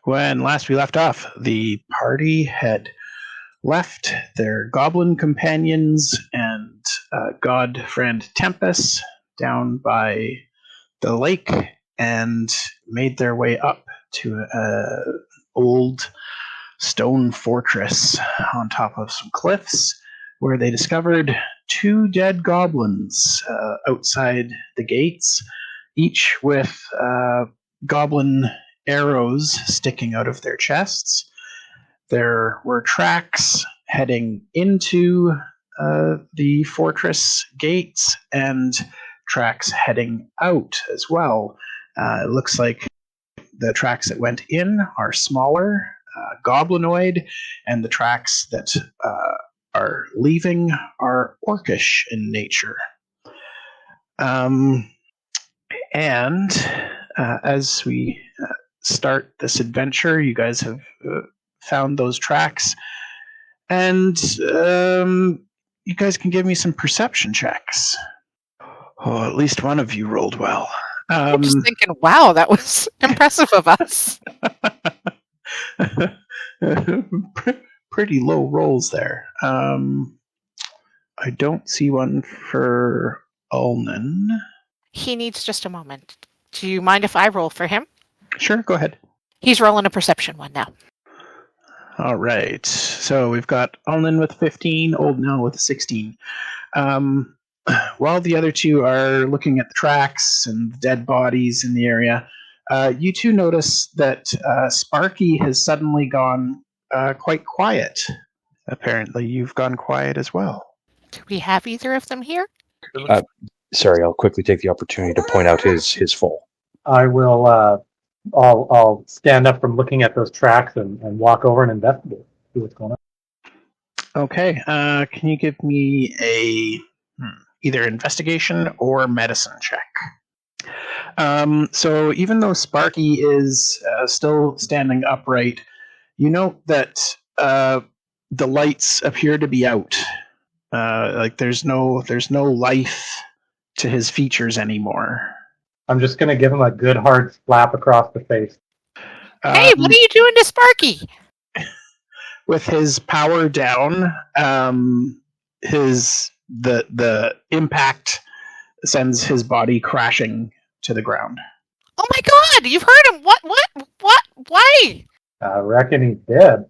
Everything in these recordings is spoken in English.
When last we left off, the party had left their goblin companions and god friend Tempest down by the lake and made their way up to an old stone fortress on top of some cliffs where they discovered two dead goblins outside the gates, each with goblin arrows sticking out of their chests. There were tracks heading into the fortress gates and tracks heading out as well. It looks like the tracks that went in are smaller, goblinoid, and the tracks that are leaving are orcish in nature. And as we start this adventure, you guys have found those tracks, and you guys can give me some perception checks. Oh, at least one of you rolled well. I'm just thinking, wow, that was impressive of us. Pretty low rolls there. I don't see one for Ulnan. He needs just a moment. Do you mind if I roll for him? Sure, go ahead. He's rolling a perception one now. All right. So we've got Ulnan with 15, Old Knell with 16. While the other two are looking at the tracks and the dead bodies in the area, you two notice that Sparky has suddenly gone quite quiet. Apparently, you've gone quiet as well. Do we have either of them here? Sorry, I'll quickly take the opportunity to point out his fall. I will. I'll stand up from looking at those tracks and walk over and investigate, see what's going on. Okay. Can you give me a either investigation or medicine check? So even though Sparky is still standing upright, you note that the lights appear to be out. Like there's no life to his features anymore. I'm just going to give him a good hard slap across the face. Hey, what are you doing to Sparky? With his power down, the impact sends his body crashing to the ground. Oh my god, you've heard him! What? Why? I reckon he's dead.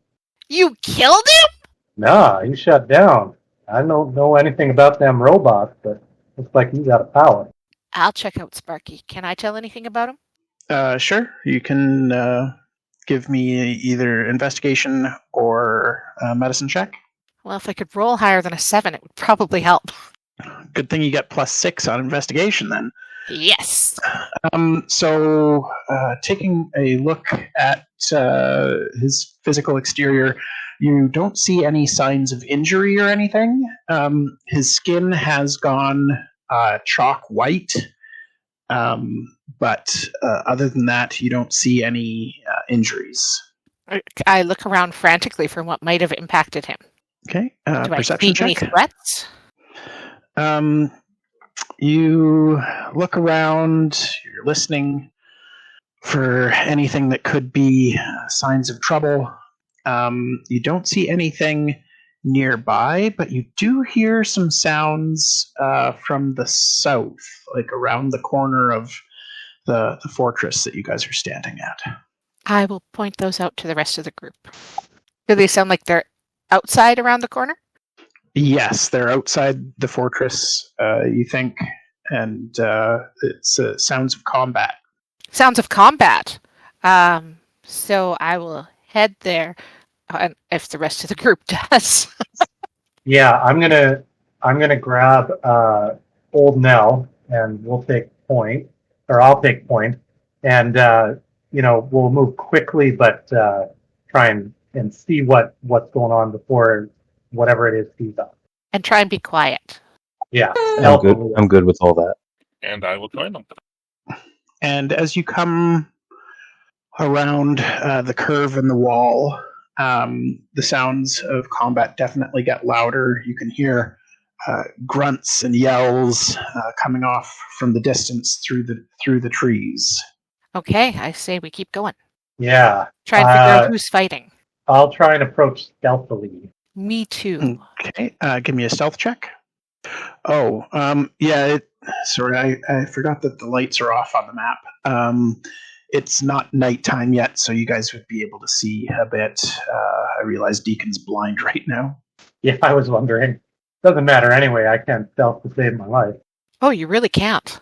You killed him? Nah, he's shut down. I don't know anything about them robots, but looks like he's out of power. I'll check out Sparky. Can I tell anything about him? Sure. You can give me either investigation or medicine check. Well, if I could roll higher than a 7, it would probably help. Good thing you get +6 on investigation then. Yes. So, taking a look at his physical exterior, you don't see any signs of injury or anything. His skin has gone chalk white, but other than that, you don't see any injuries. I look around frantically for what might have impacted him. Okay, Do perception I see any check. threats? You look around, you're listening for anything that could be signs of trouble. You don't see anything nearby, but you do hear some sounds from the south, like around the corner of the fortress that you guys are standing at. I will point those out to the rest of the group. Do they sound like they're outside around the corner? Yes, they're outside the fortress, you think, and it's sounds of combat. Sounds of combat. So I will head there, if the rest of the group does. Yeah, I'm gonna grab old Knell and we'll take point, or I'll take point, and we'll move quickly, but try and see what's going on before whatever it is sees us. And try and be quiet. Yeah, I'm good with all that. And I will join them. And as you come around the curve in the wall, the sounds of combat definitely get louder. You can hear grunts and yells coming off from the distance through the trees. Okay, I say we keep going. Yeah. Try and figure out who's fighting. I'll try and approach stealthily. Me too. Okay, give me a stealth check. Oh, sorry, I forgot that the lights are off on the map. It's not nighttime yet, so you guys would be able to see a bit. I realize Deacon's blind right now. Yeah, I was wondering. Doesn't matter anyway. I can't stealth to save my life. Oh, you really can't.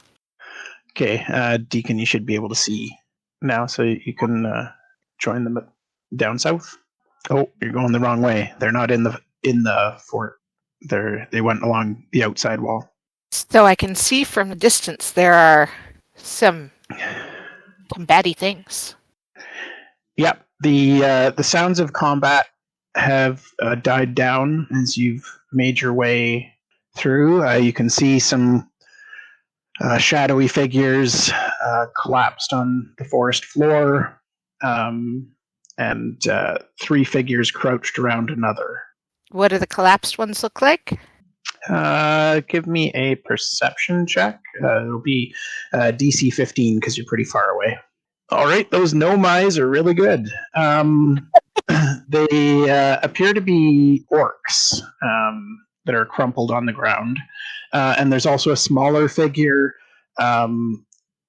Okay, Deacon, you should be able to see now, so you can join them down south. Oh, you're going the wrong way. They're not in the fort. They went along the outside wall. So I can see from a distance there are some combatty things. Yep, the sounds of combat have died down as you've made your way through. You can see some shadowy figures collapsed on the forest floor, and 3 figures crouched around another. What do the collapsed ones look like? Give me a perception check. It'll be DC 15 because you're pretty far away. All right, those Nomais are really good. They appear to be orcs that are crumpled on the ground. And there's also a smaller figure.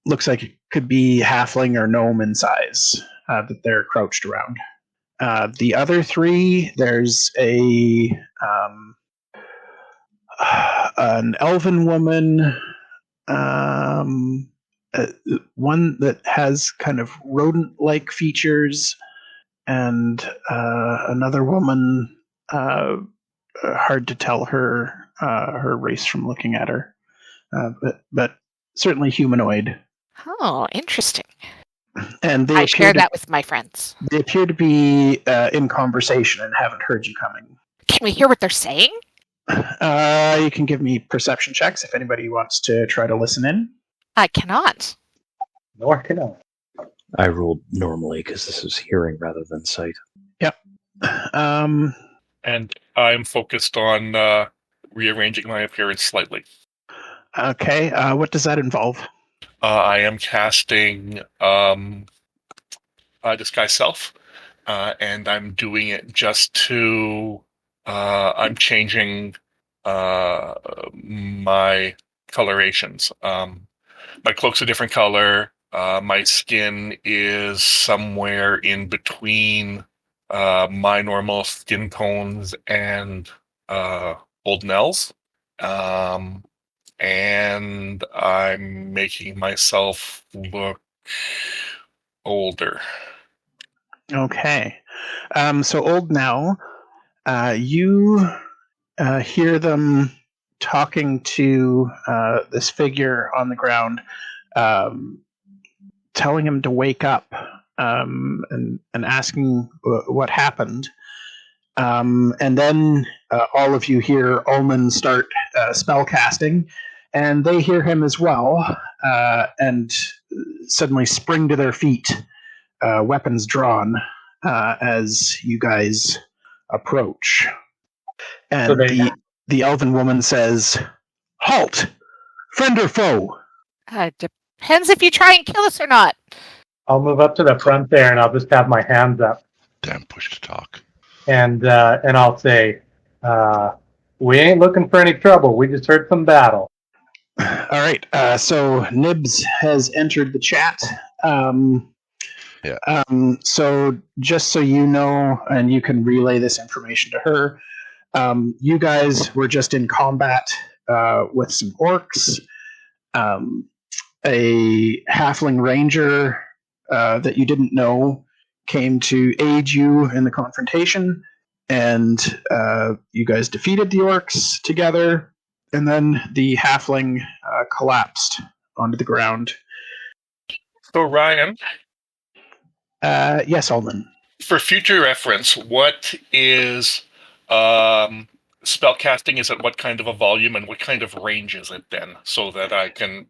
Looks like it could be halfling or gnome in size that they're crouched around. The other 3, there's an elven woman, one that has kind of rodent-like features, and another woman. Hard to tell her race from looking at her, but certainly humanoid. Oh, interesting. And I share that with my friends. They appear to be in conversation and haven't heard you coming. Can we hear what they're saying? You can give me perception checks if anybody wants to try to listen in. I cannot. Nor can I. I rolled normally because this is hearing rather than sight. Yep. And I'm focused on rearranging my appearance slightly. Okay. What does that involve? I am casting Disguise Self, and I'm doing it just to... I'm changing my colorations. My cloak's a different color. My skin is somewhere in between my normal skin tones and Old Knell's. And I'm making myself look older. Okay. So Old Knell, you hear them talking to this figure on the ground, telling him to wake up, and asking what happened. And then all of you hear Ulnan start spell casting, and they hear him as well, and suddenly spring to their feet, weapons drawn, as you guys approach. And So the elven woman says, "Halt! Friend or foe?" Depends if you try and kill us or not. I'll move up to the front there, and I'll just have my hands up, Damn push to talk. and I'll say, "We ain't looking for any trouble. We just heard some battle." All right. So Nibbs has entered the chat. So just so you know, and you can relay this information to her, you guys were just in combat with some orcs. A halfling ranger that you didn't know came to aid you in the confrontation, and you guys defeated the orcs together, and then the halfling collapsed onto the ground. So Ryan, Yes, Ulnan. for future reference, what is spellcasting? Is at what kind of a volume and what kind of range is it then? So that I can...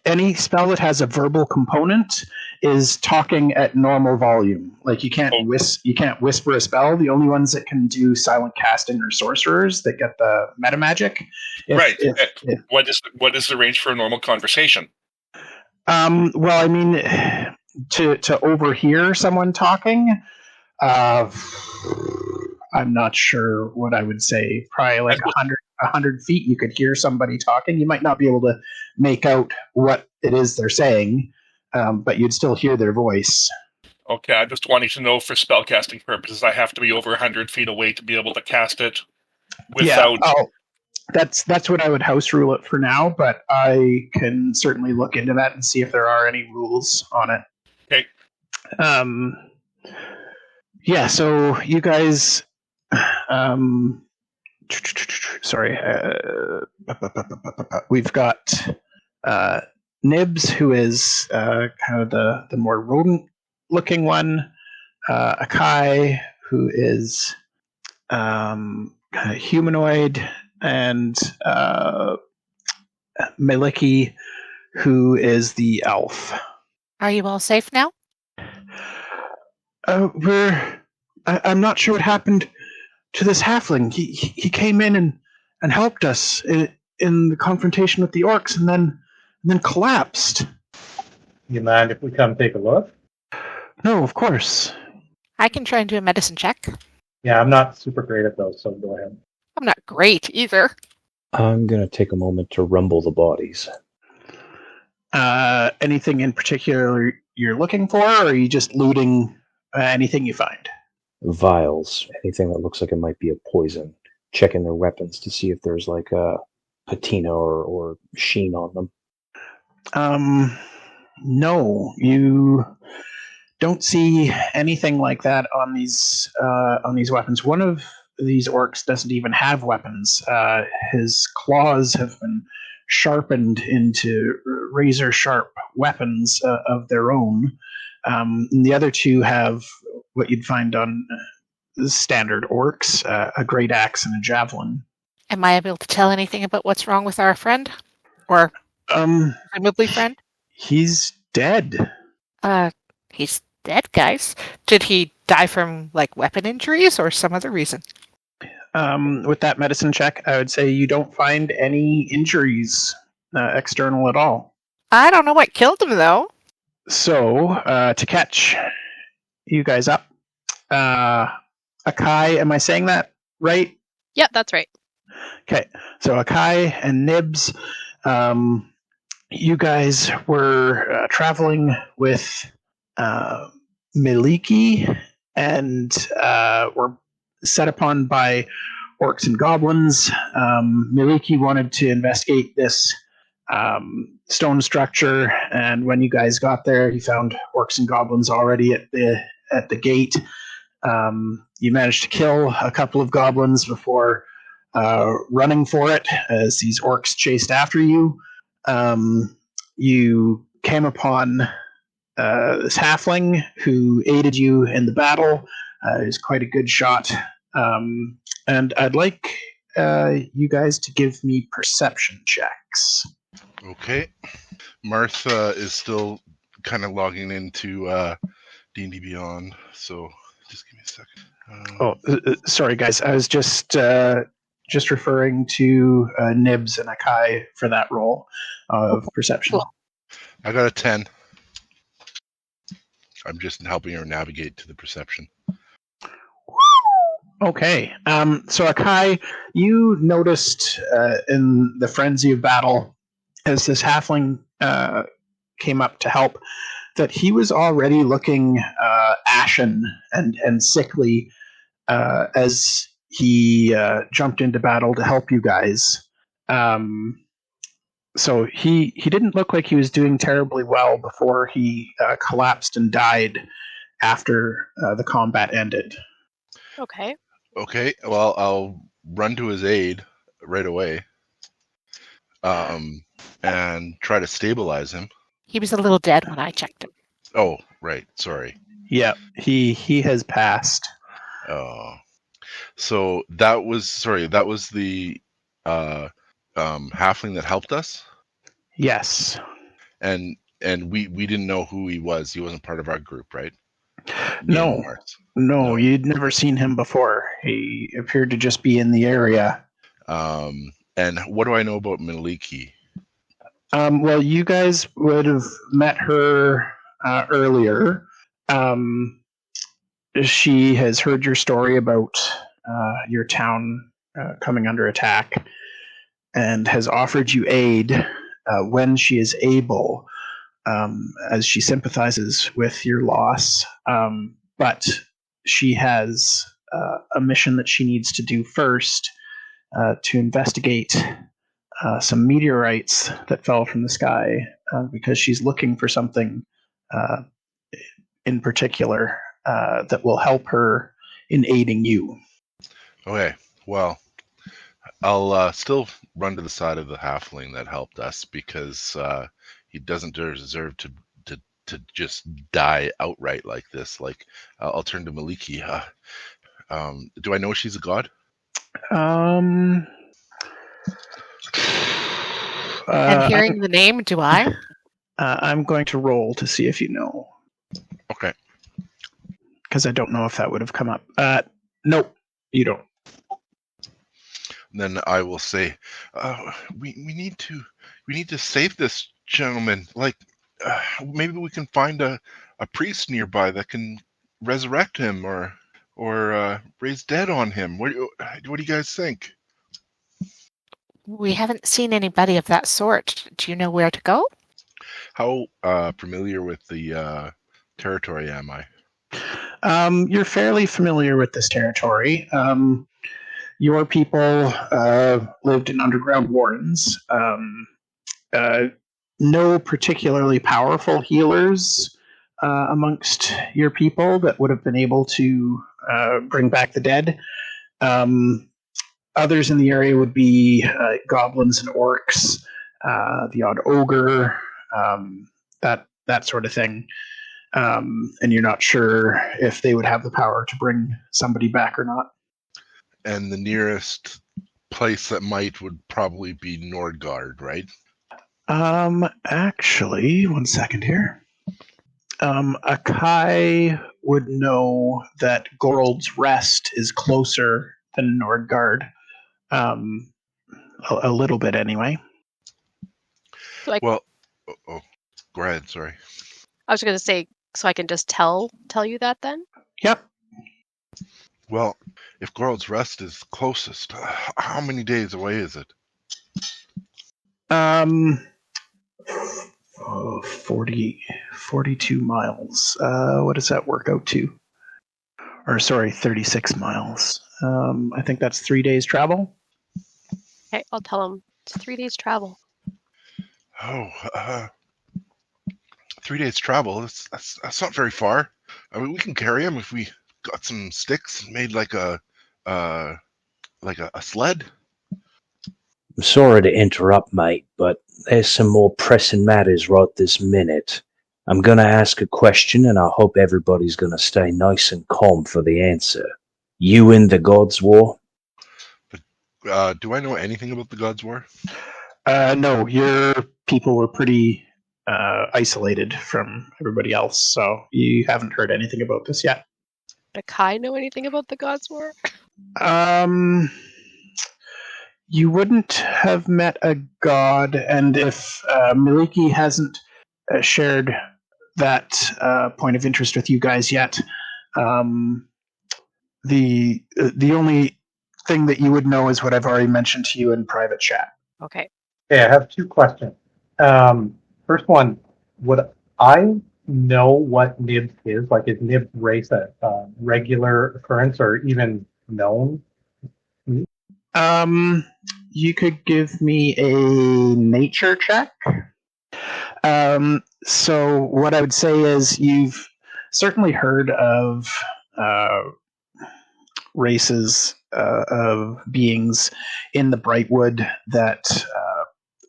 Any spell that has a verbal component is talking at normal volume. Like you can't whisper a spell. The only ones that can do silent casting are sorcerers that get the meta magic. What is the range for a normal conversation? Well, I mean, to overhear someone talking. I'm not sure what I would say. Probably like 100 feet, you could hear somebody talking. You might not be able to make out what it is they're saying, but you'd still hear their voice. Okay, I just wanted to know for spellcasting purposes, I have to be over 100 feet away to be able to cast it without... Yeah, that's what I would house rule it for now, but I can certainly look into that and see if there are any rules on it. Okay. Yeah, so you guys... sorry. We've got Nibbs, who is kind of the more rodent-looking one. Akai, who is kind of humanoid, and Maliki, who is the elf. Are you all safe now? I'm not sure what happened to this halfling. He came in and helped us in the confrontation with the orcs, and then collapsed. You mind if we come take a look? No, of course. I can try and do a medicine check. Yeah, I'm not super great at those, so go ahead. I'm not great either. I'm going to take a moment to rumble the bodies. Anything in particular you're looking for, or are you just looting anything you find? Vials, anything that looks like it might be a poison. Checking their weapons to see if there's like a patina or sheen on them. No, you don't see anything like that on these weapons. One of these orcs doesn't even have weapons. His claws have been sharpened into razor sharp weapons of their own. And the other two have what you'd find on standard orcs, a great axe and a javelin. Am I able to tell anything about what's wrong with our friend? Or presumably friend? He's dead. He's dead, guys. Did he die from like weapon injuries or some other reason? With that medicine check, I would say you don't find any injuries external at all. I don't know what killed him though. So, to catch you guys up, Akai, am I saying that right? Yep, that's right. Okay, so Akai and Nibbs, you guys were traveling with Maliki and were set upon by orcs and goblins. Maliki wanted to investigate this stone structure, and when you guys got there, he found orcs and goblins already at the gate. You managed to kill a couple of goblins before running for it as these orcs chased after you. You came upon this halfling who aided you in the battle. He's quite a good shot. And I'd like you guys to give me perception checks. Okay. Marthe is still kind of logging into D&D Beyond, so just give me a second. Sorry, guys. I was just referring to Nibbs and Akai for that role of perception. Cool. I got a 10. I'm just helping her navigate to the perception. Okay. So Akai, you noticed in the frenzy of battle, as this halfling came up to help, that he was already looking ashen and sickly as he jumped into battle to help you guys. So he didn't look like he was doing terribly well before he collapsed and died after the combat ended. Okay. Okay, well, I'll run to his aid right away and try to stabilize him. He was a little dead when I checked him. Oh, right. Sorry. Yeah, he has passed. Oh. So that was the halfling that helped us? Yes. And we didn't know who he was. He wasn't part of our group, right? No, you'd never seen him before. He appeared to just be in the area. And what do I know about Maliki? Well, you guys would have met her earlier. She has heard your story about your town coming under attack and has offered you aid when she is able, as she sympathizes with your loss. But she has a mission that she needs to do first to investigate some meteorites that fell from the sky because she's looking for something in particular that will help her in aiding you. Okay, well, I'll still run to the side of the halfling that helped us because he doesn't deserve to just die outright like this. Like, I'll turn to Maliki. Do I know she's a god? And hearing the name, do I? I'm going to roll to see if you know. Okay. Because I don't know if that would have come up. Nope, you don't. Then I will say, we need to save this gentleman. Like, maybe we can find a priest nearby that can resurrect him or raise dead on him. What do you guys think? We haven't seen anybody of that sort. Do you know where to go? How familiar with the territory am I? You're fairly familiar with this territory. Your people lived in underground warrens. No particularly powerful healers amongst your people that would have been able to bring back the dead. Others in the area would be goblins and orcs, the odd ogre, that sort of thing. And you're not sure if they would have the power to bring somebody back or not. And the nearest place that might would probably be Nordgard, right? Actually, one second here. Akai would know that Gorold's Rest is closer than Nordgard. A little bit anyway. Well, go ahead, sorry. I was going to say, so I can just tell you that then? Yep. Well, if Gorold's Rest is closest, how many days away is it? 42 miles. What does that work out to? Or sorry, 36 miles. I think that's 3 days travel. Okay, I'll tell him it's 3 days travel. Oh, 3 days travel. That's not very far. I mean, we can carry him if we got some sticks and made like a sled. I'm sorry to interrupt, mate, but there's some more pressing matters right this minute. I'm going to ask a question, and I hope everybody's going to stay nice and calm for the answer. You in the God's War? But do I know anything about the God's War? No, your people were pretty isolated from everybody else, so you haven't heard anything about this yet. Does Kai know anything about the God's War? You wouldn't have met a god, and if Maliki hasn't shared that point of interest with you guys yet, the only thing that you would know is what I've already mentioned to you in private chat. Okay. Okay, I have two questions. First one, would I know what Nibbs is? Like, is Nibbs race a regular occurrence or even known? You could give me a nature check. So what I would say is you've certainly heard of races of beings in the Brightwood that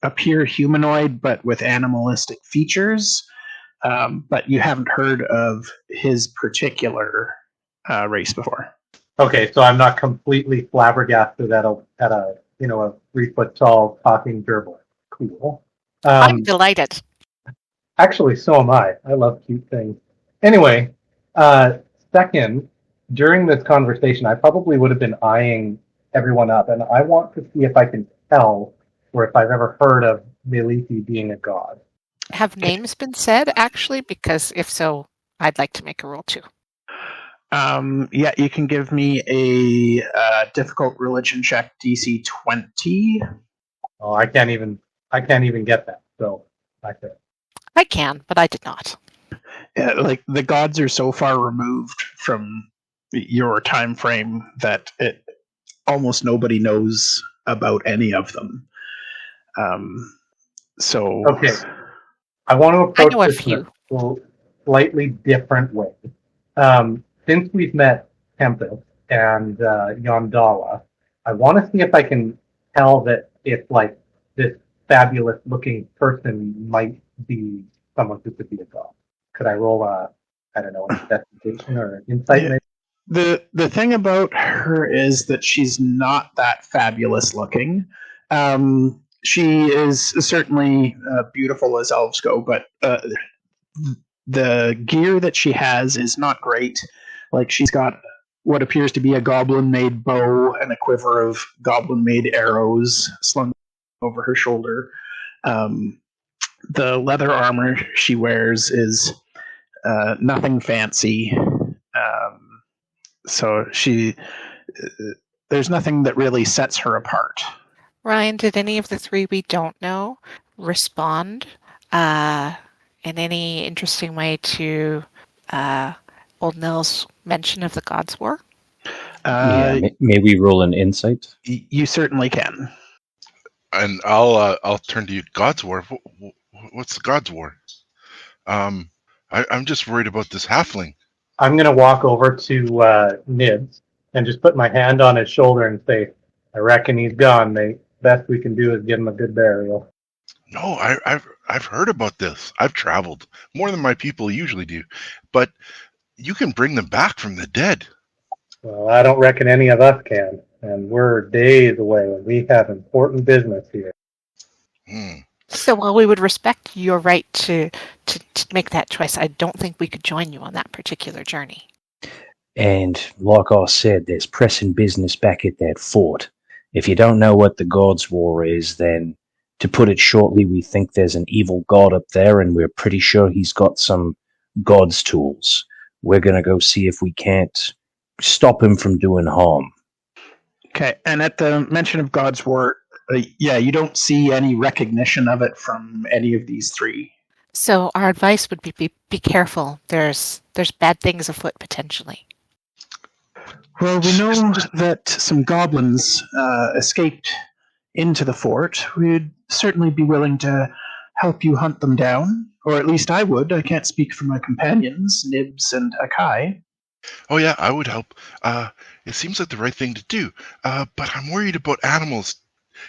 appear humanoid but with animalistic features, but you haven't heard of his particular race before. Okay, so I'm not completely flabbergasted at a 3 foot tall talking gerbil. Cool. I'm delighted. Actually, so am I. I love cute things. Anyway, second, during this conversation, I probably would have been eyeing everyone up, and I want to see if I can tell or if I've ever heard of Maliki being a god. Have names been said, actually? Because if so, I'd like to make a roll too. Yeah, you can give me a difficult religion check, DC 20. Oh, I can't even get that. So I can, but I did not. Yeah, like the gods are so far removed from your time frame that almost nobody knows about any of them. So okay. I want to I approach know a this in few. a slightly different way. Since we've met Tempest and Yondala, I want to see if I can tell that if like this fabulous looking person might be someone who could be a god. Could I roll I don't know, an investigation or an insight Yeah. maybe? The thing about her is that she's not that fabulous looking. She is certainly beautiful as elves go, but the gear that she has is not great. Like she's got what appears to be a goblin-made bow and a quiver of goblin-made arrows slung over her shoulder. The leather armor she wears is nothing fancy. So there's nothing that really sets her apart. Ryan, did any of the three we don't know respond in any interesting way to Old Nell's mention of the Gods' War? May we roll an insight? You certainly can. And I'll turn to you. God's War. What's the God's War? I'm just worried about this halfling. I'm going to walk over to Nibbs and just put my hand on his shoulder and say, I reckon he's gone, mate. Best we can do is give him a good burial. No, I've heard about this. I've traveled more than my people usually do, but you can bring them back from the dead. Well, I don't reckon any of us can, and we're days away, and we have important business here. So while we would respect your right to make that choice, I don't think we could join you on that particular journey. And like I said, there's pressing business back at that fort. If you don't know what the God's War is, then to put it shortly, we think there's an evil god up there, and we're pretty sure he's got some god's tools. We're going to go see if we can't stop him from doing harm. Okay, and at the mention of God's War, you don't see any recognition of it from any of these three. So our advice would be careful. There's bad things afoot potentially. Well, we know that some goblins escaped into the fort. We'd certainly be willing to help you hunt them down, or at least I would. I can't speak for my companions, Nibbs and Akai. Oh yeah, I would help. It seems like the right thing to do. But I'm worried about animals.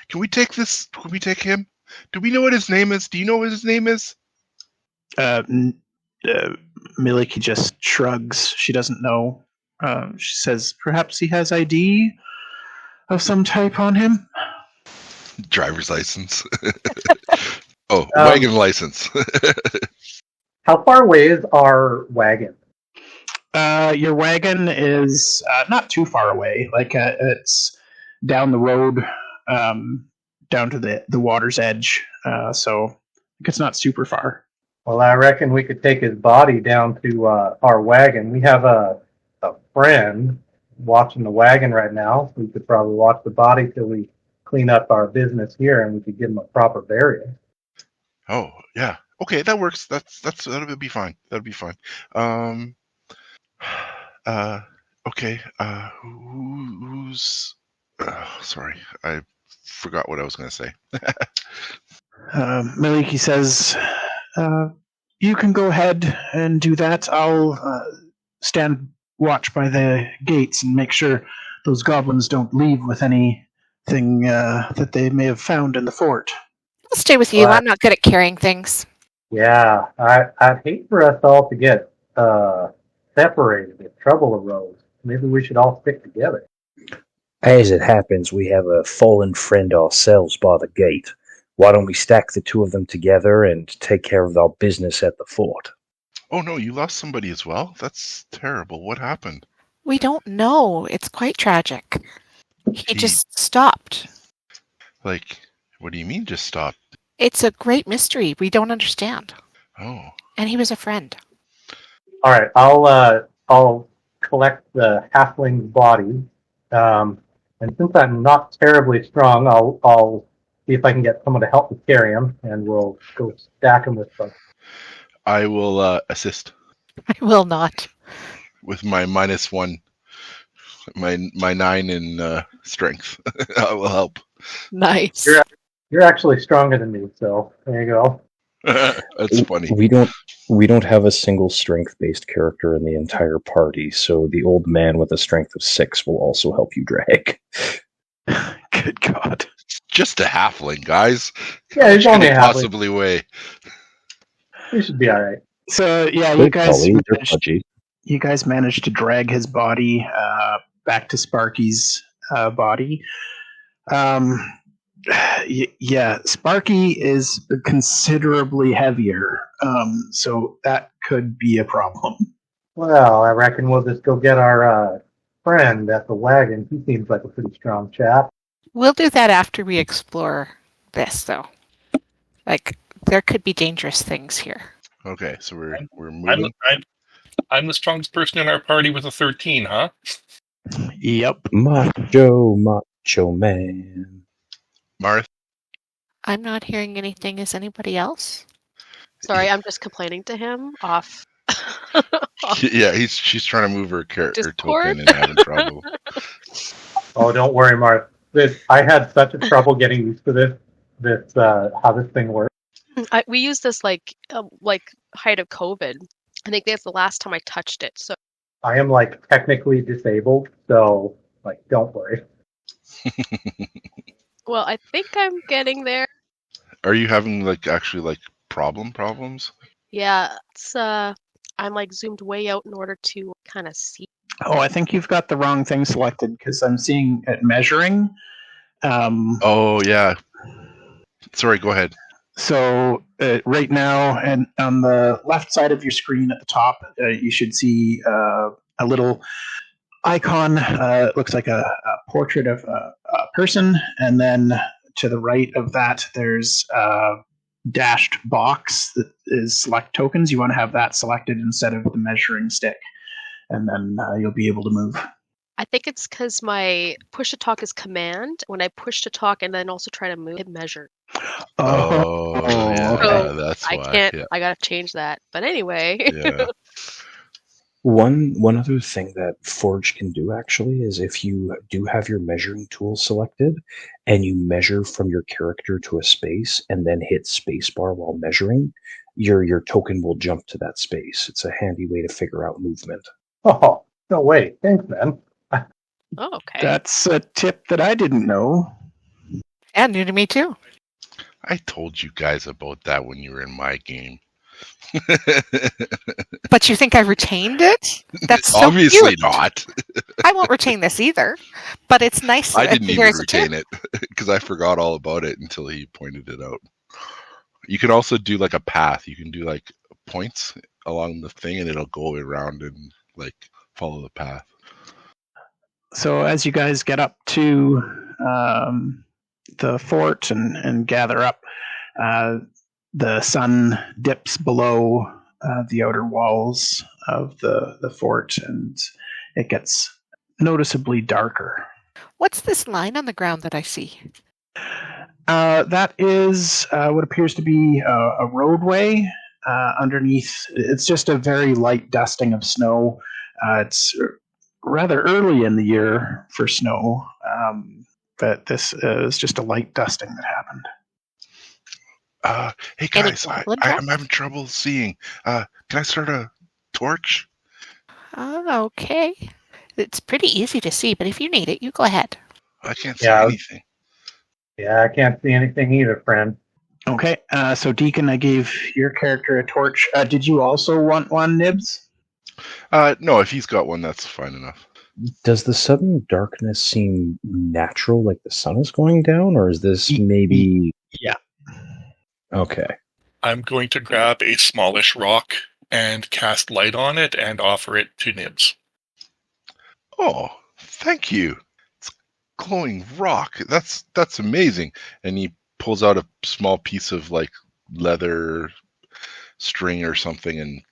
Can we take this? Can we take him? Do we know what his name is? Do you know what his name is? Miliki just shrugs. She doesn't know. She says, perhaps he has ID of some type on him? Driver's license. Wagon license. How far away is our wagon? Your wagon is not too far away. Like it's down the road, down to the water's edge. So it's not super far. Well, I reckon we could take his body down to our wagon. We have a friend watching the wagon right now. We could probably watch the body till we clean up our business here, and we could give him a proper burial. Oh yeah, okay, that works. That'll be fine. That'll be fine. Okay. Who's? Sorry, I forgot what I was going to say. Miliki says, "You can go ahead and do that. I'll stand watch by the gates and make sure those goblins don't leave with anything that they may have found in the fort." I'll stay with you. I'm not good at carrying things. Yeah, I'd hate for us all to get separated if trouble arose. Maybe we should all stick together. As it happens, we have a fallen friend ourselves by the gate. Why don't we stack the two of them together and take care of our business at the fort? Oh no, you lost somebody as well? That's terrible. What happened? We don't know. It's quite tragic. He just stopped. Like, what do you mean just stopped? It's a great mystery. We don't understand. Oh. And he was a friend. All right, I'll collect the halfling's body, and since I'm not terribly strong, I'll see if I can get someone to help me carry him, and we'll go stack him with bugs. I will assist I will not. with my -1, my 9 in strength. I will help. Nice. You're actually stronger than me, so there you go. That's funny. We don't have a single strength-based character in the entire party, so the old man with a strength of 6 will also help you drag. Good God. Just a halfling, guys. Yeah, he's What only could a he halfling. possibly weigh? We should be all right. So yeah, Good Cully, they're pudgy. you guys managed to drag his body back to Sparky's body. Yeah, Sparky is considerably heavier, so that could be a problem. Well, I reckon we'll just go get our friend at the wagon. He seems like a pretty strong chap. We'll do that after we explore this, though. Like, there could be dangerous things here. Okay, so we're moving. I'm the strongest person in our party with a 13, huh? Yep. Macho man. Marthe? I'm not hearing anything. Is anybody else? Sorry, I'm just complaining to him off. Yeah, she's trying to move her Discord? token and having trouble. Oh, don't worry, Marthe. I had such a trouble getting used to this how this thing works. We used this like height of COVID. I think that's the last time I touched it. So I am like technically disabled, so like don't worry. well, I think I'm getting there. Are you having actually problems? Yeah, it's I'm like zoomed way out in order to kind of see. Oh, I think you've got the wrong thing selected because I'm seeing it measuring. Oh yeah. Sorry, go ahead. So right now, and on the left side of your screen at the top, you should see a little icon. It looks like a portrait of a person, and then to the right of that, there's a dashed box that is select tokens. You want to have that selected instead of the measuring stick, and then you'll be able to move. I think it's because my push to talk is command. When I push to talk and then also try to move, it measures. Oh, yeah, So that's I why. can't. Yeah. I gotta change that. But anyway. Yeah. One other thing that Forge can do actually is if you do have your measuring tool selected and you measure from your character to a space and then hit spacebar while measuring, your token will jump to that space. It's a handy way to figure out movement. Oh, no way. Thanks, man. Oh, okay. That's a tip that I didn't know. And new to me, too. I told you guys about that when you were in my game. But you think I retained it? That's so Obviously cute. not. I won't retain this either. But it's nice. I didn't to even hear as a retain tip. it because I forgot all about it until he pointed it out. You can also do like a path. You can do like points along the thing and it'll go around and like follow the path. So as you guys get up to the fort and gather up, the sun dips below the outer walls of the fort, and it gets noticeably darker. What's this line on the ground that I see? That is what appears to be a roadway underneath. It's just a very light dusting of snow. It's rather early in the year for snow, but this is just a light dusting that happened. Hey Any guys, goblin I'm having trouble seeing. Can I start a torch? Oh, okay. It's pretty easy to see, but if you need it, you go ahead. I can't see Yeah. anything. Yeah, I can't see anything either, friend. Okay, so Deacon, I gave your character a torch. Did you also want one, Nibbs? No, if he's got one, that's fine enough. Does the sudden darkness seem natural, like the sun is going down, or is this maybe... Yeah. Okay. I'm going to grab a smallish rock and cast light on it and offer it to Nibbs. Oh, thank you. It's glowing rock. That's amazing. And he pulls out a small piece of like leather string or something and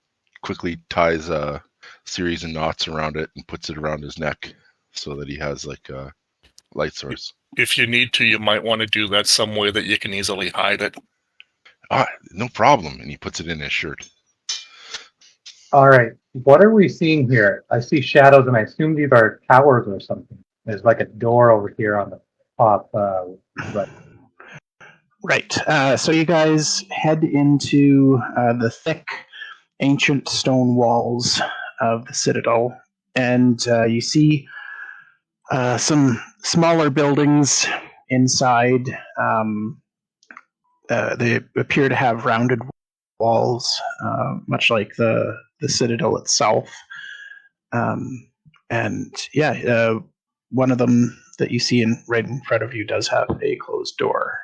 quickly ties a series of knots around it and puts it around his neck so that he has like a light source. If you need to, you might want to do that some way that you can easily hide it. No problem. And he puts it in his shirt. All right. What are we seeing here? I see shadows, and I assume these are towers or something. There's like a door over here on the top. Right. Right. So you guys head into the thick, ancient stone walls of the citadel, and you see some smaller buildings inside. They appear to have rounded walls, much like the citadel itself. And yeah, one of them that you see right in front of you does have a closed door.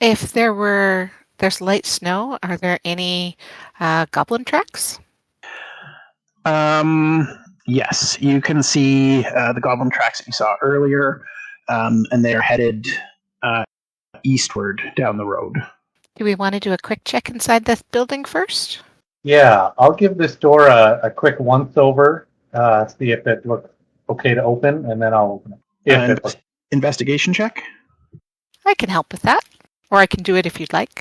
If there's light snow, are there any goblin tracks? Yes, you can see the goblin tracks that you saw earlier, and they are headed eastward down the road. Do we want to do a quick check inside the building first? Yeah, I'll give this door a quick once over, see if it looks okay to open, and then I'll open it. Investigation check? I can help with that. Or I can do it if you'd like.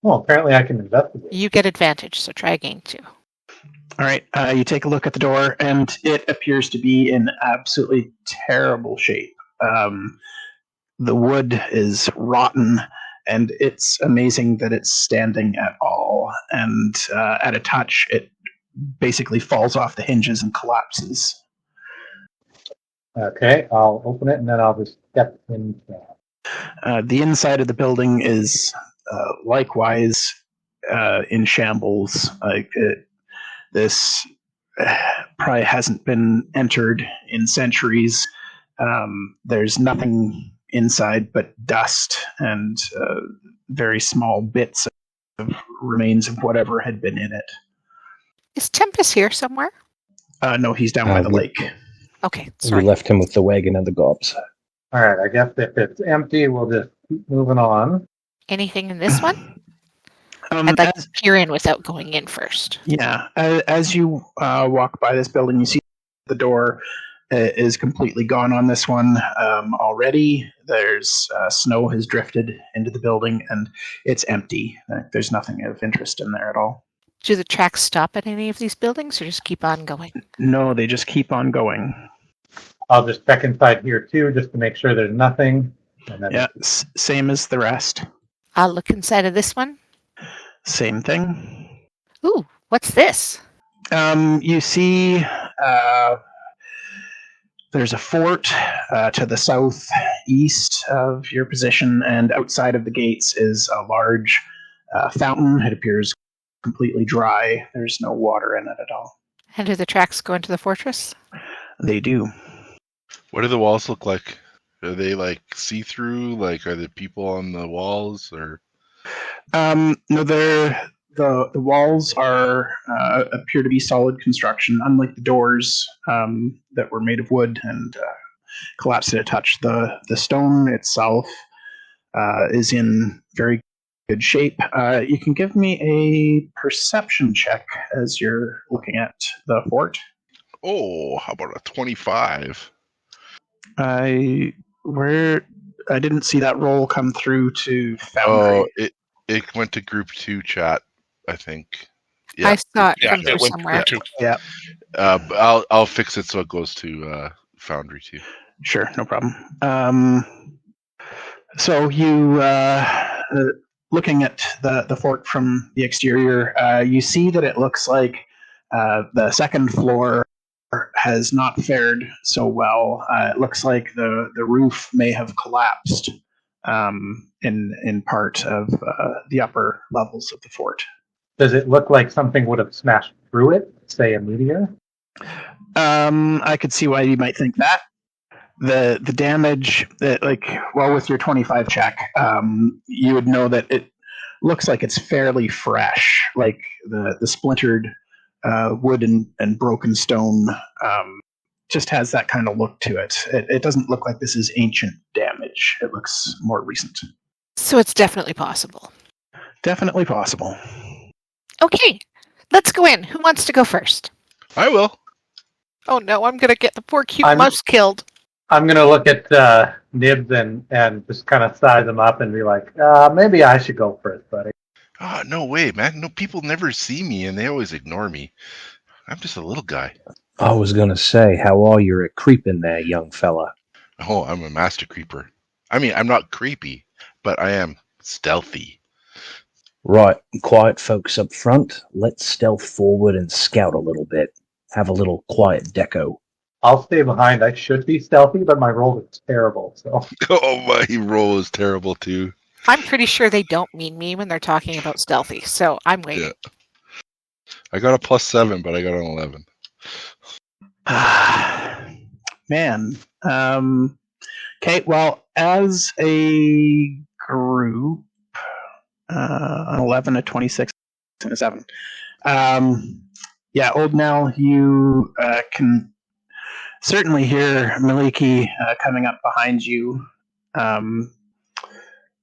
Well, apparently I can investigate. You get advantage, so try again too. All right, you take a look at the door, and it appears to be in absolutely terrible shape. The wood is rotten, and it's amazing that it's standing at all. And at a touch, it basically falls off the hinges and collapses. Okay, I'll open it, and then I'll just step into that. The inside of the building is likewise in shambles. This probably hasn't been entered in centuries. There's nothing inside but dust and very small bits of remains of whatever had been in it. Is Tempest here somewhere? No, he's down by the lake. Okay, sorry. We left him with the wagon and the gobs. All right, I guess if it's empty, we'll just keep moving on. Anything in this one? I'd like to peer in without going in first. Yeah, as you walk by this building, you see the door is completely gone on this one already. There's snow has drifted into the building, and it's empty. There's nothing of interest in there at all. Do the tracks stop at any of these buildings, or just keep on going? No, they just keep on going. I'll just check inside here too, just to make sure there's nothing. And then Yeah, same as the rest. I'll look inside of this one. Same thing. Ooh, what's this? You see there's a fort to the southeast of your position, and outside of the gates is a large fountain. It appears completely dry. There's no water in it at all. And do the tracks go into the fortress? They do. What do the walls look like? Are they like see-through? Like, are the people on the walls, or? No, the walls are appear to be solid construction, unlike the doors that were made of wood and collapsed at a touch. The stone itself is in very good shape. You can give me a perception check as you're looking at the fort. Oh, how about a 25? I didn't see that roll come through to Foundry. Oh, it went to group 2 chat, I think. Yeah. I saw it Yeah, come it through went somewhere. to Yeah, But I'll fix it so it goes to Foundry too. sure, no problem. So you, looking at the fort from the exterior, you see that it looks like the second floor has not fared so well. It looks like the roof may have collapsed in part of the upper levels of the fort. does it look like something would have smashed through it, say a meteor? I could see why you might think that. The damage, with your 25 check, you would know that it looks like it's fairly fresh. Like the splintered wood and broken stone just has that kind of look to it. It doesn't look like this is ancient damage. It looks more recent. So it's definitely possible. Definitely possible. Okay, let's go in. Who wants to go first? I will. Oh no, I'm gonna get the poor cute I'm- mouse killed. I'm gonna look at Nibbs and just kind of size him up and be like, maybe I should go first, buddy. Oh, no way, man. No, people never see me and they always ignore me. I'm just a little guy. I was gonna say, how are you at creeping there, young fella? Oh, I'm a master creeper. I mean, I'm not creepy, but I am stealthy. Right, quiet folks up front. Let's stealth forward and scout a little bit. Have a little quiet deco. I'll stay behind. I should be stealthy, but my roll is terrible. So Oh, my roll is terrible, too. I'm pretty sure they don't mean me when they're talking about stealthy, so I'm waiting. Yeah. I got a +7, but I got an 11. Man. Okay, well, as a group, an 11, a 26, and a 7. Yeah, old Knell, you can certainly hear Maliki coming up behind you.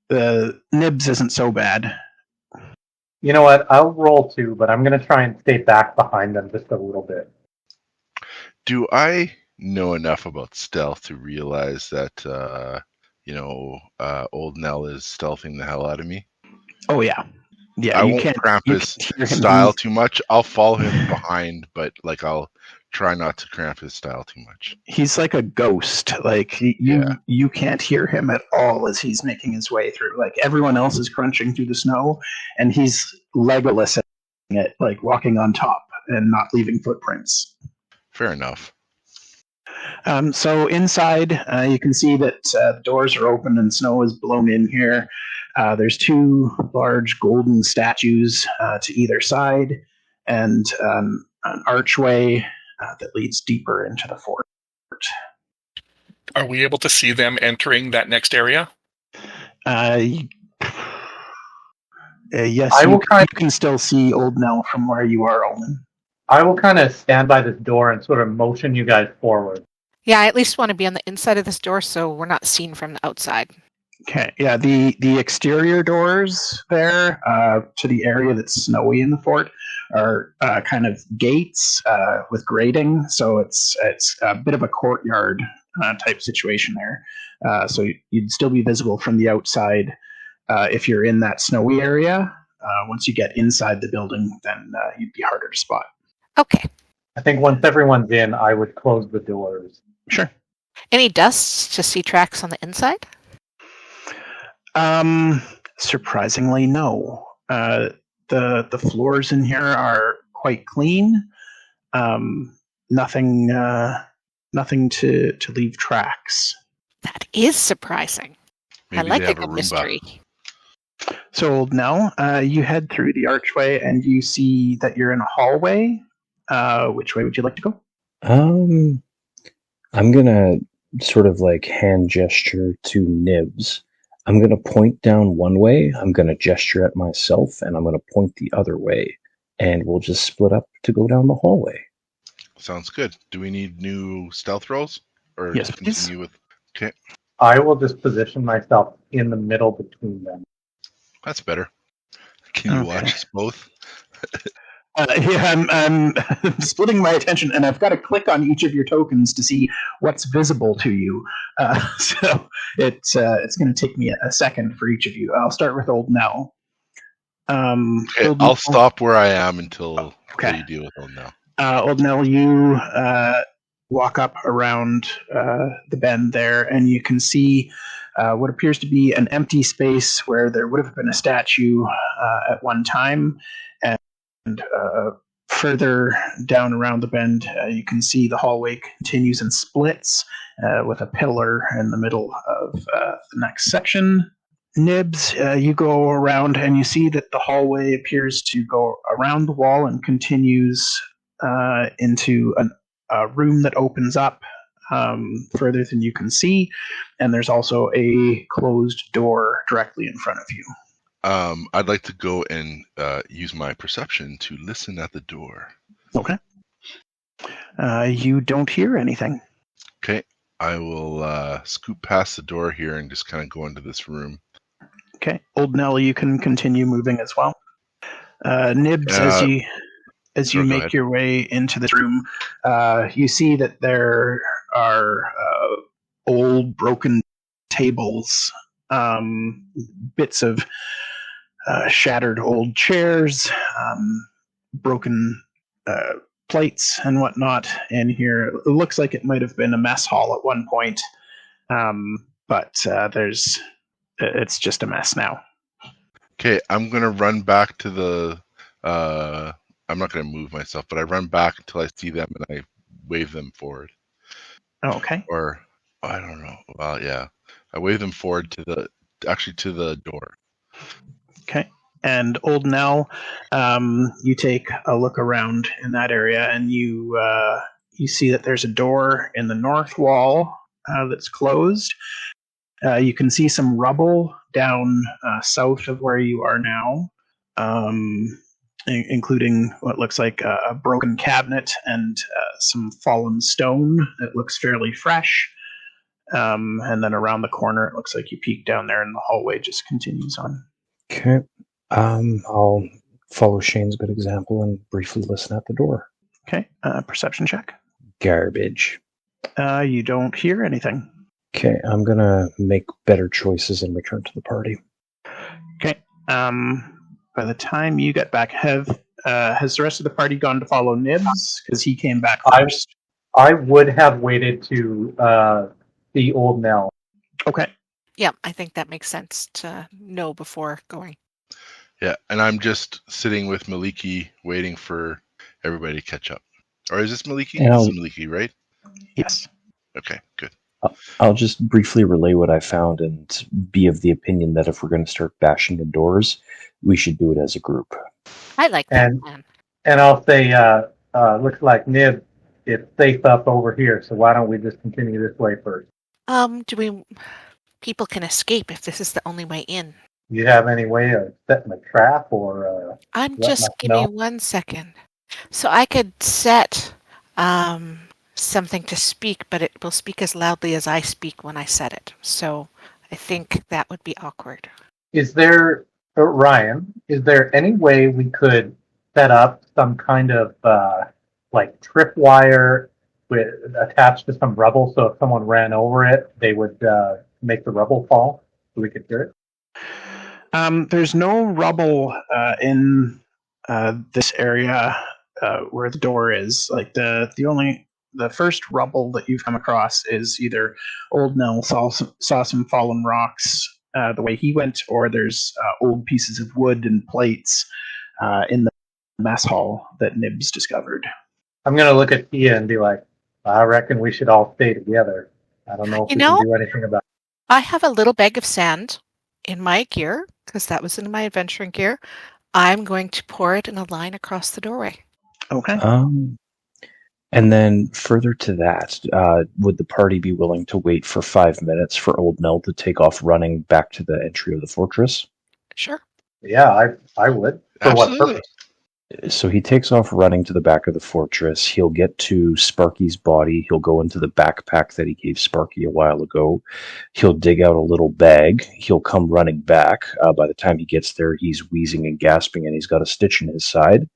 The Nibbs isn't so bad. you know what? I'll roll 2, but I'm gonna try and stay back behind them just a little bit. Do I know enough about stealth to realize that, old Knell is stealthing the hell out of me? Oh, yeah. Yeah, I you won't can't cramp you his can't hear him. style too much. I'll follow him behind, but I'll try not to cramp his style too much. He's like a ghost. Like you can't hear him at all as he's making his way through. Like everyone else is crunching through the snow, and he's Legolas it, like walking on top and not leaving footprints. Fair enough. So inside, you can see that the doors are open and snow is blown in here. There's 2 large golden statues to either side, and an archway that leads deeper into the fort. Are we able to see them entering that next area? Yes, you can still see old Knell from where you are, Ulnan. I will kind of stand by this door and sort of motion you guys forward. Yeah, I at least want to be on the inside of this door so we're not seen from the outside. Okay, yeah, the exterior doors there to the area that's snowy in the fort are kind of gates with grating, so it's a bit of a courtyard type situation there. So you'd still be visible from the outside if you're in that snowy area. Once you get inside the building, then you'd be harder to spot. Okay. I think once everyone's in, I would close the doors. Sure. Any dust to see tracks on the inside? Surprisingly, no. The floors in here are quite clean. Nothing to leave tracks. That is surprising. Maybe I like they a have a good Roomba. mystery. So now you head through the archway and you see that you're in a hallway. Which way would you like to go? I'm gonna sort of like hand gesture to Nibbs. I'm gonna point down one way, I'm gonna gesture at myself, and I'm gonna point the other way. And we'll just split up to go down the hallway. Sounds good. Do we need new stealth rolls? Or Yes, please. continue with... Okay, I will just position myself in the middle between them. that's better. Can you Okay. watch us both? Yeah, I'm splitting my attention, and I've got to click on each of your tokens to see what's visible to you. So it's going to take me a second for each of you. I'll start with old Knell. Okay, I'll stop where I am until you deal with old Knell. Old Knell, you walk up around the bend there, and you can see what appears to be an empty space where there would have been a statue at one time. And further down around the bend, you can see the hallway continues and splits with a pillar in the middle of the next section. Nibbs, you go around and you see that the hallway appears to go around the wall and continues into a room that opens up further than you can see. And there's also a closed door directly in front of you. I'd like to go and use my perception to listen at the door. Okay. You don't hear anything. Okay, I will scoot past the door here and just kind of go into this room. Okay. Old Knell, you can continue moving as well. Nibbs, as you go make ahead. your way into this room, you see that there are old broken tables, bits of shattered old chairs, broken plates and whatnot in here. It looks like it might have been a mess hall at one point, but it's just a mess now. Okay, I'm gonna run back to the. I'm not gonna move myself, but I run back until I see them and I wave them forward. Okay. Or I don't know. Well, yeah, I wave them forward to the door. Okay. And Old Knell, you take a look around in that area, and you see that there's a door in the north wall that's closed. You can see some rubble down south of where you are now, including what looks like a broken cabinet and some fallen stone that looks fairly fresh. And then around the corner, it looks like you peek down there, and the hallway just continues on. Okay. I'll follow Shane's good example and briefly listen at the door. Okay. Perception check. Garbage. You don't hear anything. Okay, I'm gonna make better choices and return to the party. Okay. By the time you get back, has the rest of the party gone to follow Nibbs? Because he came back first. I would have waited to see Old Knell. Okay. Yeah, I think that makes sense to know before going. Yeah, and I'm just sitting with Maliki waiting for everybody to catch up. Or is this Maliki? This is Maliki, right? Yes. Okay, good. I'll just briefly relay what I found and be of the opinion that if we're going to start bashing the doors, we should do it as a group. I like that plan. And I'll say, looks like Nibbs is safe up over here, so why don't we just continue this way first? People can escape if this is the only way in. You have any way of setting a trap or? Give me 1 second. So I could set something to speak, but it will speak as loudly as I speak when I set it. So I think that would be awkward. Is there, Ryan, is there any way we could set up some kind of like tripwire attached to some rubble, so if someone ran over it, they would make the rubble fall so we could hear it? There's no rubble in this area where the door is. Like the first rubble that you've come across is either Old Knell saw some fallen rocks the way he went, or there's old pieces of wood and plates in the mess hall that Nibbs discovered. I'm gonna look at Tia and be like, I reckon we should all stay together. I don't know if we can do anything about it. I have a little bag of sand in my gear, because that was in my adventuring gear. I'm going to pour it in a line across the doorway. Okay. And then further to that, would the party be willing to wait for 5 minutes for Old Knell to take off running back to the entry of the fortress? Sure. Yeah, I would. For Absolutely. what purpose? So he takes off running to the back of the fortress. He'll get to Sparky's body. He'll go into the backpack that he gave Sparky a while ago. He'll dig out a little bag. He'll come running back. By the time he gets there, he's wheezing and gasping, and he's got a stitch in his side.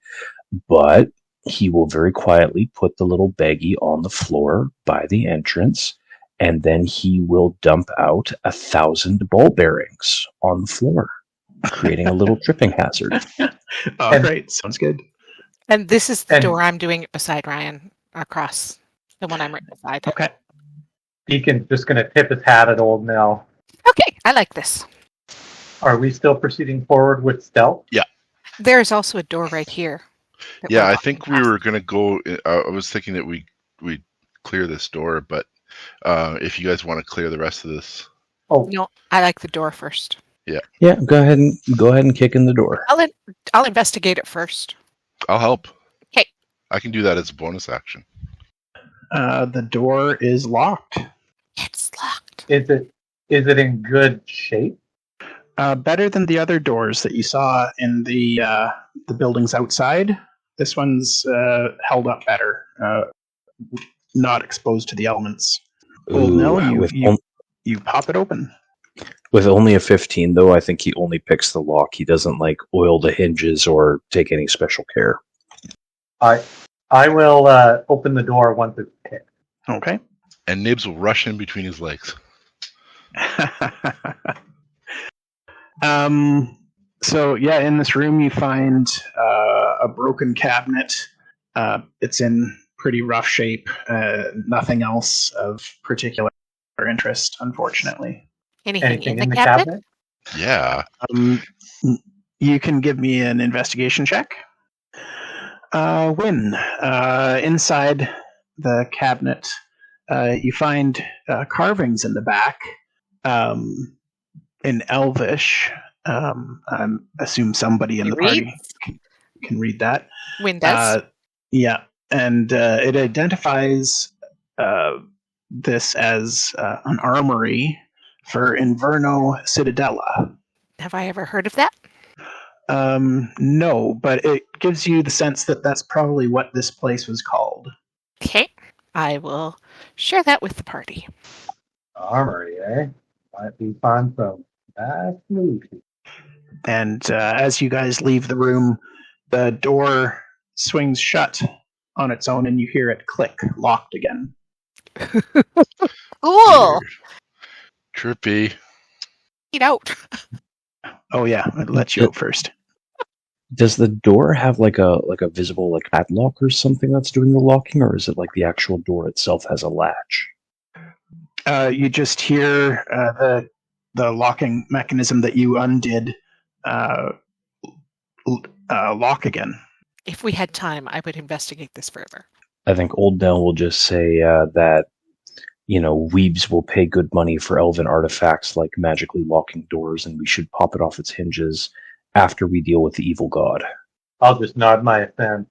But he will very quietly put the little baggie on the floor by the entrance, and then he will dump out 1,000 ball bearings on the floor, creating a little tripping hazard. Great. Sounds good. And this is the door I'm doing it beside Ryan, across the one I'm right beside. Okay. Deacon's just going to tip his hat at Old Knell. Okay, I like this. Are we still proceeding forward with stealth? Yeah. There's also a door right here. Yeah, I think we were going to go. I was thinking that we clear this door, but if you guys want to clear the rest of this. Oh no, I like the door first. Yeah, go ahead and kick in the door. I'll investigate it first. I'll help. Okay. I can do that as a bonus action. The door is locked. It's locked. Is it in good shape? Better than the other doors that you saw in the buildings outside. This one's held up better. Not exposed to the elements. Old Knell, you pop it open. With only a 15, though, I think he only picks the lock. He doesn't, oil the hinges or take any special care. I will open the door once it's picked. Okay. And Nibbs will rush in between his legs. So yeah, in this room you find a broken cabinet. It's in pretty rough shape. Nothing else of particular interest, unfortunately. Anything in the cabinet? Yeah. You can give me an investigation check. Win. Inside the cabinet, you find carvings in the back. In Elvish. I assume somebody in the party can read that. Win does. Yeah, and it identifies this as an armory for Inverno Citadella. Have I ever heard of that? No, but it gives you the sense that that's probably what this place was called. Okay, I will share that with the party. Armory, eh? Might be fun from that movie. And as you guys leave the room, the door swings shut on its own and you hear it click, locked again. Cool! Trippy. Eat out. Oh yeah, I'd let you out first. Does the door have a visible padlock or something that's doing the locking, or is it the actual door itself has a latch? You just hear the locking mechanism that you undid lock again. If we had time, I would investigate this further. I think Old Knell will just say that, weebs will pay good money for elven artifacts like magically locking doors, and we should pop it off its hinges after we deal with the evil god. I'll just nod my assent.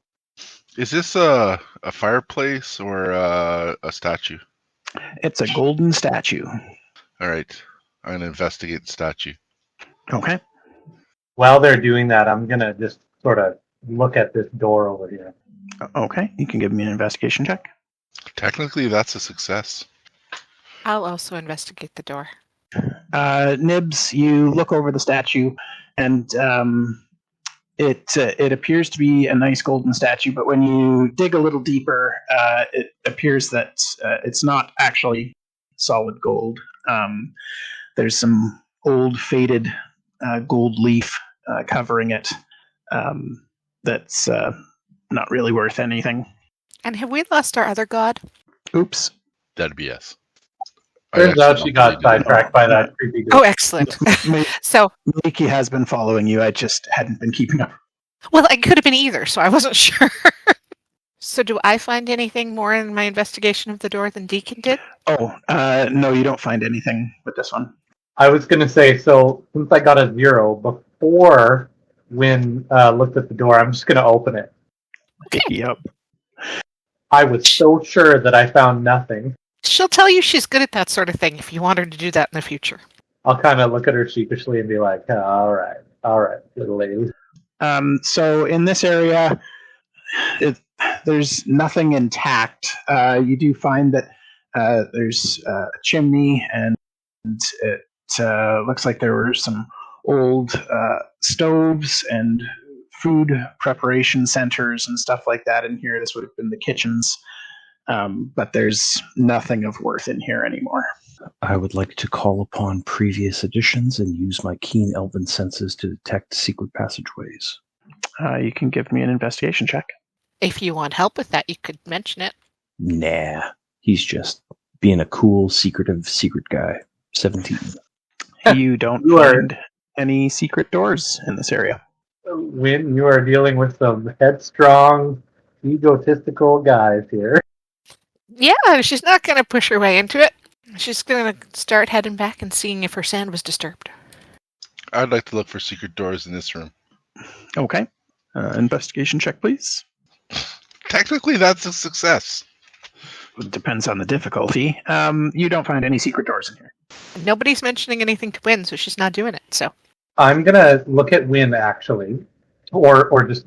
Is this a fireplace or a statue? It's a golden statue. All right. I'm going to investigate the statue. Okay. While they're doing that, I'm going to just sort of look at this door over here. Okay. You can give me an investigation check. Technically, that's a success. I'll also investigate the door. Nibbs, you look over the statue, and it appears to be a nice golden statue, but when you dig a little deeper, it appears that it's not actually solid gold. There's some old, faded gold leaf covering it that's not really worth anything. And have we lost our other god? Oops. That'd be yes. Turns out she got sidetracked by that creepy dude. Oh, excellent. So, Micheal has been following you. I just hadn't been keeping up. well, it could have been either, so I wasn't sure. So do I find anything more in my investigation of the door than Deacon did? Oh, no, you don't find anything with this one. I was going to say, so since I got a 0, before Wynn looked at the door, I'm just going to open it. Okay. Yep. I was so sure that I found nothing. She'll tell you she's good at that sort of thing if you want her to do that in the future. I'll kind of look at her sheepishly and be like, all right, little lady. So in this area, there's nothing intact. You do find that there's a chimney, and it looks like there were some old stoves and food preparation centers and stuff like that in here. This would have been the kitchens. But there's nothing of worth in here anymore. I would like to call upon previous editions and use my keen elven senses to detect secret passageways. You can give me an investigation check. If you want help with that, you could mention it. Nah, he's just being a cool, secretive secret guy. 17. You don't find any secret doors in this area. Wynn, you are dealing with some headstrong, egotistical guys here. Yeah, she's not going to push her way into it. She's going to start heading back and seeing if her sand was disturbed. I'd like to look for secret doors in this room. Okay. Investigation check, please. Technically, that's a success. Depends on the difficulty. You don't find any secret doors in here. Nobody's mentioning anything to Wynn, so she's not doing it. So I'm going to look at Wynn, actually, or just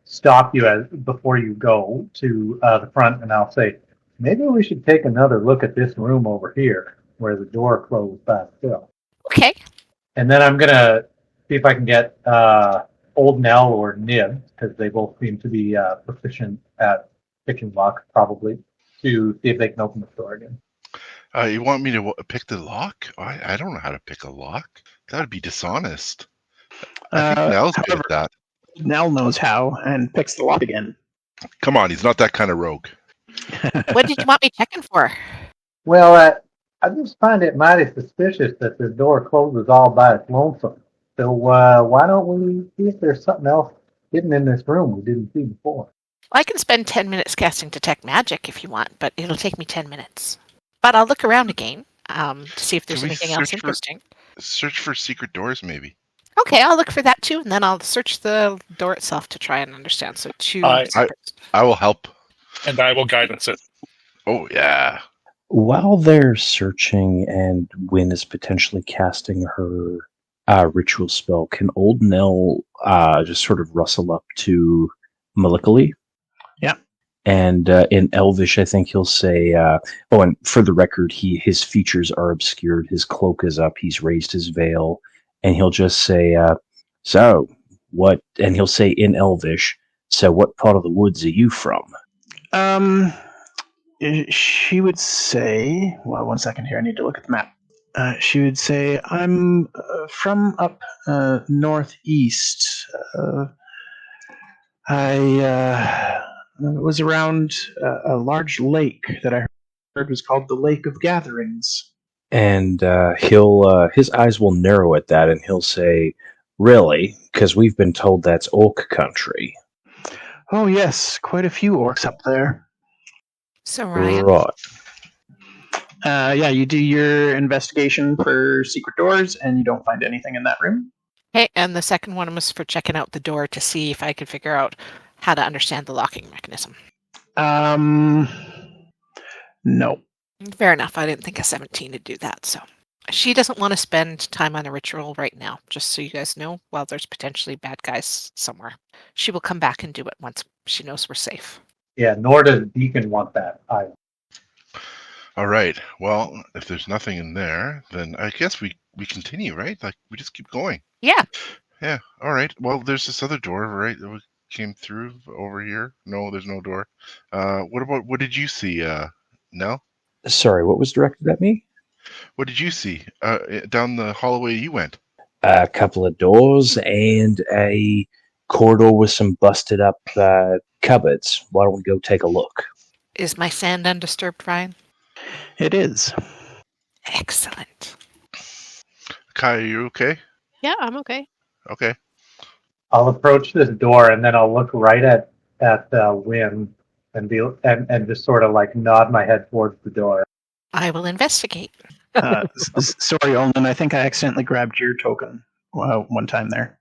stop you before you go to the front, and I'll say, maybe we should take another look at this room over here, where the door closed back still. Okay. And then I'm gonna see if I can get Old Knell or Nibbs, because they both seem to be proficient at picking lock, probably, to see if they can open the door again. You want me to pick the lock? I don't know how to pick a lock. That would be dishonest. I think Nell's good at that. Knell knows how and picks the lock again. Come on, he's not that kind of rogue. What did you want me checking for? Well, I just find it mighty suspicious that the door closes all by its lonesome. So why don't we see if there's something else hidden in this room we didn't see before? I can spend 10 minutes casting Detect Magic if you want, but it'll take me 10 minutes. But I'll look around again to see if there's Can we anything else search for- interesting. Search for secret doors, maybe. Okay, I'll look for that too, and then I'll search the door itself to try and understand. So two. I will help. And I will guidance it. Oh, yeah. While they're searching and Wynn is potentially casting her ritual spell, can Old Knell just sort of rustle up to Malikali? Yeah. And in Elvish, I think he'll say, and for the record, his features are obscured. His cloak is up. He's raised his veil. And he'll just say, so, what, and he'll say in Elvish, so what part of the woods are you from? She would say, well, 1 second here, I need to look at the map. She would say, I'm from up northeast. I was around a large lake that I heard was called the Lake of Gatherings. And his eyes will narrow at that, and he'll say, really? Because we've been told that's orc country. Oh, yes, quite a few orcs up there. So Ryan, Right. Yeah, you do your investigation for secret doors, and you don't find anything in that room. okay, and the second one was for checking out the door to see if I could figure out how to understand the locking mechanism. No. Fair enough. I didn't think a 17 would do that. So she doesn't want to spend time on a ritual right now, just so you guys know, while there's potentially bad guys somewhere. She will come back and do it once she knows we're safe. Yeah, nor does Deacon want that either. All right. Well, if there's nothing in there, then I guess we continue, right? Like, we just keep going. Yeah. Yeah. All right. Well, there's this other door, right, that we came through over here. No, there's no door. What did you see, Knell? Sorry, what was directed at me? What did you see down the hallway you went? A couple of doors and a corridor with some busted up cupboards. Why don't we go take a look? Is my sand undisturbed, Ryan? It is. Excellent. Kai, are you okay? Yeah, I'm okay. Okay. I'll approach this door and then I'll look right at Wynn and just sort of like nod my head towards the door. I will investigate. Sorry, Ulnan, I think I accidentally grabbed your token one time there.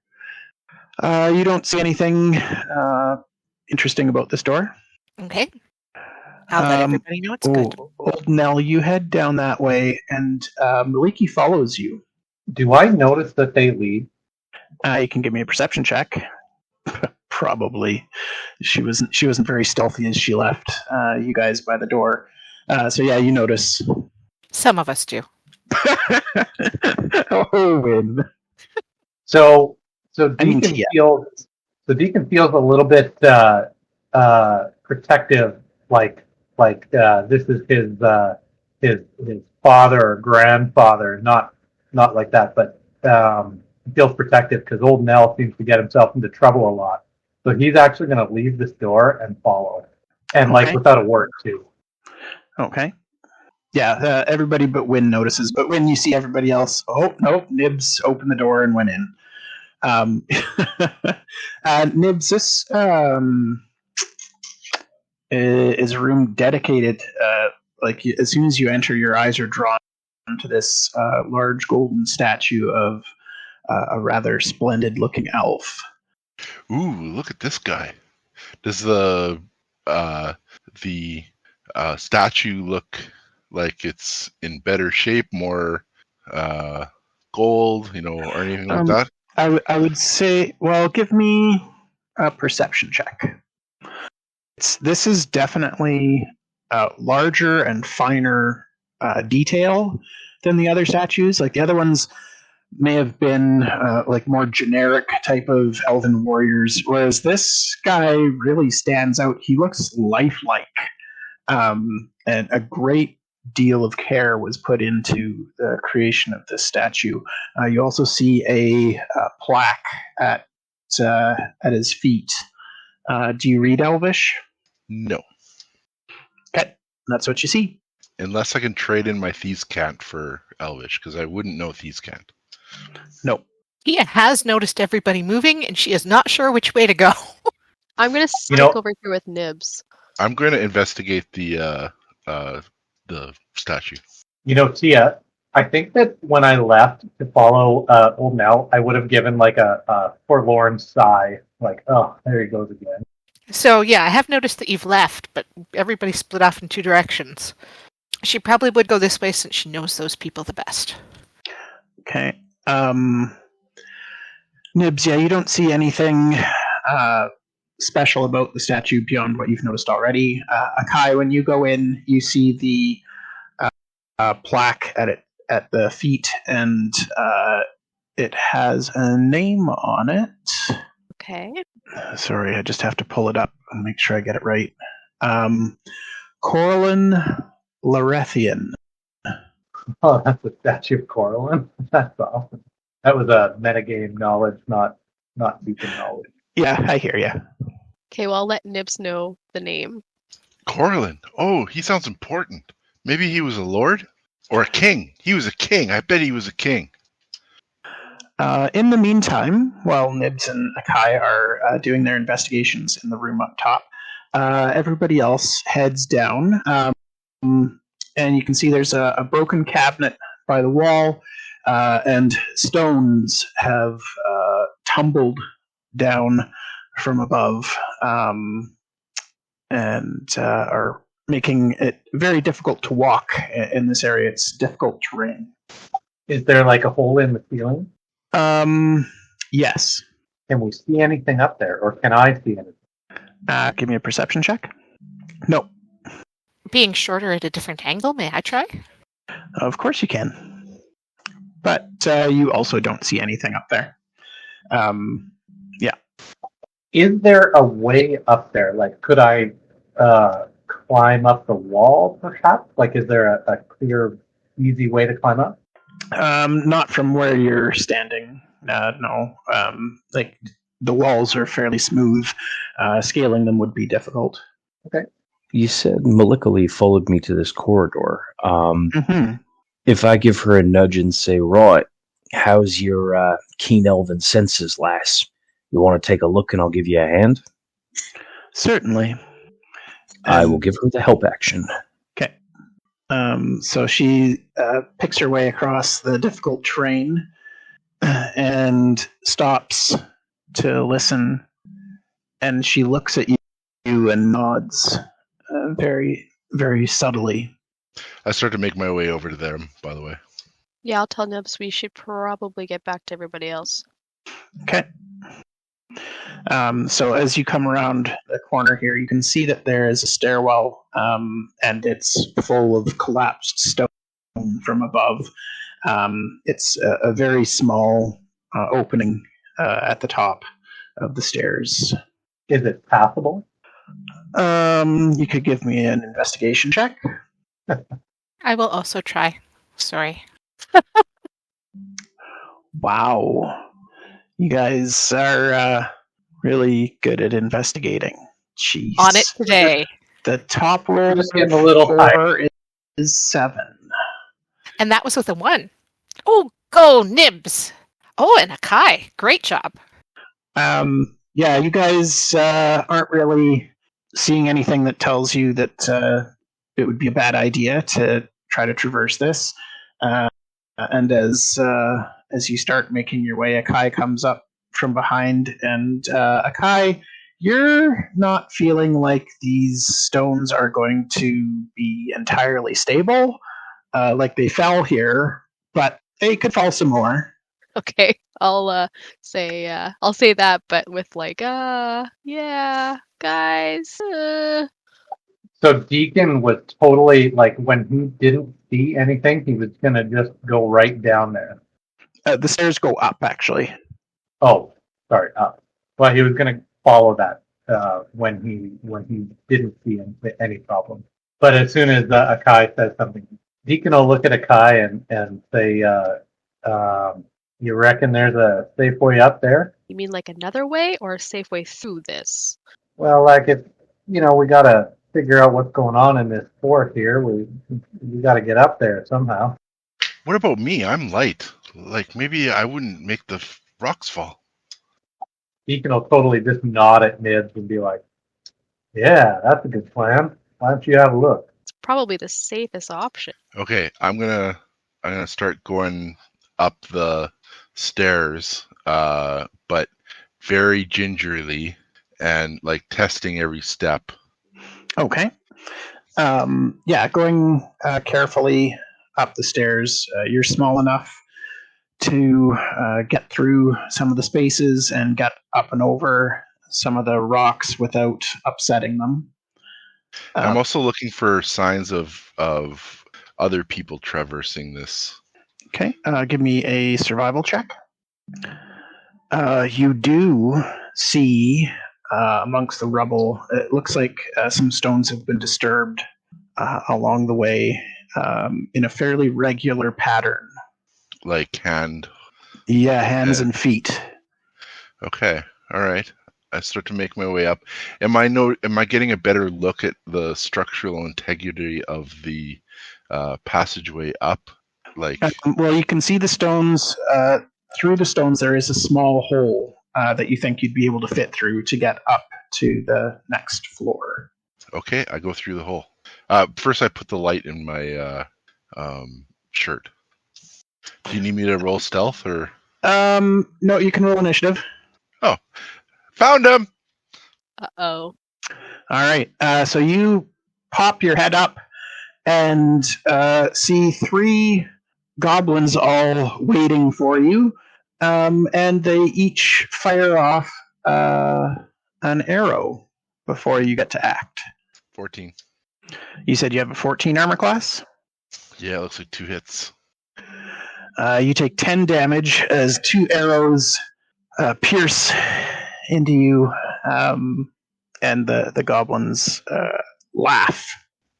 You don't see anything interesting about this door? Okay. I'll let everybody know it's good. Old Knell, you head down that way, and Maliki follows you. Do I notice that they leave? You can give me a perception check. Probably. She wasn't very stealthy as she left you guys by the door. So yeah, you notice. Some of us do. Oh, Wynn. So Deacon feels a little bit protective, like this is his father or grandfather, not like that, but he feels protective because old Knell seems to get himself into trouble a lot. So he's actually going to leave this door and follow it, and like without a word too. Okay. Yeah, everybody but Wynn notices. But when you see everybody else, oh no, Nibbs opened the door and went in. Nibbs, this is a room dedicated. Like as soon as you enter, your eyes are drawn to this large golden statue of a rather splendid-looking elf. Ooh, look at this guy. Does the statue look like it's in better shape, more gold, or anything like that? I would say, well, give me a perception check. This is definitely larger and finer detail than the other statues. Like the other ones, may have been like more generic type of elven warriors, whereas this guy really stands out. He looks lifelike, and a great deal of care was put into the creation of this statue. You also see a plaque at his feet. Do you read Elvish? No. Okay, that's what you see. Unless I can trade in my Thieves' Cant for Elvish, because I wouldn't know Thieves' Cant. Nope. Tia has noticed everybody moving, and she is not sure which way to go. I'm gonna sneak over here with Nibbs. I'm going to investigate the statue. Tia, I think that when I left to follow Old Knell, I would have given like a forlorn sigh, like, oh, there he goes again. So, yeah, I have noticed that you've left, but everybody split off in two directions. She probably would go this way since she knows those people the best. Okay. Nibbs, yeah, you don't see anything special about the statue beyond what you've noticed already. Akai, when you go in, you see the plaque at the feet, and it has a name on it. Okay. Sorry, I just have to pull it up and make sure I get it right. Corlin Larethian. Oh, that's the statue of Corlin. That's awesome. That was a metagame knowledge, not Deacon knowledge. Yeah, I hear you. Okay, well, I'll let Nibbs know the name. Corlin. Oh, he sounds important. Maybe he was a lord? Or a king. He was a king. I bet he was a king. In the meantime, while Nibbs and Akai are doing their investigations in the room up top, everybody else heads down. And you can see there's a broken cabinet by the wall, and stones have tumbled down from above, and are making it very difficult to walk in this area. It's difficult terrain. Is there like a hole in the ceiling? Yes. Can we see anything up there, or can I see anything? Give me a perception check. No. Being shorter at a different angle, may I try? Of course you can. But you also don't see anything up there. Yeah. Is there a way up there? Like, could I climb up the wall, perhaps? Like, is there a clear, easy way to climb up? Not from where you're standing. No. Like, the walls are fairly smooth. Scaling them would be difficult. Okay. You said Malikali followed me to this corridor. Mm-hmm. If I give her a nudge and say, right, how's your keen elven senses, lass? You want to take a look and I'll give you a hand? Certainly. I will give her the help action. Okay. So she picks her way across the difficult terrain and stops to listen. And she looks at you and nods very, very subtly. I start to make my way over to them, by the way. Yeah, I'll tell Nibbs we should probably get back to everybody else. Okay. So as you come around the corner here, you can see that there is a stairwell, and it's full of collapsed stone from above. It's a very small opening at the top of the stairs. Is it passable? You could give me an investigation check. I will also try. Sorry. Wow. You guys are really good at investigating. Jeez. On it today. The top roll Just getting a little high. is 7. And that was with a 1. Oh, go Nibbs. Oh, and Akai. Great job. Yeah, you guys aren't really seeing anything that tells you that it would be a bad idea to try to traverse this. And as you start making your way, Akai comes up from behind, and Akai, you're not feeling like these stones are going to be entirely stable. Like they fell here, but they could fall some more. Okay, I'll say that, but with like, yeah, guys. So Deacon was totally like, when he didn't see anything, he was gonna just go right down there. The stairs go up, actually. Oh, sorry. Well, he was going to follow that when he didn't see any problem. But as soon as Akai says something, Deacon will look at Akai and say, "You reckon there's a safe way up there?" You mean like another way or a safe way through this? Well, like if we got to figure out what's going on in this fort here. We got to get up there somehow. What about me? I'm light. Like, maybe I wouldn't make the rocks fall. Deacon will totally just nod at Nibbs and be like, "Yeah, that's a good plan. Why don't you have a look?" It's probably the safest option. Okay, I'm gonna start going up the stairs, but very gingerly and like testing every step. Okay. Yeah, going carefully up the stairs. You're small enough to get through some of the spaces and get up and over some of the rocks without upsetting them. I'm also looking for signs of other people traversing this. Okay, give me a survival check. You do see amongst the rubble, it looks like some stones have been disturbed along the way in a fairly regular pattern. Like hand. Yeah, hands and feet. Okay, all right. I start to make my way up. Am I getting a better look at the structural integrity of the passageway up? Like, well, you can see the stones. Through the stones, there is a small hole that you think you'd be able to fit through to get up to the next floor. Okay, I go through the hole. First, I put the light in my shirt. Do you need me to roll stealth or? No, you can roll initiative. Oh, found him! Uh-oh. All right. So you pop your head up and see 3 goblins all waiting for you, and they each fire off an arrow before you get to act. 14. You said you have a 14 armor class? Yeah, it looks like 2 hits. You take 10 damage as 2 arrows pierce into you, and the goblins laugh.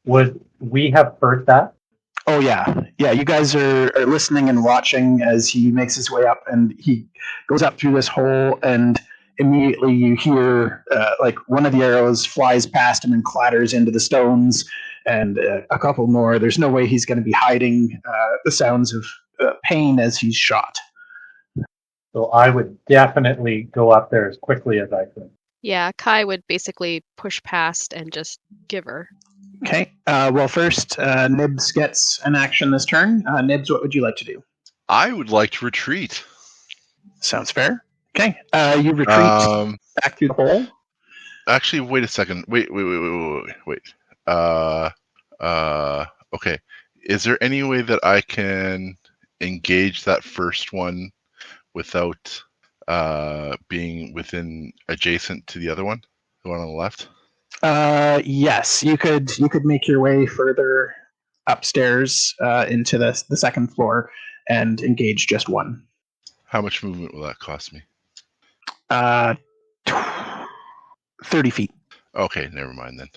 Would we have heard that? Oh yeah. You guys are listening and watching as he makes his way up, and he goes up through this hole, and immediately you hear like one of the arrows flies past him and clatters into the stones, and a couple more. There's no way he's going to be hiding the sounds of pain as he's shot. So I would definitely go up there as quickly as I could. Yeah, Kai would basically push past and just give her. Okay. Well, first, Nibbs gets an action this turn. Nibbs, what would you like to do? I would like to retreat. Sounds fair. Okay. You retreat back through the hole. Actually, wait a second. Wait. Okay. Is there any way that I can engage that first one without being within adjacent to the other one, the one on the left? Yes, you could make your way further upstairs into the second floor and engage just one. How much movement will that cost me? 30 feet. Okay, never mind then.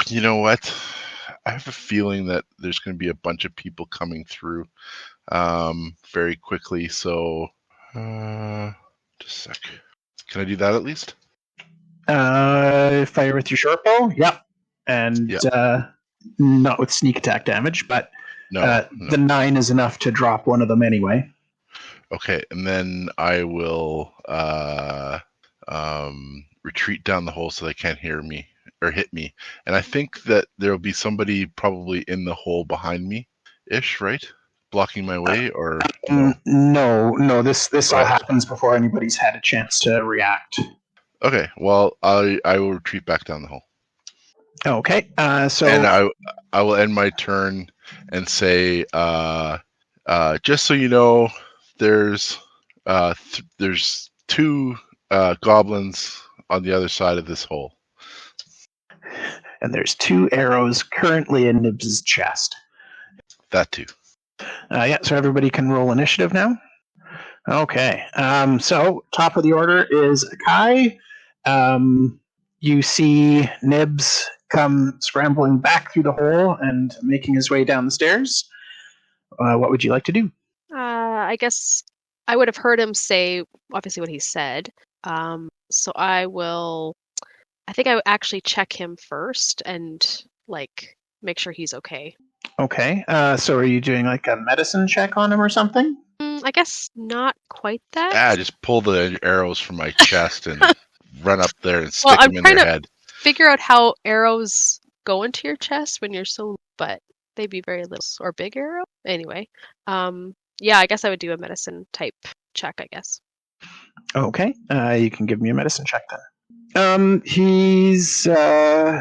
You know what? I have a feeling that there's going to be a bunch of people coming through very quickly. So, just a sec. Can I do that at least? Fire with your short bow. Yep. And Yep. Not with sneak attack damage, but No. the 9 is enough to drop one of them anyway. Okay, and then I will retreat down the hole so they can't hear me or hit me. And I think that there will be somebody probably in the hole behind me, right? Blocking my way, or no. This all Right. happens before anybody's had a chance to react. Okay, well, I will retreat back down the hole. Okay. So And I will end my turn and say, just so you know, there's 2 goblins on the other side of this hole. and there's 2 arrows currently in Nibbs' chest. that too. Yeah, so everybody can roll initiative now. Okay. So top of the order is Kai. You see Nibbs come scrambling back through the hole and making his way down the stairs. What would you like to do? I guess I would have heard him say, obviously, what he said. So I think I would actually check him first and, make sure he's okay. Okay. So are you doing like a medicine check on him or something? I guess not quite that. Yeah, just pull the arrows from my chest and run up there and stick I'm them in trying their to head. figure out how arrows go into your chest when you're so, but they'd be very little or big arrow. Anyway, yeah, I guess I would do a medicine type check, I guess. Okay. You can give me a medicine check then. He's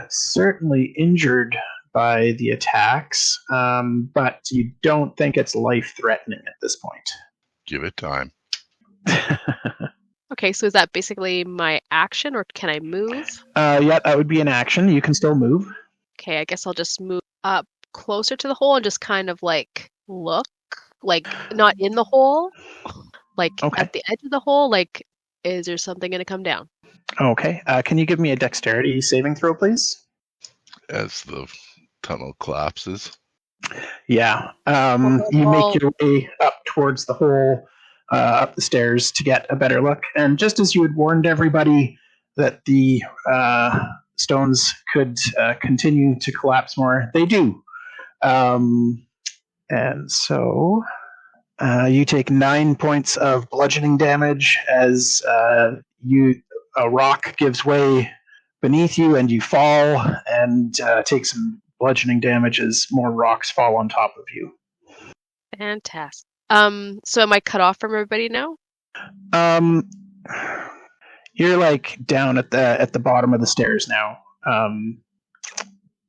certainly injured by the attacks, but you don't think it's life-threatening at this point. Give it time. Okay, so is that basically my action, or can I move? Yeah, that would be an action. You can still move. Okay, I guess I'll just move up closer to the hole and just kind of look, not in the hole, Okay. at the edge of the hole, is there something going to come down? Okay. Can you give me a dexterity saving throw, please? As the tunnel collapses. Yeah. You make your way up towards the hole, up the stairs to get a better look. And just as you had warned everybody that the stones could continue to collapse more, they do. And so you take 9 points of bludgeoning damage as a rock gives way beneath you and you fall, and take some bludgeoning damage as more rocks fall on top of you. Fantastic. So am I cut off from everybody now? You're down at the bottom of the stairs now,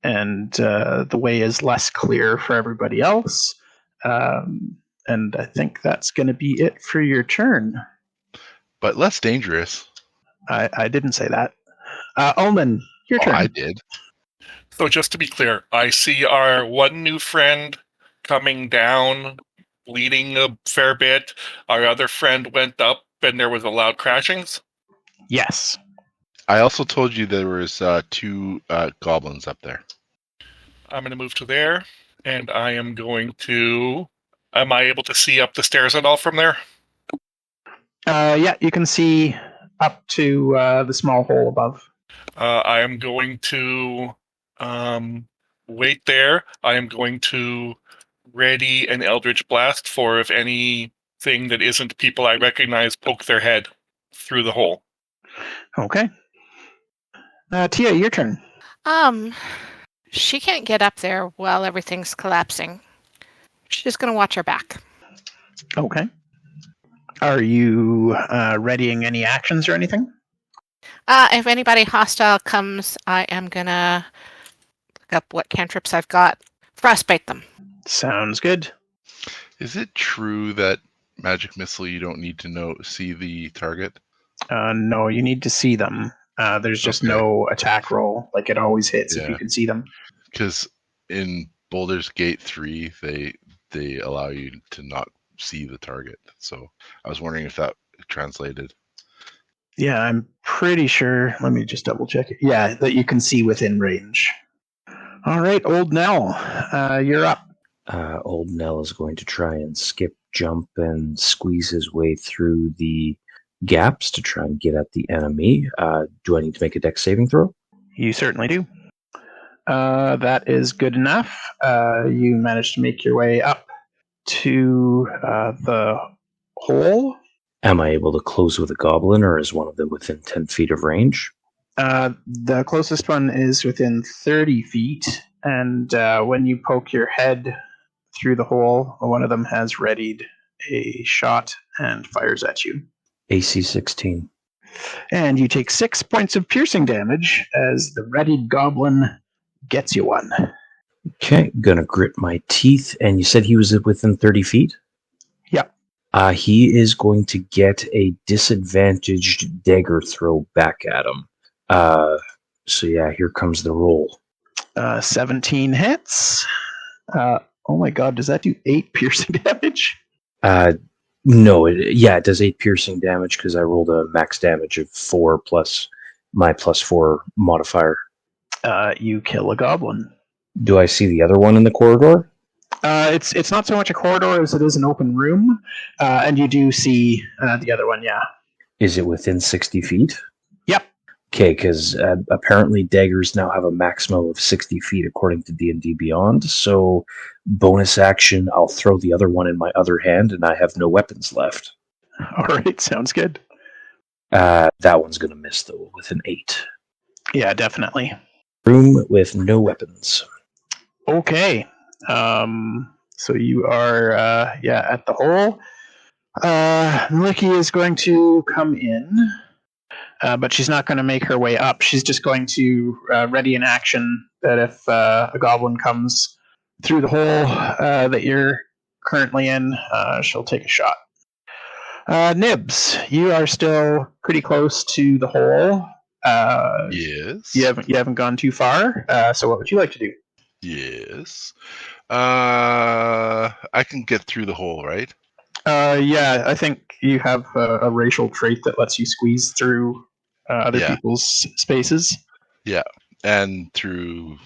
and the way is less clear for everybody else. And I think that's going to be it for your turn. But less dangerous. I didn't say that. Ulnan, your turn. I did. So just to be clear, I see our one new friend coming down, bleeding a fair bit. Our other friend went up and there was a loud crashings. Yes. I also told you there was 2 goblins up there. I'm going to move to there, and I am going to... Am I able to see up the stairs at all from there? Yeah, you can see up to the small hole above. I am going to wait there. I am going to ready an Eldritch Blast for if anything that isn't people I recognize poke their head through the hole. Okay. Tia, your turn. She can't get up there while everything's collapsing. She's just going to watch her back. Okay. Are you readying any actions or anything? If anybody hostile comes, I am going to look up what cantrips I've got. Frostbite them. Sounds good. Is it true that magic missile you don't need to see the target? No, you need to see them. There's just no attack roll. It always hits if you can see them. Because in Baldur's Gate 3, they allow you to not see the target. So I was wondering if that translated. Yeah, I'm pretty sure. Let me just double check it. Yeah, that you can see within range. All right, old Knell, you're up. Old Knell is going to try and skip, jump, and squeeze his way through the gaps to try and get at the enemy. Do I need to make a dex saving throw? You certainly do. That is good enough. You managed to make your way up to the hole. Am I able to close with a goblin, or is one of them within 10 feet of range? The closest one is within 30 feet, and when you poke your head through the hole, one of them has readied a shot and fires at you. AC 16. And you take 6 points of piercing damage as the readied goblin gets you one. Okay, gonna grit my teeth. And you said he was within 30 feet? Yep. He is going to get a disadvantaged dagger throw back at him. So yeah, here comes the roll. 17 hits. Oh my god, does that do 8 piercing damage? No, it does 8 piercing damage because I rolled a max damage of 4 plus my +4 modifier. You kill a goblin. Do I see the other one in the corridor? It's not so much a corridor as it is an open room, and you do see the other one, yeah. Is it within 60 feet? Yep. Okay, because apparently daggers now have a maximum of 60 feet according to D&D Beyond, so bonus action, I'll throw the other one in my other hand, and I have no weapons left. All right, sounds good. That one's going to miss, though, with an 8. Yeah, definitely. Room with no weapons. Okay. So you are, at the hole. Maliki is going to come in, but she's not going to make her way up. She's just going to ready an action that if a goblin comes through the hole that you're currently in, she'll take a shot. Nibbs, you are still pretty close to the hole. Yes. You haven't gone too far. So what would you like to do? Yes. I can get through the hole, right? Yeah, I think you have a racial trait that lets you squeeze through other people's spaces. Yeah, and through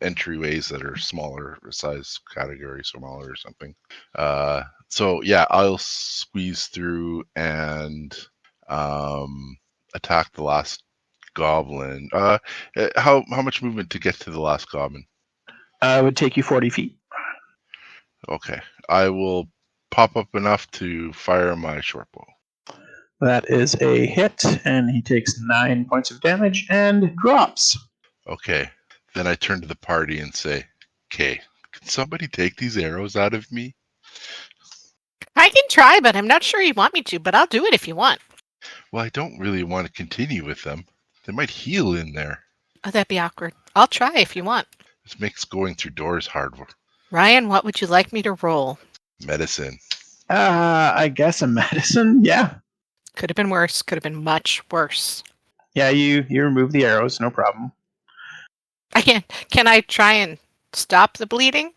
entryways that are smaller size category, smaller or something. So yeah, I'll squeeze through and attack the last goblin. How much movement to get to the last goblin? It would take you 40 feet. Okay, I will pop up enough to fire my short bow. That is a hit, and he takes 9 points of damage and drops. Okay, then I turn to the party and say, "Okay, can somebody take these arrows out of me?" I can try, but I'm not sure you want me to, but I'll do it if you want. Well, I don't really want to continue with them. They might heal in there. Oh, that'd be awkward. I'll try if you want. This makes going through doors hard work. Ryan, what would you like me to roll? Medicine. I guess a medicine, yeah. Could have been worse. Could have been much worse. Yeah, you remove the arrows, no problem. Can I try and stop the bleeding?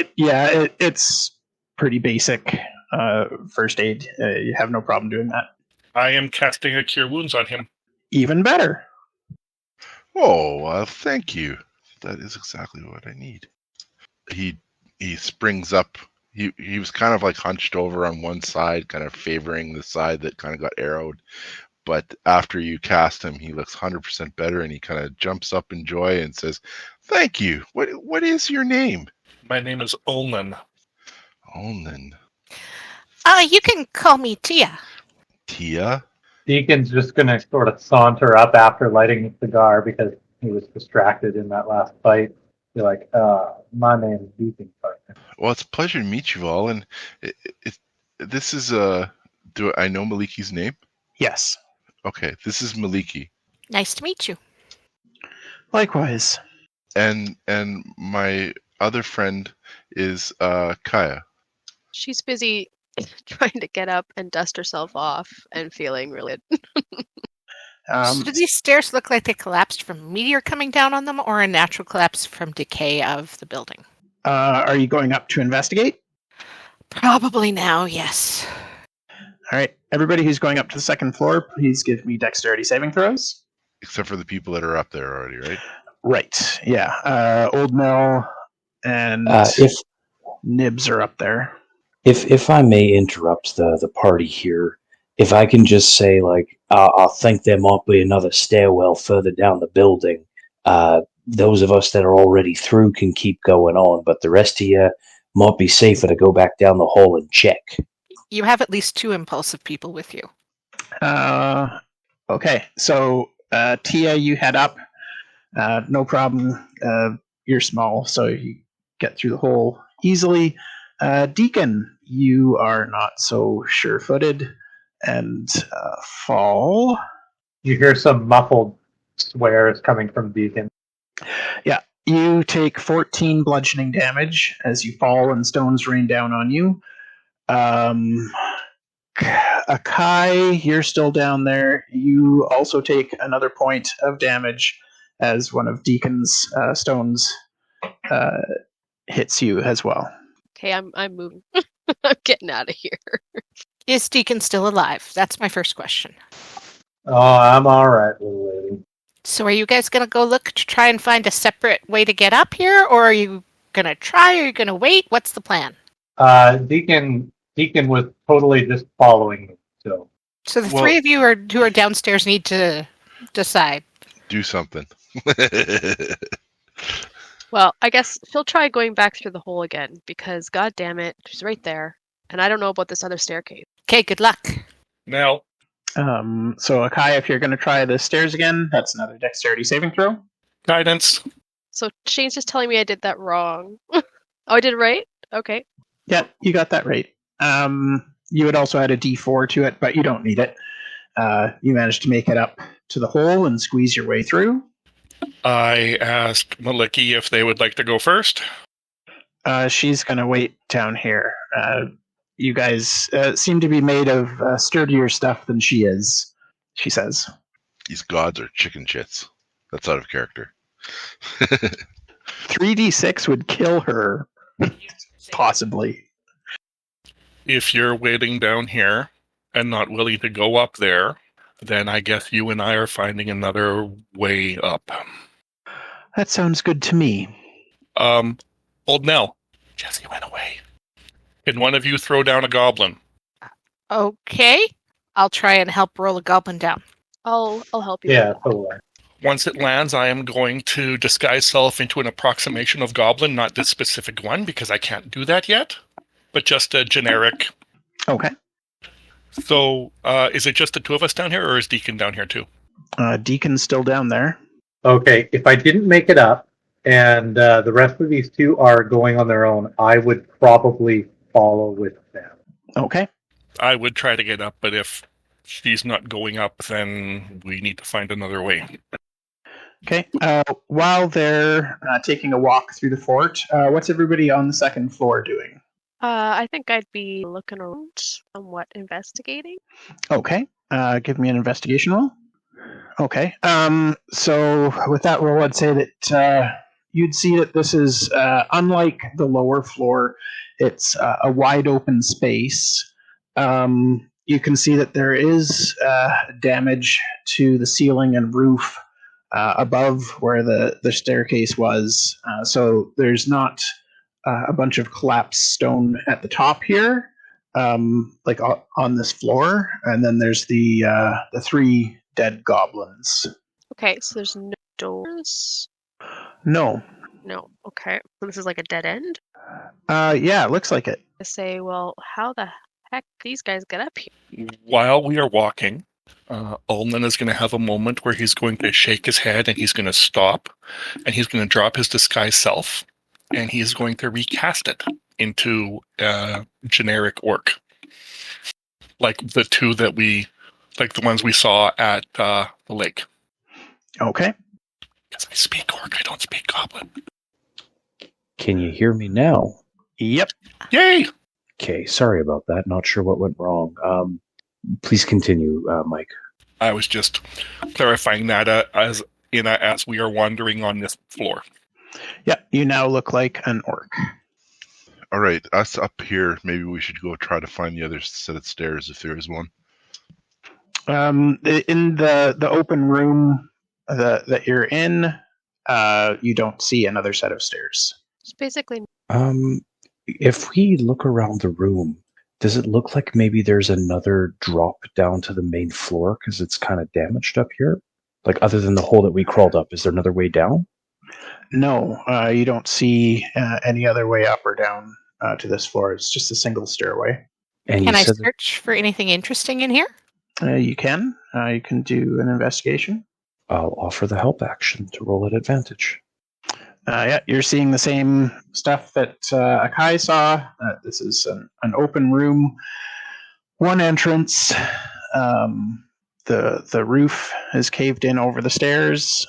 It's pretty basic first aid. You have no problem doing that. I am casting a Cure Wounds on him. Even better. Oh, thank you. That is exactly what I need. He springs up. He was kind of like hunched over on one side, kind of favoring the side that kind of got arrowed. But after you cast him, he looks 100% better, and he kind of jumps up in joy and says, "Thank you. What is your name?" My name is Ulnan. Ulnan. You can call me Tia. Tia? Deacon's just going to sort of saunter up after lighting the cigar because he was distracted in that last fight. Be like, my name is Deacon, partner. Well, it's a pleasure to meet you all. And this is, do I know Maliki's name? Yes. Okay, this is Maliki. Nice to meet you. Likewise. And my other friend is Kaya. She's busy trying to get up and dust herself off and feeling really... So do these stairs look like they collapsed from a meteor coming down on them or a natural collapse from decay of the building? Are you going up to investigate? Probably now, yes. All right. Everybody who's going up to the second floor, please give me dexterity saving throws. Except for the people that are up there already, right? Right. Yeah. Old Knell and Nibbs are up there. If I may interrupt the party here, if I can just say, like, I think there might be another stairwell further down the building. Those of us that are already through can keep going on, but the rest of you might be safer to go back down the hall and check. You have at least 2 impulsive people with you. Okay. So, Tia, you head up. No problem. You're small, so you get through the hole easily. Deacon, you are not so sure-footed and fall. You hear some muffled swears coming from Deacon. Yeah, you take 14 bludgeoning damage as you fall and stones rain down on you. Akai, you're still down there. You also take another point of damage as one of Deacon's stones hits you as well. Okay, I'm moving. I'm getting out of here. Is Deacon still alive? That's my first question. Oh, I'm all right, little lady. So are you guys going to go look to try and find a separate way to get up here, or are you going to try, or are you going to wait? What's the plan? Deacon was totally just following me. So the Well- three of you who are downstairs need to decide. Do something. Well, I guess she'll try going back through the hole again because, god damn it, she's right there, and I don't know about this other staircase. Okay, good luck. Now, So Akai, if you're going to try the stairs again, that's another dexterity saving throw. guidance. So Shane's just telling me I did that wrong. Oh, I did it right? Okay. Yeah, you got that right. You would also add a D4 to it, but you don't need it. You managed to make it up to the hole and squeeze your way through. I asked Maliki if they would like to go first. She's going to wait down here. You guys seem to be made of sturdier stuff than she is, she says. These gods are chicken shits. That's out of character. 3d6 would kill her, possibly. If you're waiting down here and not willing to go up there, then I guess you and I are finding another way up. That sounds good to me. Old Knell. Jesse went away. Can one of you throw down a goblin? Okay. I'll try and help roll a goblin down. I'll help you. Yeah, totally. Once it lands, I am going to disguise self into an approximation of goblin, not this specific one, because I can't do that yet, but just a generic. Okay. So, is it just the two of us down here, or is Deacon down here too? Deacon's still down there. Okay, if I didn't make it up and the rest of these two are going on their own, I would probably follow with them. Okay. I would try to get up, but if she's not going up, then we need to find another way. Okay. While they're taking a walk through the fort, what's everybody on the second floor doing? I think I'd be looking around, somewhat investigating. Okay. Give me an investigation roll. Okay. So with that roll, I'd say that you'd see that this is unlike the lower floor. It's a wide open space. You can see that there is damage to the ceiling and roof above where the staircase was. So there's not a bunch of collapsed stone at the top here, like on this floor. And then there's the three dead goblins. Okay, so there's no doors? No. No, okay. So this is like a dead end? Yeah, it looks like it. I say, well, how the heck these guys get up here? While we are walking, Ulnan is going to have a moment where he's going to shake his head and he's going to stop and he's going to drop his disguise self and he's going to recast it into generic orc. Like the two that like the ones we saw at the lake. Okay. Because I speak orc, I don't speak goblin. Can you hear me now? Yep. Yay! Okay, sorry about that. Not sure what went wrong. Please continue, Mike. I was just clarifying that as we are wandering on this floor. Yeah, you now look like an orc. All right, us up here. Maybe we should go try to find the other set of stairs if there is one. In the open room that you're in, you don't see another set of stairs. It's basically If we look around the room, does it look like maybe there's another drop down to the main floor because it's kind of damaged up here? Like, other than the hole that we crawled up, is there another way down? No, you don't see any other way up or down to this floor. It's just a single stairway. And Can you I said that- search for anything interesting in here? You can. You can do an investigation. I'll offer the help action to roll at advantage. Yeah, you're seeing the same stuff that Akai saw. This is an open room, one entrance. The roof is caved in over the stairs,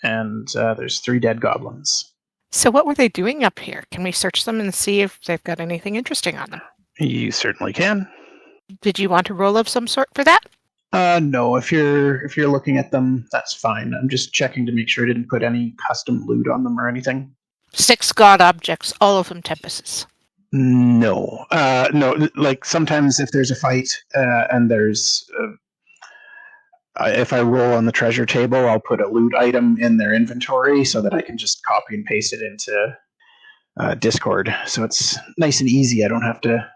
and there's three dead goblins. So what were they doing up here? Can we search them and see if they've got anything interesting on them? You certainly can. Did you want a roll of some sort for that? No, if you're looking at them, that's fine. I'm just checking to make sure I didn't put any custom loot on them or anything. 6 god objects, all of them tempests. No. No, like sometimes if there's a fight and there's... if I roll on the treasure table, I'll put a loot item in their inventory so that I can just copy and paste it into Discord. So it's nice and easy. I don't have to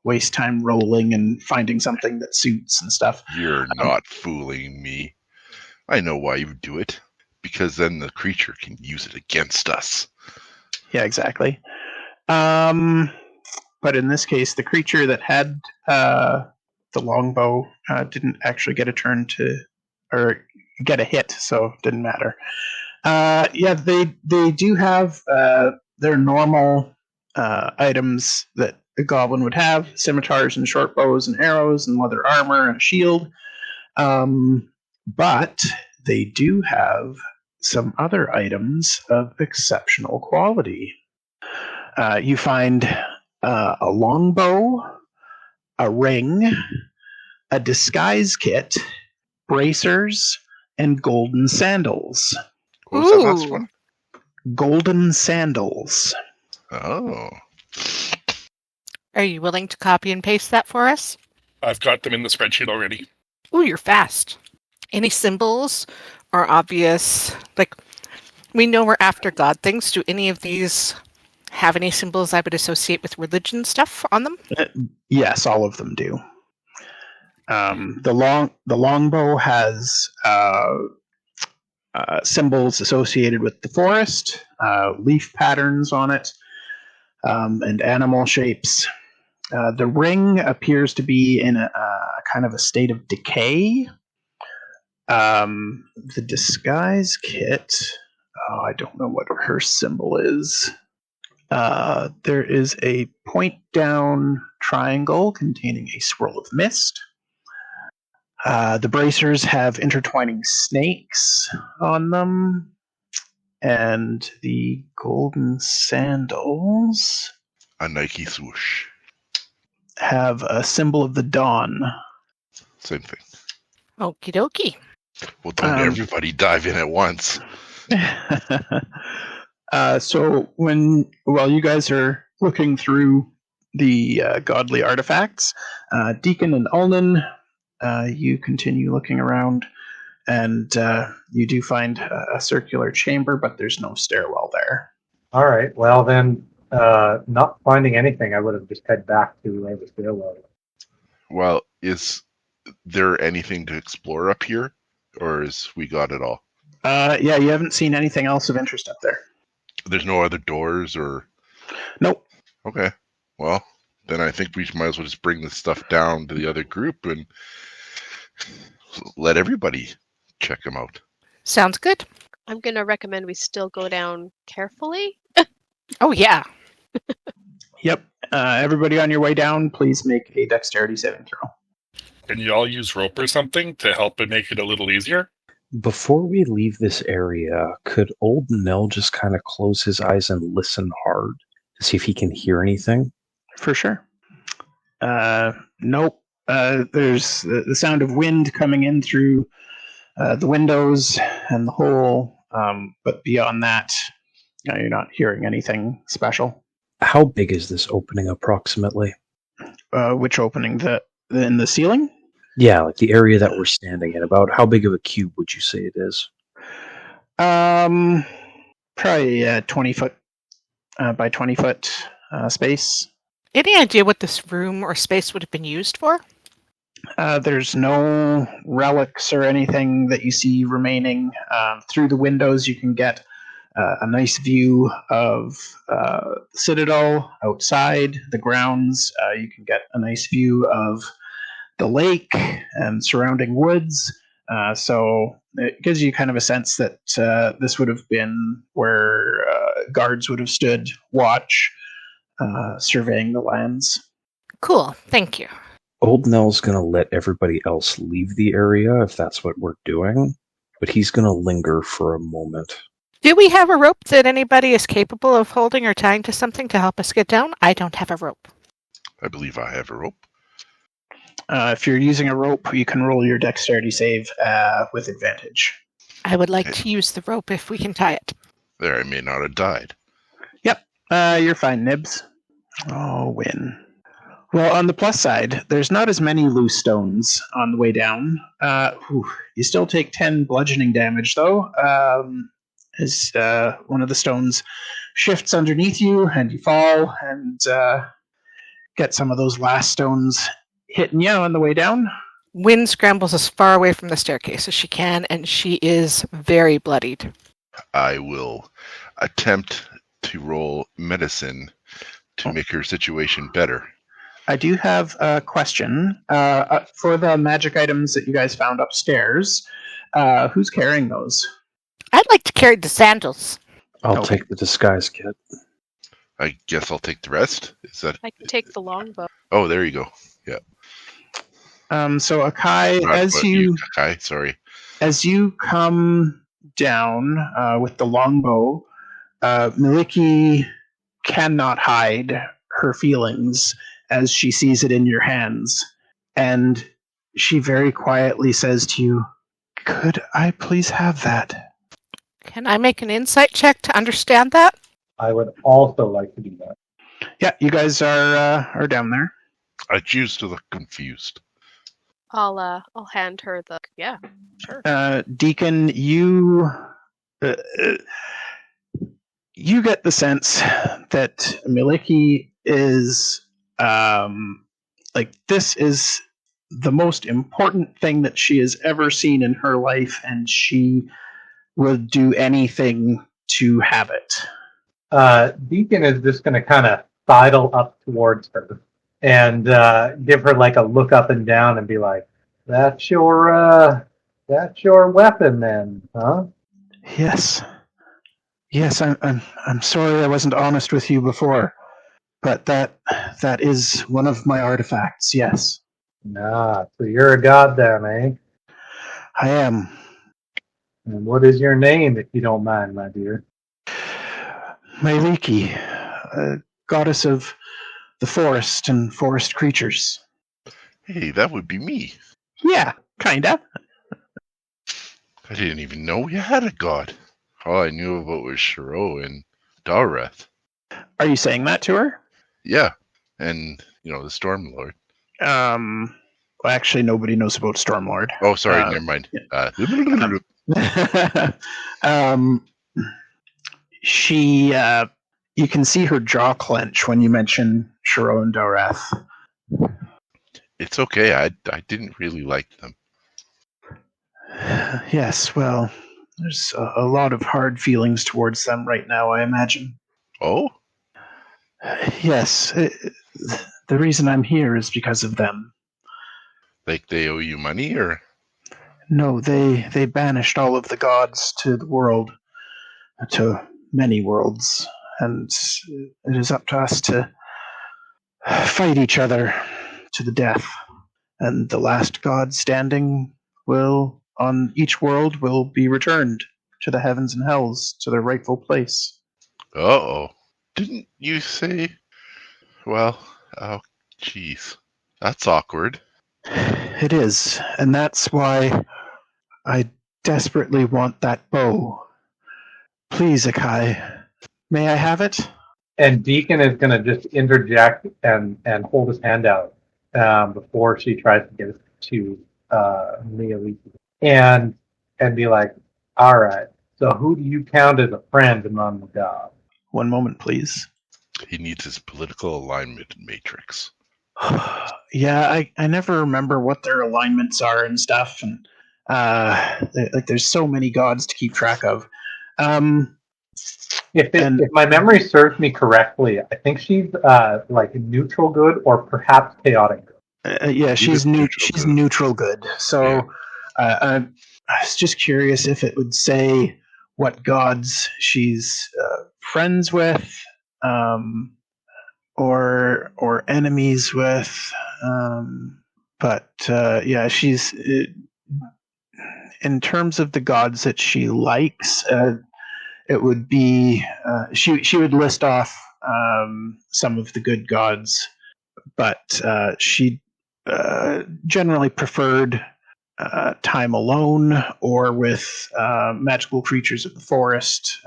waste time rolling and finding something that suits and stuff. You're not fooling me. I know why you do it. Because then the creature can use it against us. Yeah, exactly. But in this case, the creature that had the longbow didn't actually get a turn to, or get a hit, so it didn't matter. Yeah, they do have their normal items that a goblin would have: scimitars and short bows and arrows and leather armor and a shield. But they do have some other items of exceptional quality. You find a longbow, a ring, a disguise kit, bracers, and golden sandals. What was that last one? Golden sandals. Oh. Are you willing to copy and paste that for us? I've got them in the spreadsheet already. Ooh, you're fast. Any symbols or obvious, like, we know we're after god things. Do any of these have any symbols I would associate with religion stuff on them? Yes, all of them do. The longbow has symbols associated with the forest, leaf patterns on it, and animal shapes. The ring appears to be in a kind of a state of decay. The disguise kit, I don't know what her symbol is. There is a point down triangle containing a swirl of mist. The bracers have intertwining snakes on them. And the golden sandals A Nike swoosh. have a symbol of the dawn. Same thing. Okie dokie. Well, don't everybody dive in at once. So while you guys are looking through the godly artifacts, Deacon and Ulnan, you continue looking around, and you do find a circular chamber, but there's no stairwell there. All right. Well, then, not finding anything, I would have just head back to where the stairwell. Well, is there anything to explore up here? Or is we got it all? Yeah, you haven't seen anything else of interest up there. There's no other doors or... Nope. Okay. Well, then I think we might as well just bring this stuff down to the other group and let everybody check them out. Sounds good. I'm going to recommend we still go down carefully. Oh, yeah. Yep. Everybody on your way down, please make a dexterity saving throw. Can you all use rope or something to help it make it a little easier? Before we leave this area, could old Knell just kind of close his eyes and listen hard to see if he can hear anything? For sure. Nope. There's the sound of wind coming in through the windows and the hole, but beyond that, you're not hearing anything special. How big is this opening approximately? Which opening? In the ceiling? Yeah, like the area that we're standing in. About how big of a cube would you say it is? Probably 20 foot by 20 foot space. Any idea what this room or space would have been used for? There's no relics or anything that you see remaining. Through the windows, you can get a nice view of the citadel outside, the grounds. You can get a nice view of the lake and surrounding woods. So it gives you kind of a sense that this would have been where guards would have stood watch, surveying the lands. Cool. Thank you. Old Nell's going to let everybody else leave the area if that's what we're doing, but he's going to linger for a moment. Do we have a rope that anybody is capable of holding or tying to something to help us get down? I don't have a rope. I believe I have a rope. If you're using a rope, you can roll your dexterity save with advantage. I would like to use the rope if we can tie it. There, I may not have died. You're fine, Nibbs. Oh, win. Well, on the plus side, there's not as many loose stones on the way down. You still take 10 bludgeoning damage, though, as one of the stones shifts underneath you, and you fall, and get some of those last stones hitting you on the way down. Wynn scrambles as far away from the staircase as she can, and she is very bloodied. I will attempt to roll medicine to make her situation better. I do have a question. For the magic items that you guys found upstairs, who's carrying those? I'd like to carry the sandals. I'll Okay. take the disguise kit. I guess I'll take the rest. Is that? I can take the longbow. Oh, there you go. So Akai, Akai, sorry. as you come down with the longbow, Miliki cannot hide her feelings as she sees it in your hands, and she very quietly says to you, "Could I please have that?" Can I make an insight check to understand that? I would also like to do that. Yeah, you guys are down there. I choose to look confused. I'll hand her the sure. Deacon, you get the sense that Miliki is this is the most important thing that she has ever seen in her life, and she would do anything to have it. Deacon is just going to kind of sidle up towards her and give her like a look up and down and be like, "That's your weapon, then, huh?" Yes, I'm sorry I wasn't honest with you before, but that is one of my artifacts. Yes, Nah, so you're a god then, eh? I am. And what is your name, if you don't mind, my dear? Miliki, goddess of the forest and forest creatures. Hey, that would be me. Yeah, kinda. I didn't even know you had a god. All I knew about was Shiro and Dareth. Are you saying that to her? Yeah, and, the Storm Lord. Well, actually, nobody knows about Stormlord. Oh, sorry, never mind. She, you can see her jaw clench when you mention Shiro and Dareth. It's okay, I didn't really like them. Yes, well, there's a lot of hard feelings towards them right now, I imagine. Oh? Yes, the reason I'm here is because of them. Like they owe you money, or? No, they banished all of the gods to the world, to many worlds, and it is up to us to fight each other to the death. And the last god standing on each world will be returned to the heavens and hells, to their rightful place. Uh-oh. Didn't you say... Well, oh, jeez. That's awkward. It is, and that's why I desperately want that bow. Please, Akai, may I have it? And Deacon is going to just interject and hold his hand out before she tries to get it to Miliki. And be like, "All right, so who do you count as a friend among the gods?" One moment, please. He needs his political alignment matrix. Yeah, I never remember what their alignments are and stuff, and there's so many gods to keep track of. If my memory serves me correctly, I think she's like neutral good or perhaps chaotic good. Yeah, she's neutral neutral good. So I was just curious if it would say what gods she's friends with, or enemies with. But yeah, she's in terms of the gods that she likes. It would be she would list off some of the good gods, but she generally preferred time alone or with magical creatures of the forest,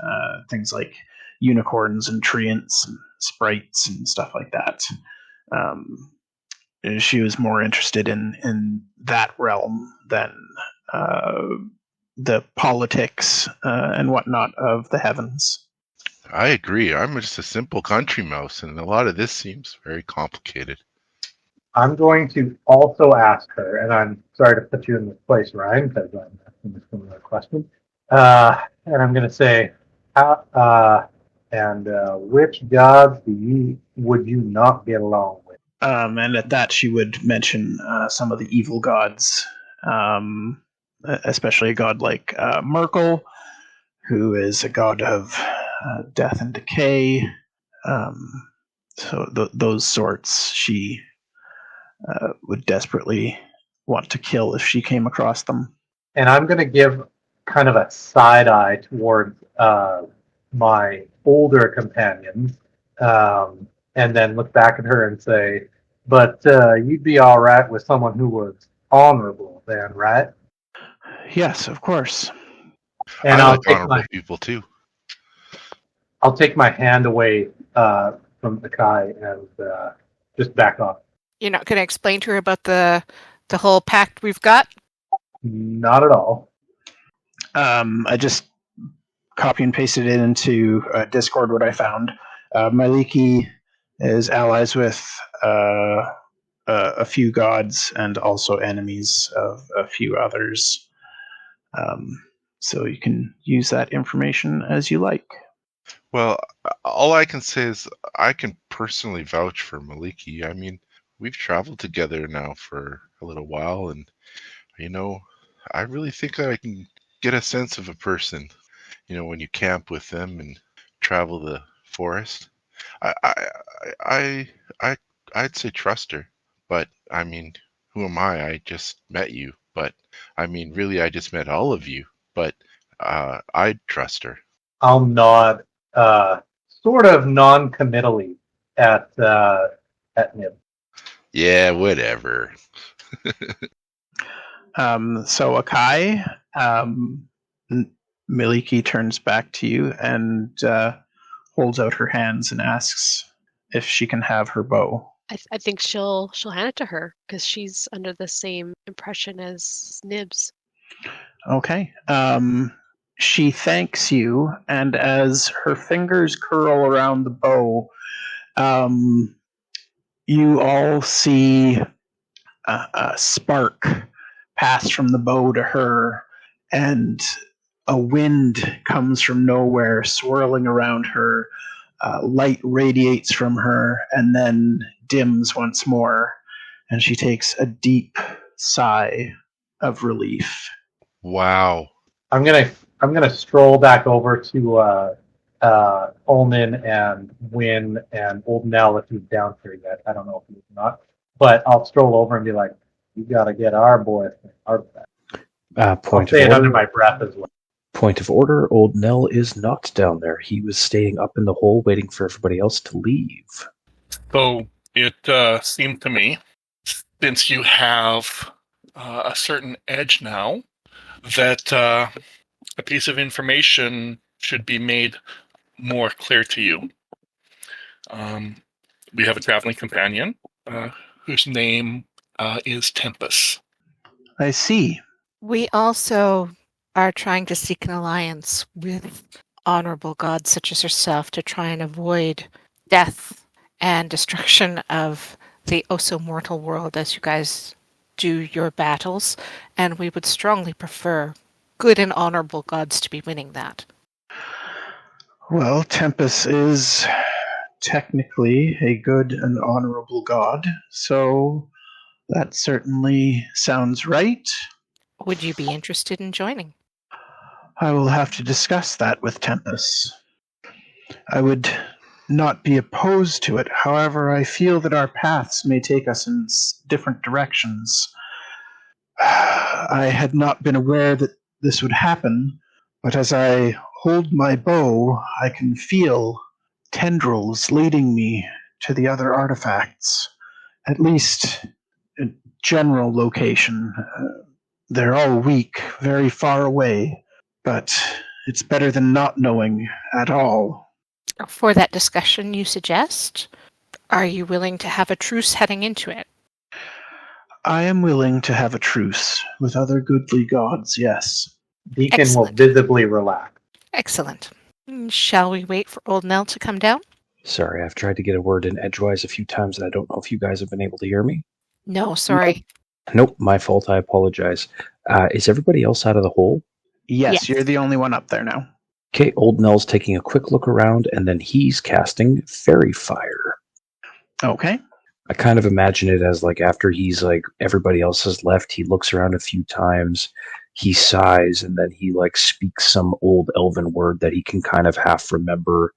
things like unicorns and treants and sprites and stuff like that. She was more interested in that realm than the politics and whatnot of the heavens. I agree. I'm just a simple country mouse, and a lot of this seems very complicated. I'm going to also ask her, and I'm sorry to put you in this place, Ryan, because I'm asking this similar question. And I'm going to say, which gods would you not get along with? And at that, she would mention some of the evil gods, especially a god like Merkel, who is a god of death and decay. So those sorts she would desperately want to kill if she came across them. And I'm going to give kind of a side eye towards my older companions, and then look back at her and say, but you'd be all right with someone who was honorable then, right? Yes, of course. And I like honorable people too. I'll take my hand away from Akai and just back off. You're not going to explain to her about the whole pact we've got? Not at all. I just copy and pasted it into Discord what I found. Miliki is allies with a few gods and also enemies of a few others. So you can use that information as you like. Well, all I can say is I can personally vouch for Miliki. I mean, we've traveled together now for a little while, and, I really think that I can get a sense of a person, when you camp with them and travel the forest. I'd say trust her, but I mean, who am I? I just met you, but I mean, really, I just met all of you, but I'd trust her. I'll nod, sort of non-committally at Nibbs. Yeah, whatever. So Akai, Miliki turns back to you and holds out her hands and asks if she can have her bow. I think she'll hand it to her because she's under the same impression as Nibbs. Okay. She thanks you, and as her fingers curl around the bow, you all see a spark pass from the bow to her, and a wind comes from nowhere, swirling around her. Light radiates from her and then dims once more, and she takes a deep sigh of relief. Wow. I'm gonna stroll back over to Ulnan and Wynn and Old Knell if he's down here yet. I don't know if he's not, but I'll stroll over and be like, "You gotta get our boy our back." I'll say it under my breath as well. Point of order, Old Knell is not down there. He was staying up in the hole waiting for everybody else to leave. So it seemed to me, since you have a certain edge now, that a piece of information should be made more clear to you. We have a traveling companion whose name is Tempest. I see. We also are trying to seek an alliance with honorable gods such as yourself to try and avoid death and destruction of the oh-so-mortal world as you guys do your battles, and we would strongly prefer good and honorable gods to be winning that. Well, Tempest is technically a good and honorable god, so that certainly sounds right. Would you be interested in joining? I will have to discuss that with Tempest. I would not be opposed to it. However, I feel that our paths may take us in different directions. I had not been aware that this would happen, but as I hold my bow, I can feel tendrils leading me to the other artifacts, at least a general location. They're all weak, very far away, but it's better than not knowing at all. For that discussion you suggest, are you willing to have a truce heading into it? I am willing to have a truce with other goodly gods, yes. Deacon will Excellent. visibly relax. Excellent. Shall we wait for old Knell to come down? Sorry, I've tried to get a word in edgewise a few times, and I don't know if you guys have been able to hear me. No, sorry. Nope, my fault. I apologize. Is everybody else out of the hole? Yes, Yes. you're the only one up there now. Okay, old Nell's taking a quick look around, and then he's casting Fairy Fire. Okay. I kind of imagine it as like after he's like everybody else has left, he looks around a few times, he sighs, and then he like speaks some old elven word that he can kind of half remember,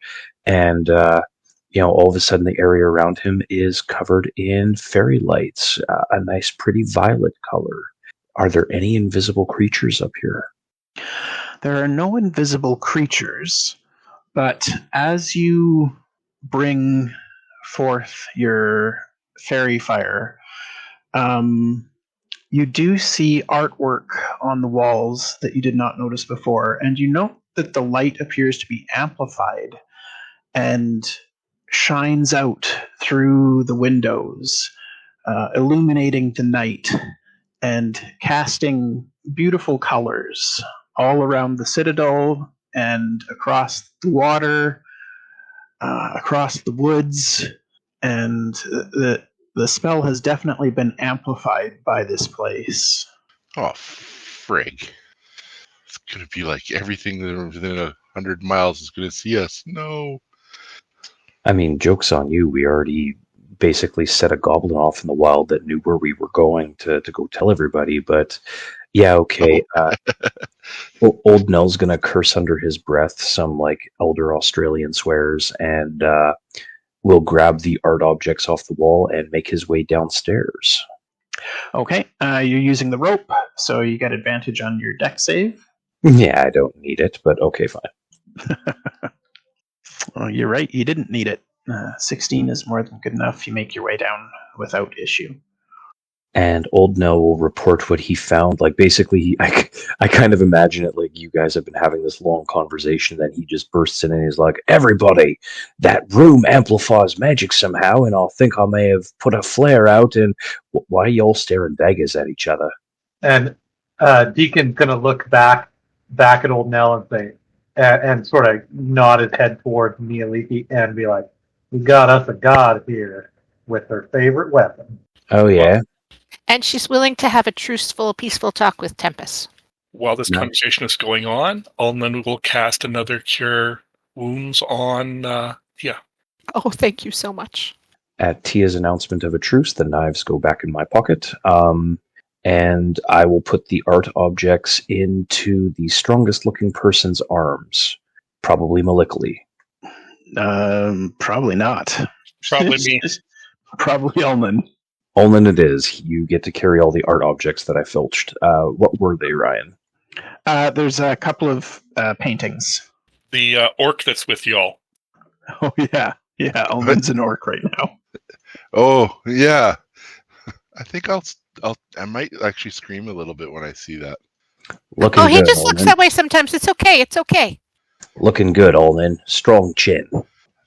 and all of a sudden the area around him is covered in fairy lights, a nice pretty violet color. Are there any invisible creatures up here? There are no invisible creatures, but as you bring forth your fairy fire, you do see artwork on the walls that you did not notice before, and you note that the light appears to be amplified and shines out through the windows, illuminating the night and casting beautiful colors all around the citadel and across the water, across the woods, and the spell has definitely been amplified by this place. Oh, frig. It's going to be like everything within 100 miles is going to see us. No. I mean, joke's on you. We already basically set a goblin off in the wild that knew where we were going to go tell everybody, but yeah, okay. Old Nell's going to curse under his breath some like elder Australian swears, and will grab the art objects off the wall and make his way downstairs. Okay, you're using the rope, so you get advantage on your deck save. Yeah, I don't need it, but okay, fine. Well, you're right, you didn't need it. 16 is more than good enough. You make your way down without issue. And old Knell will report what he found. Like, basically, I kind of imagine it like you guys have been having this long conversation, then he just bursts in and he's like, everybody, that room amplifies magic somehow, and I think I may have put a flare out, and why are you all staring daggers at each other? And Deacon's going to look back at old Knell and say, and sort of nod his head towards Micheal and be like, we got us a god here with her favorite weapon. Oh, yeah? And she's willing to have a truthful, peaceful talk with Tempest. While this conversation is going on, Ulnan will cast another Cure Wounds on Tia. Oh, thank you so much. At Tia's announcement of a truce, the knives go back in my pocket, and I will put the art objects into the strongest-looking person's arms, probably Micheal. Probably not. Probably me. Probably Ulnan. Ulnan it is. You get to carry all the art objects that I filched. What were they, Ryan? There's a couple of paintings. The orc that's with y'all. Oh, yeah. Yeah, Ulman's an orc right now. Oh, yeah. I think I might actually scream a little bit when I see that. Looking He good, just looks Ulnan. that way sometimes. It's okay. It's okay. Looking good, Ulnan. Strong chin.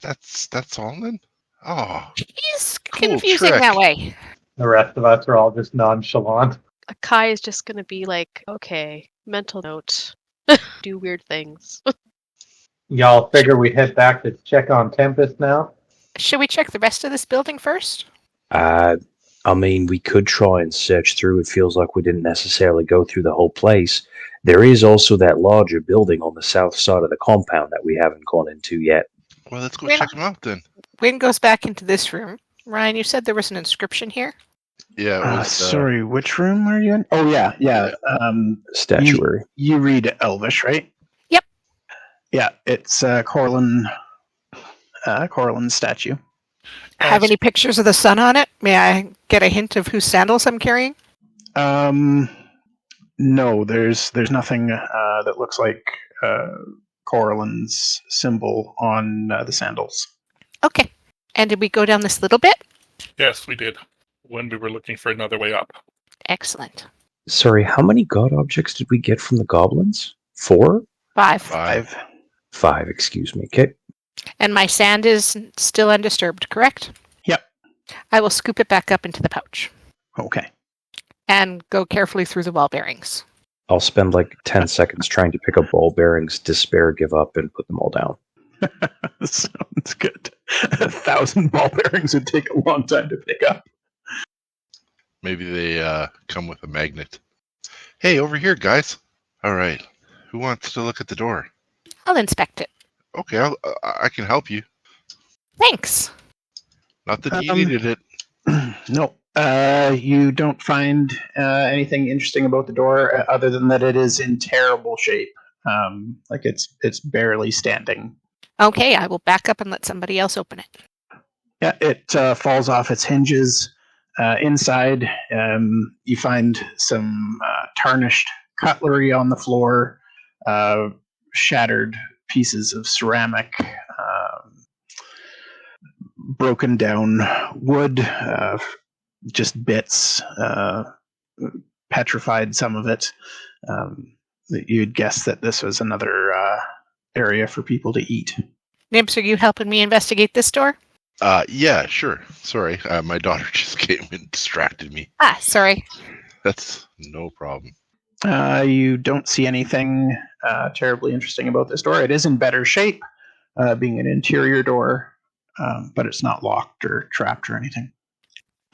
That's Ulnan? Oh, He's Cool confusing trick. that way. The rest of us are all just nonchalant. Kai is just going to be like, okay, mental note. Do weird things. Y'all figure we head back to check on Tempest now? Should we check the rest of this building first? I mean, we could try and search through. It feels like we didn't necessarily go through the whole place. There is also that larger building on the south side of the compound that we haven't gone into yet. well, let's go Yeah. check him out then. Wynn goes back into this room. Ryan, you said there was an inscription here? Yeah, it was, Sorry, which room are you in? Oh, yeah. Statuary. You read Elvish, right? Yep. Yeah, it's Corlin's statue. Have any pictures of the sun on it? May I get a hint of whose sandals I'm carrying? No, there's nothing that looks like Corlin's symbol on the sandals. Okay. And did we go down this little bit? Yes, we did. When we were looking for another way up. Excellent. Sorry, how many god objects did we get from the goblins? 4? 5. 5. 5, excuse me. Okay. And my sand is still undisturbed, correct? Yep. I will scoop it back up into the pouch Okay. and go carefully through the ball bearings. I'll spend like 10 seconds trying to pick up ball bearings, despair, give up, and put them all down. Sounds good. 1,000 ball bearings would take a long time to pick up. Maybe they come with a magnet. Hey, over here, guys. All right. Who wants to look at the door? I'll inspect it. Okay, I can help you. Thanks. Not that you needed it. No. You don't find anything interesting about the door other than that it is in terrible shape. Like it's barely standing. Okay, I will back up and let somebody else open it. Yeah, it falls off its hinges. Inside, you find some tarnished cutlery on the floor, shattered pieces of ceramic, broken down wood, just bits, petrified, some of it. You'd guess that this was another area for people to eat. Nibbs, are you helping me investigate this door? Yeah, sure. Sorry, my daughter just came and distracted me. Sorry. That's no problem. You don't see anything terribly interesting about this door. It is in better shape, being an interior door, but it's not locked or trapped or anything.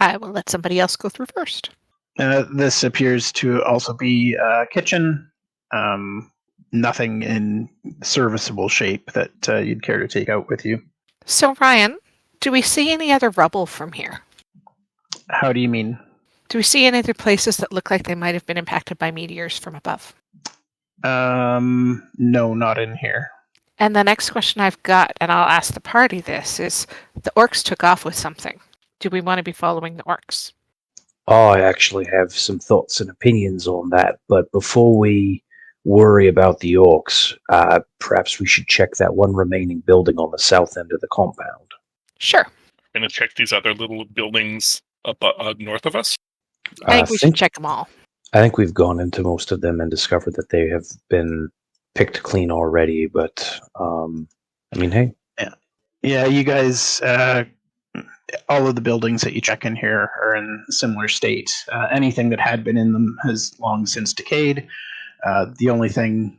I will let somebody else go through first. This appears to also be a kitchen. Nothing in serviceable shape that you'd care to take out with you. So, Ryan, do we see any other rubble from here? How do you mean? Do we see any other places that look like they might have been impacted by meteors from above? No, not in here. And the next question I've got, and I'll ask the party this, is the orcs took off with something. Do we want to be following the orcs? I actually have some thoughts and opinions on that, but before we worry about the orcs, perhaps we should check that one remaining building on the south end of the compound. Sure. Going to check these other little buildings up north of us? I think we should check them all. I think we've gone into most of them and discovered that they have been picked clean already, but, I mean, hey. Yeah, you guys, all of the buildings that you check in here are in a similar state. Anything that had been in them has long since decayed. The only thing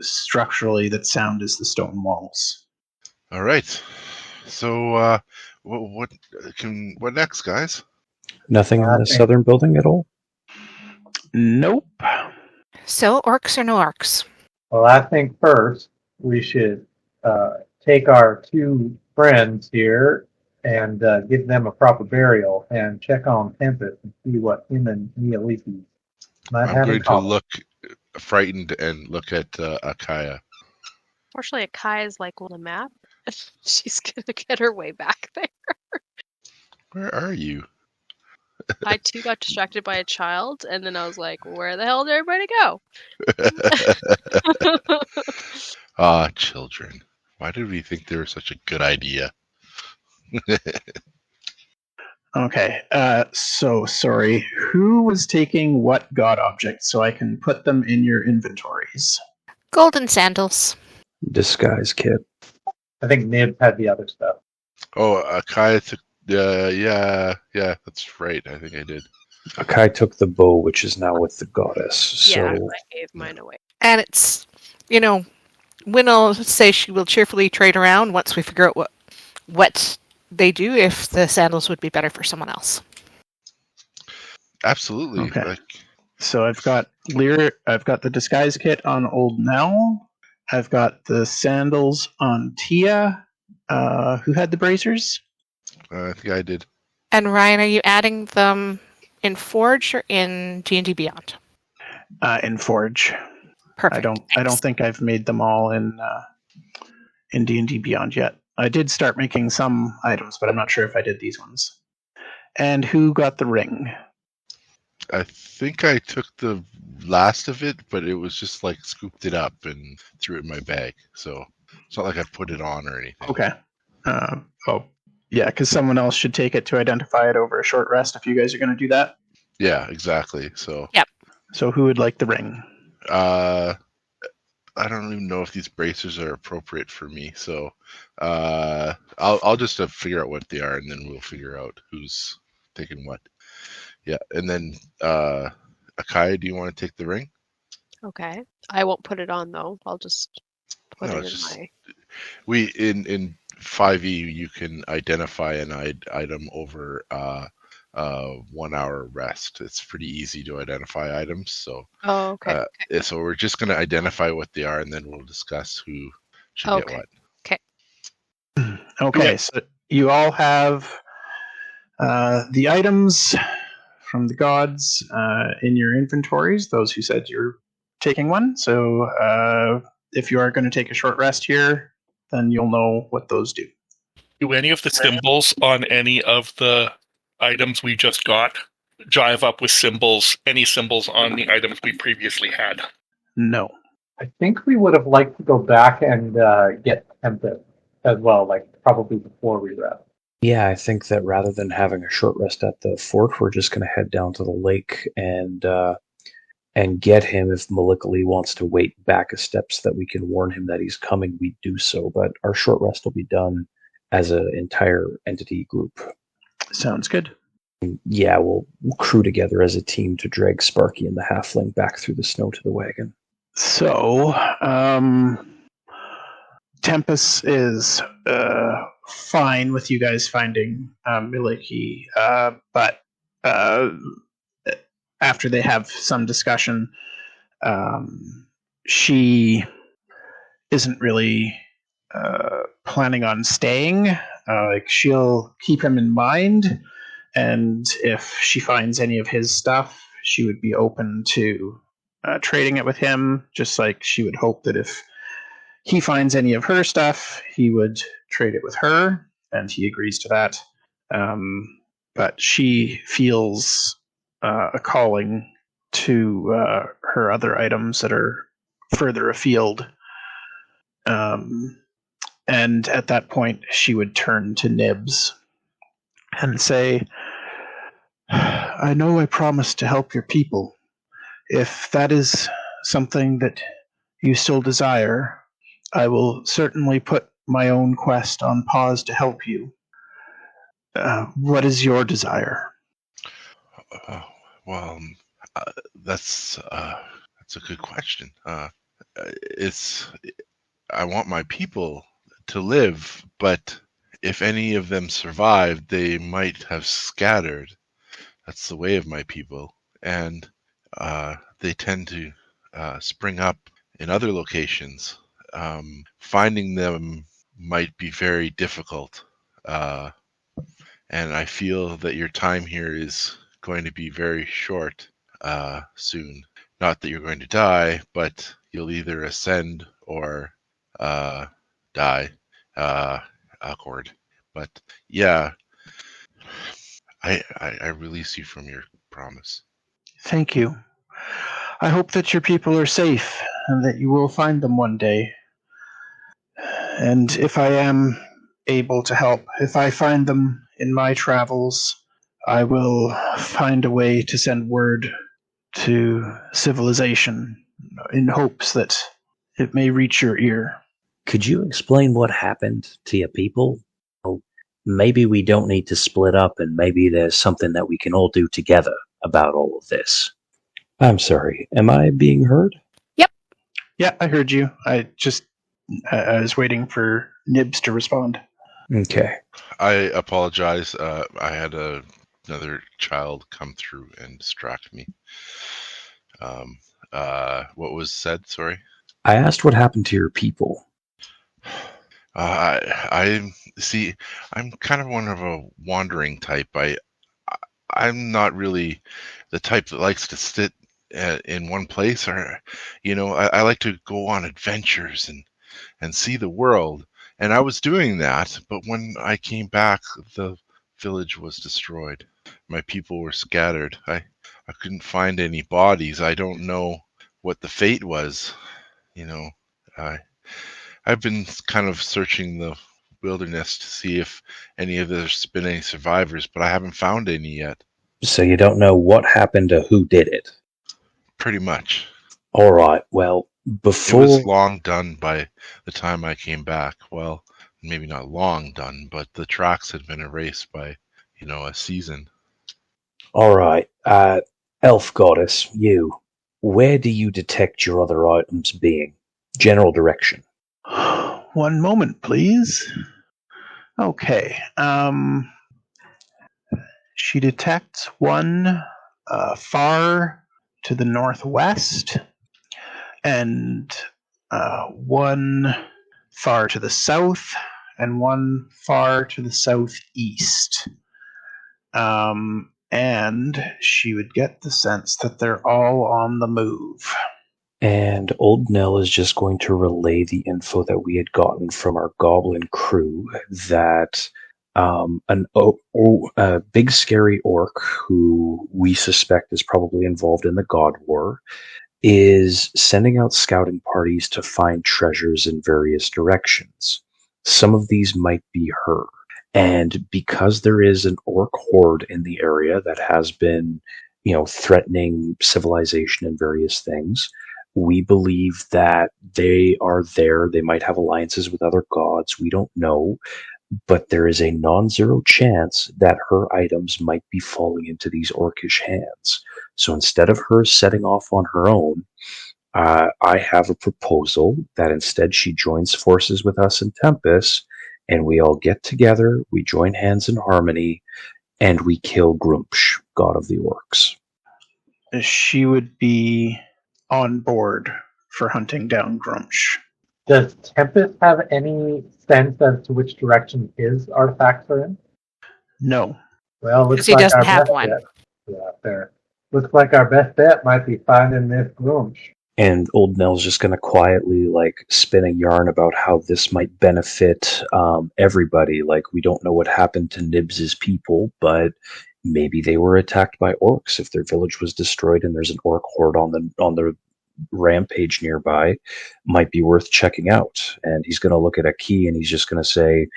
structurally that's sound is the stone walls. All right. So, what next, guys? Nothing in the southern building at all? Nope. So, orcs or no orcs? Well, I think first we should take our two friends here and give them a proper burial and check on Tempest and see what him and Micheal might have in I'm going to common. look frightened and look at Akaya. Fortunately, Akai is like on a map. She's gonna get her way back there. Where are you? I too got distracted by a child, and then I was like, "Where the hell did everybody go?" Ah, children. Why did we think they were such a good idea? Okay, so sorry. Who was taking what god objects so I can put them in your inventories? Golden sandals. Disguise kit. I think Nibbs had the other stuff. Oh, Akaya took. Yeah, that's right. I think I did. Akai took the bow, which is now with the goddess. So Yeah, I gave mine away. And it's, Win'll say she will cheerfully trade around once we figure out what they do, if the sandals would be better for someone else. Absolutely. Okay. So I've got the disguise kit on old Knell. I've got the sandals on Tia. Who had the bracers? I think I did. And Ryan, are you adding them in Forge or in D&D Beyond? In Forge. Perfect. I don't think I've made them all in D&D Beyond yet. I did start making some items, but I'm not sure if I did these ones. And who got the ring? I think I took the last of it, but it was just like scooped it up and threw it in my bag. So it's not like I put it on or anything. Okay. Yeah, because someone else should take it to identify it over a short rest if you guys are going to do that. Yeah, exactly. So Yep. So who would like the ring? I don't even know if these bracers are appropriate for me. So I'll just figure out what they are, and then we'll figure out who's taking what. Yeah, and then Akaya, do you want to take the ring? Okay. I won't put it on though. I'll just put No, it it's in just my. in 5e you can identify an item over 1 hour rest. It's pretty easy to identify items. So Oh, okay. so we're just going to identify what they are, and then we'll discuss who should get what. Okay. Okay, Yeah. so you all have the items from the gods in your inventories, those who said you're taking one. So if you are going to take a short rest here, then you'll know what those do. Do any of the symbols on any of the items we just got jive up with any symbols on the items we previously had? No. I think we would have liked to go back and get Tempest as well, like probably before we rest. Yeah, I think that rather than having a short rest at the fort, we're just going to head down to the lake and get him. If Malikali wants to wait back a step so that we can warn him that he's coming, we do so. But our short rest will be done as an entire entity group. Sounds good. Yeah, we'll crew together as a team to drag Sparky and the halfling back through the snow to the wagon. So, Tempest is fine with you guys finding Miliki, but after they have some discussion, she isn't really planning on staying. Like, she'll keep him in mind, and if she finds any of his stuff, she would be open to trading it with him, just like she would hope that if he finds any of her stuff, he would trade it with her, and he agrees to that. But she feels a calling to her other items that are further afield. And at that point, she would turn to Nibbs and say, I know I promised to help your people. If that is something that you still desire, I will certainly put my own quest on pause to help you. What is your desire? Well, that's a good question. I want my people to live, but if any of them survived, they might have scattered. That's the way of my people, and they tend to spring up in other locations. Finding them might be very difficult, and I feel that your time here is going to be very short soon. Not that you're going to die, but you'll either ascend or die. Awkward. But yeah, I release you from your promise. Thank you. I hope that your people are safe and that you will find them one day. And if I am able to help, if I find them in my travels, I will find a way to send word to civilization in hopes that it may reach your ear. Could you explain what happened to your people? Oh, maybe we don't need to split up, and maybe there's something that we can all do together about all of this. I'm sorry, am I being heard? Yep. Yeah, I heard you. I was waiting for Nibbs to respond. Okay. I apologize. I had another child come through and distract me. What was said? Sorry. I asked what happened to your people. I see. I'm kind of one of a wandering type. I'm not really the type that likes to sit in one place, or I like to go on adventures and see the world. And I was doing that, but when I came back, the village was destroyed. My people were scattered. I couldn't find any bodies. I don't know what the fate was. I've been kind of searching the wilderness to see if there's been any survivors, but I haven't found any yet. So you don't know what happened or who did it? Pretty much. All right. Well, It before was long done by the time I came back. Well, maybe not long done, but the tracks had been erased by, a season. all right, elf goddess, you. Where do you detect your other items being? General direction. One moment, please. Okay. She detects one far to the northwest and one far to the south and one far to the southeast. And she would get the sense that they're all on the move. And old Knell is just going to relay the info that we had gotten from our goblin crew that a big scary orc who we suspect is probably involved in the God War is sending out scouting parties to find treasures in various directions. Some of these might be her. And because there is an orc horde in the area that has been, threatening civilization and various things, we believe that they are there. They might have alliances with other gods. We don't know. But there is a non-zero chance that her items might be falling into these orcish hands. So instead of her setting off on her own, I have a proposal that instead she joins forces with us in Tempest, and we all get together, we join hands in harmony, and we kill Grumpsh, god of the orcs. She would be on board for hunting down Grumpsh. Does Tempest have any sense as to which direction his artifacts are in? No. Well, Because looks he like doesn't our have best one. bet. Yeah, fair. Looks like our best bet might be finding this Grunch. And old Nell's just going to quietly spin a yarn about how this might benefit everybody. Like, we don't know what happened to Nibbs's people, but maybe they were attacked by orcs. If their village was destroyed and there's an orc horde on the rampage nearby, might be worth checking out. And he's going to look at a key and he's just going to say,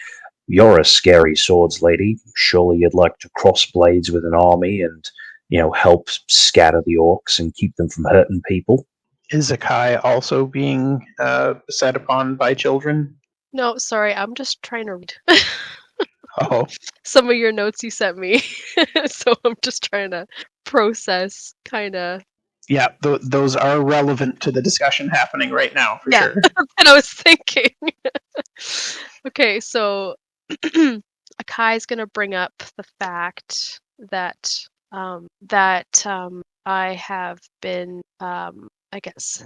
"You're a scary swords lady. Surely you'd like to cross blades with an army and, help scatter the orcs and keep them from hurting people." Is Akai also being set upon by children? No, sorry, I'm just trying to read Oh, some of your notes you sent me. So I'm just trying to process, kind of. yeah, those are relevant to the discussion happening right now, for sure. That's what I was thinking. Okay, so Akai's gonna bring up the fact that I have been, I guess,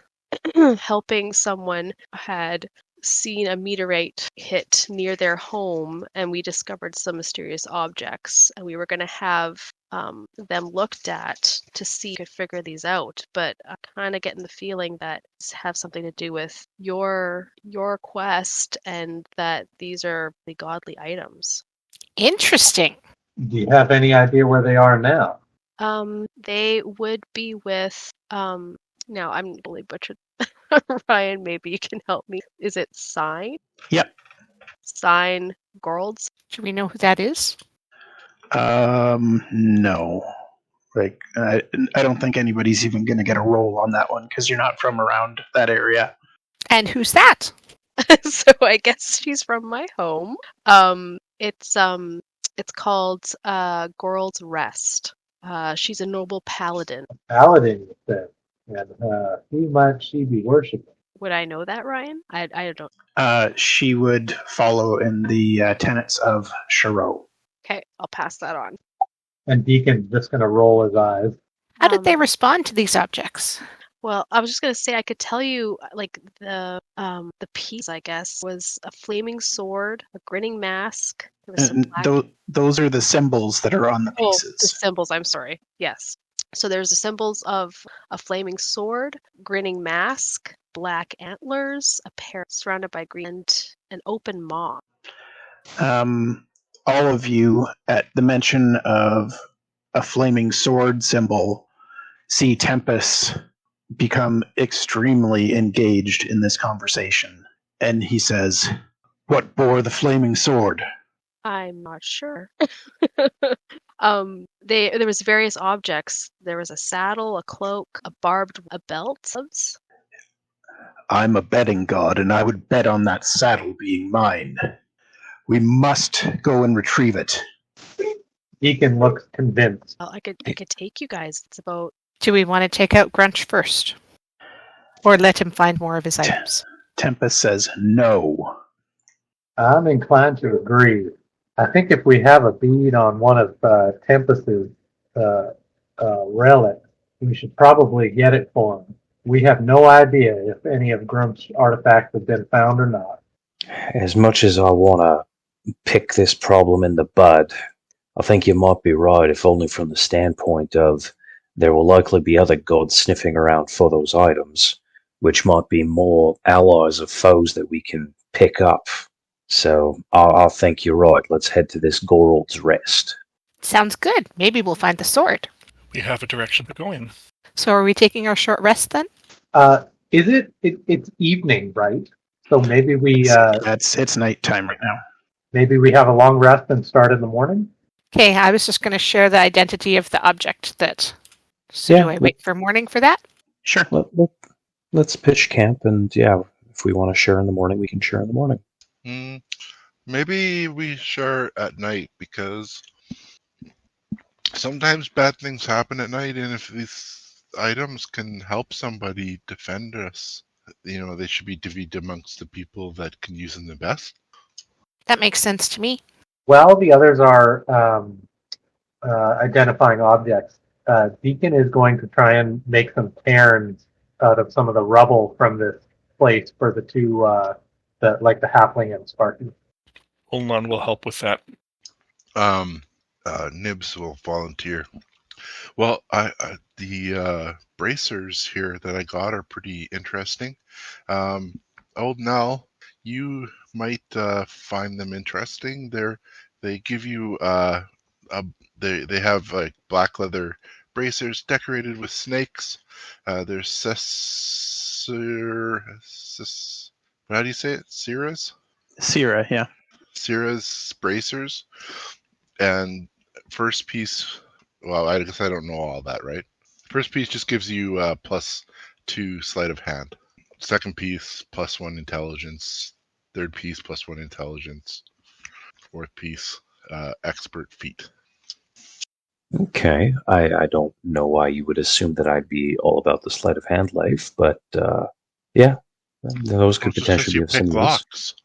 helping someone had seen a meteorite hit near their home, and we discovered some mysterious objects, and we were going to have them looked at to see if we could figure these out. But I'm kind of getting the feeling that this have something to do with your quest, and that these are the godly items. Interesting. Do you have any idea where they are now? They would be with now I'm really butchered. Ryan, maybe you can help me. Is it Sign? Yep. Sign Gorlds? Do we know who that is? No. I don't think anybody's even going to get a roll on that one because you're not from around that area. And who's that? So I guess she's from my home. It's called Gorl's Rest. She's a noble paladin. Paladin, you said. And who might she be worshipping? Would I know that, Ryan? I don't. She would follow in the tenets of Shiro. Okay, I'll pass that on. And Deacon's just going to roll his eyes. How did they respond to these objects? Well, I was just gonna say I could tell you the piece, I guess, was a flaming sword, a grinning mask. There was some black... Those are the symbols that are on the pieces. Oh, the symbols. I'm sorry. Yes. So there's the symbols of a flaming sword, grinning mask, black antlers, a pair surrounded by green, and an open maw. All of you, at the mention of a flaming sword symbol, see Tempest become extremely engaged in this conversation. And he says, "What bore the flaming sword?" I'm not sure. There was various objects. There was a saddle, a cloak, a belt, I'm a betting god, and I would bet on that saddle being mine. We must go and retrieve it. Deacon looks convinced. Well, I could take you guys. It's about Do we want to take out Grunch first? Or let him find more of his items? Tempest says no. I'm inclined to agree. I think if we have a bead on one of Tempest's relics, we should probably get it for him. We have no idea if any of Grump's artifacts have been found or not. As much as I want to pick this problem in the bud, I think you might be right, if only from the standpoint of there will likely be other gods sniffing around for those items, which might be more allies of foes that we can pick up. So I think you're right. Let's head to this Gorold's Rest. Sounds good. Maybe we'll find the sword. We have a direction to go in. So are we taking our short rest then? It's evening, right? So maybe It's nighttime right now. maybe we have a long rest and start in the morning? Okay, I was just going to share the identity of the object that... So Yeah, do I wait for morning for that? Sure. Let's pitch camp, and yeah, if we want to share in the morning, we can share in the morning. Maybe we share at night, because sometimes bad things happen at night, and if these items can help somebody defend us, they should be divided amongst the people that can use them the best. That makes sense to me. Well, the others are identifying objects. Deacon is going to try and make some cairns out of some of the rubble from this place for the two, the halfling and Sparky. Ulnan will help with that. Nibbs will volunteer. Well, the bracers here that I got are pretty interesting. Old Knell, you might find them interesting. They give you they have like black leather bracers decorated with snakes. There's how do you say it? Cirrus? Syrah, yeah. Cirrus bracers. And first piece, well, I guess I don't know all that, right? First piece just gives you +2 sleight of hand. Second piece, +1 intelligence. Third piece, +1 intelligence. Fourth piece, expert feat. Okay, I don't know why you would assume that I'd be all about the sleight of hand life, but yeah, those could potentially be of some use. Locks.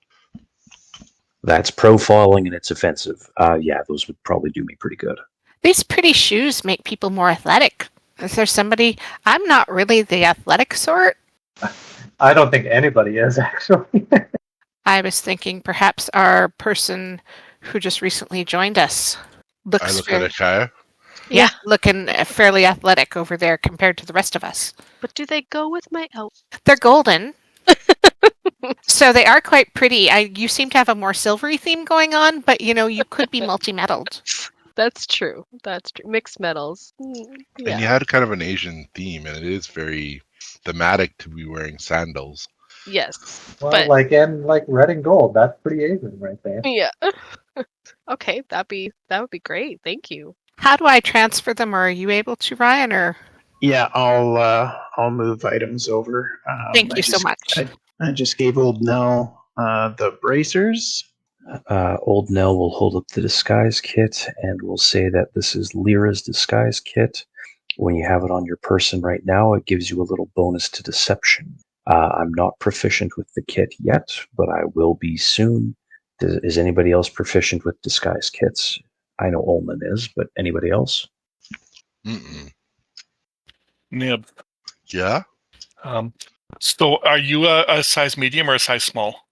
That's profiling and it's offensive. Yeah, those would probably do me pretty good. These pretty shoes make people more athletic. Is there somebody... I'm not really the athletic sort. I don't think anybody is, actually. I was thinking perhaps our person who just recently joined us I look at Akaya. Yeah, looking fairly athletic over there compared to the rest of us. But do they go with my outfit? They're golden. So they are quite pretty. You seem to have a more silvery theme going on, but you could be multi-metalled. That's true. That's true. Mixed metals. Yeah. And you had kind of an Asian theme, and it is very thematic to be wearing sandals. Yes. Well, but like red and gold. That's pretty Asian right there. yeah. Okay, that would be great. Thank you. How do I transfer them? Or are you able to, Ryan? Or Yeah, I'll move items over. Thank you so much. I just gave old Knell the bracers. Old Knell will hold up the disguise kit and will say that this is Lyra's disguise kit. When you have it on your person right now, it gives you a little bonus to deception. I'm not proficient with the kit yet, but I will be soon. Is anybody else proficient with disguise kits? I know Ulnan is, but anybody else? Nib. Yeah? So are you a size medium or a size small?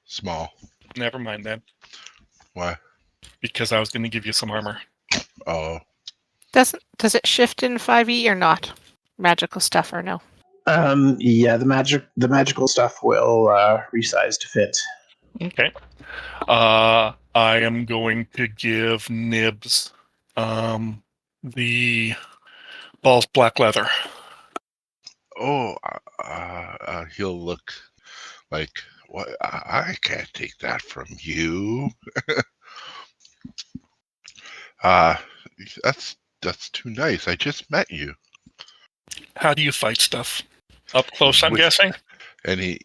Small. Never mind then. Why? Because I was going to give you some armor. Oh. Does it shift in 5e or not? Magical stuff or no? Yeah, the magical stuff will resize to fit. Okay. I am going to give Nibbs the Ball's black leather. Oh, he'll look like, what? I can't take that from you. That's too nice. I just met you. How do you fight stuff? Up close, I'm guessing? and he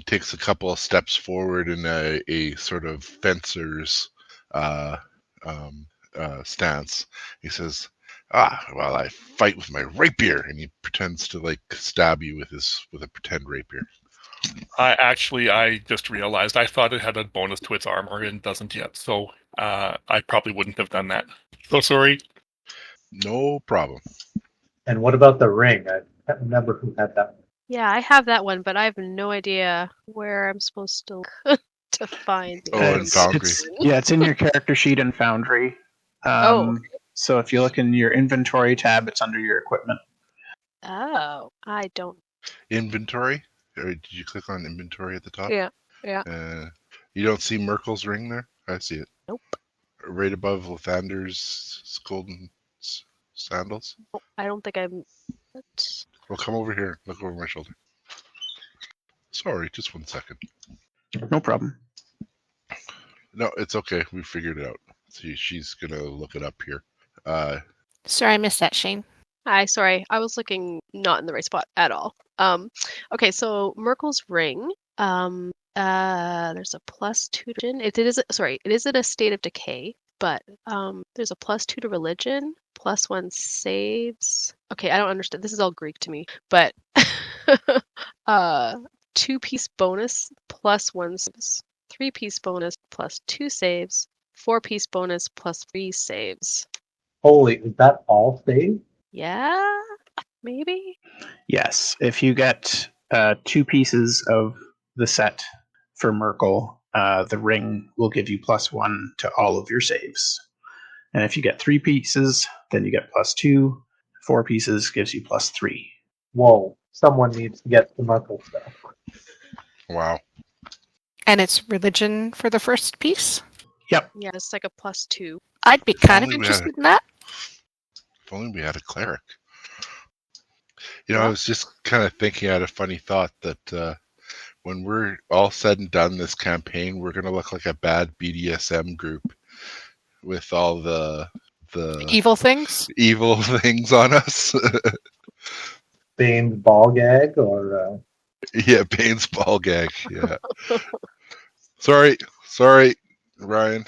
takes a couple of steps forward in a sort of fencer's stance. He says, well, I fight with my rapier, and he pretends to like stab you with a pretend rapier. I just realized I thought it had a bonus to its armor and doesn't yet, so I probably wouldn't have done that. So sorry. No problem. And what about the ring? I can't remember who had that one. Yeah, I have that one, but I have no idea where I'm supposed to to find it. Oh, in Foundry. It's in your character sheet in Foundry. So if you look in your inventory tab, it's under your equipment. Oh, I don't. Inventory? Or did you click on inventory at the top? Yeah. You don't see Merkel's ring there? I see it. Nope. Right above Lathander's golden sandals? Oh, I don't think I'm. What? Well, come over here. Look over my shoulder. Sorry, just 1 second. No problem. No, it's okay. We figured it out. See, she's gonna look it up here. Sorry, I missed that, Shane. Hi, sorry. I was looking not in the right spot at all. Okay, so Merkel's ring. There's a +2 to it is in a state of decay, but there's a +2 to religion, +1 saves. Okay, I don't understand. This is all Greek to me, but 2-piece bonus +1 saves, 3-piece bonus +2 saves, 4-piece bonus +3 saves. Holy, is that all saved? Yeah, maybe. Yes, if you get 2 pieces of the set for Merkel, the ring will give you +1 to all of your saves. And if you get 3 pieces, then you get +2. 4 pieces gives you +3. Whoa, someone needs to get the Merkel stuff. Wow. And it's religion for the first piece? Yep. Yeah, it's like a +2. I'd be kind of only we interested had in that. If only we had a cleric. I was just kind of thinking, I had a funny thought that when we're all said and done this campaign, we're going to look like a bad BDSM group with all the Evil things? evil things on us. Bane's ball gag or Yeah, Bane's ball gag. Yeah. Sorry, Ryan.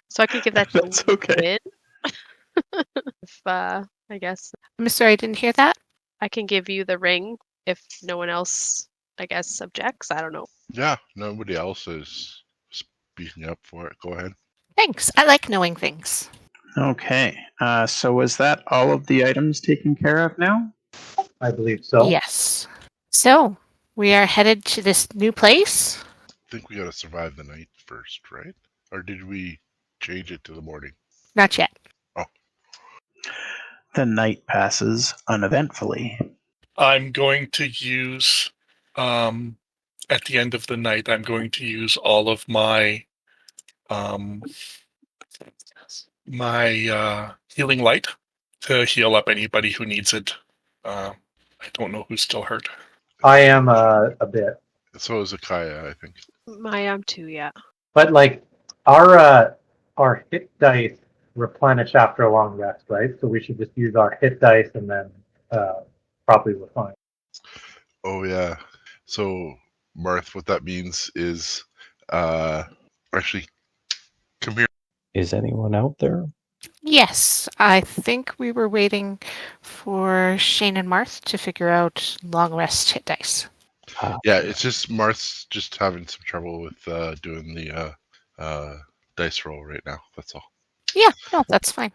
So I could give that to That's okay. Win. If I guess I'm sorry, I didn't hear that. I can give you the ring if no one else, I guess, objects. I don't know. Yeah, nobody else is speaking up for it. Go ahead. Thanks. I like knowing things. Okay. So was that all of the items taken care of now? I believe so. Yes. So, we are headed to this new place. I think we got to survive the night first, right? Or did we change it to the morning? Not yet. The night passes uneventfully. I'm going to use, at the end of the night, I'm going to use all of my healing light to heal up anybody who needs it. I don't know who's still hurt. I am a bit. So is Akaya, I think. I am too, yeah. But like our hit dice replenish after a long rest, right? So we should just use our hit dice and then probably we're fine. Oh yeah. So Marthe, what that means is actually come here. Is anyone out there? Yes, I think we were waiting for Shane and Marthe to figure out long rest hit dice. Yeah, it's just Marthe's just having some trouble with doing the dice roll right now. That's all. Yeah, no, that's fine.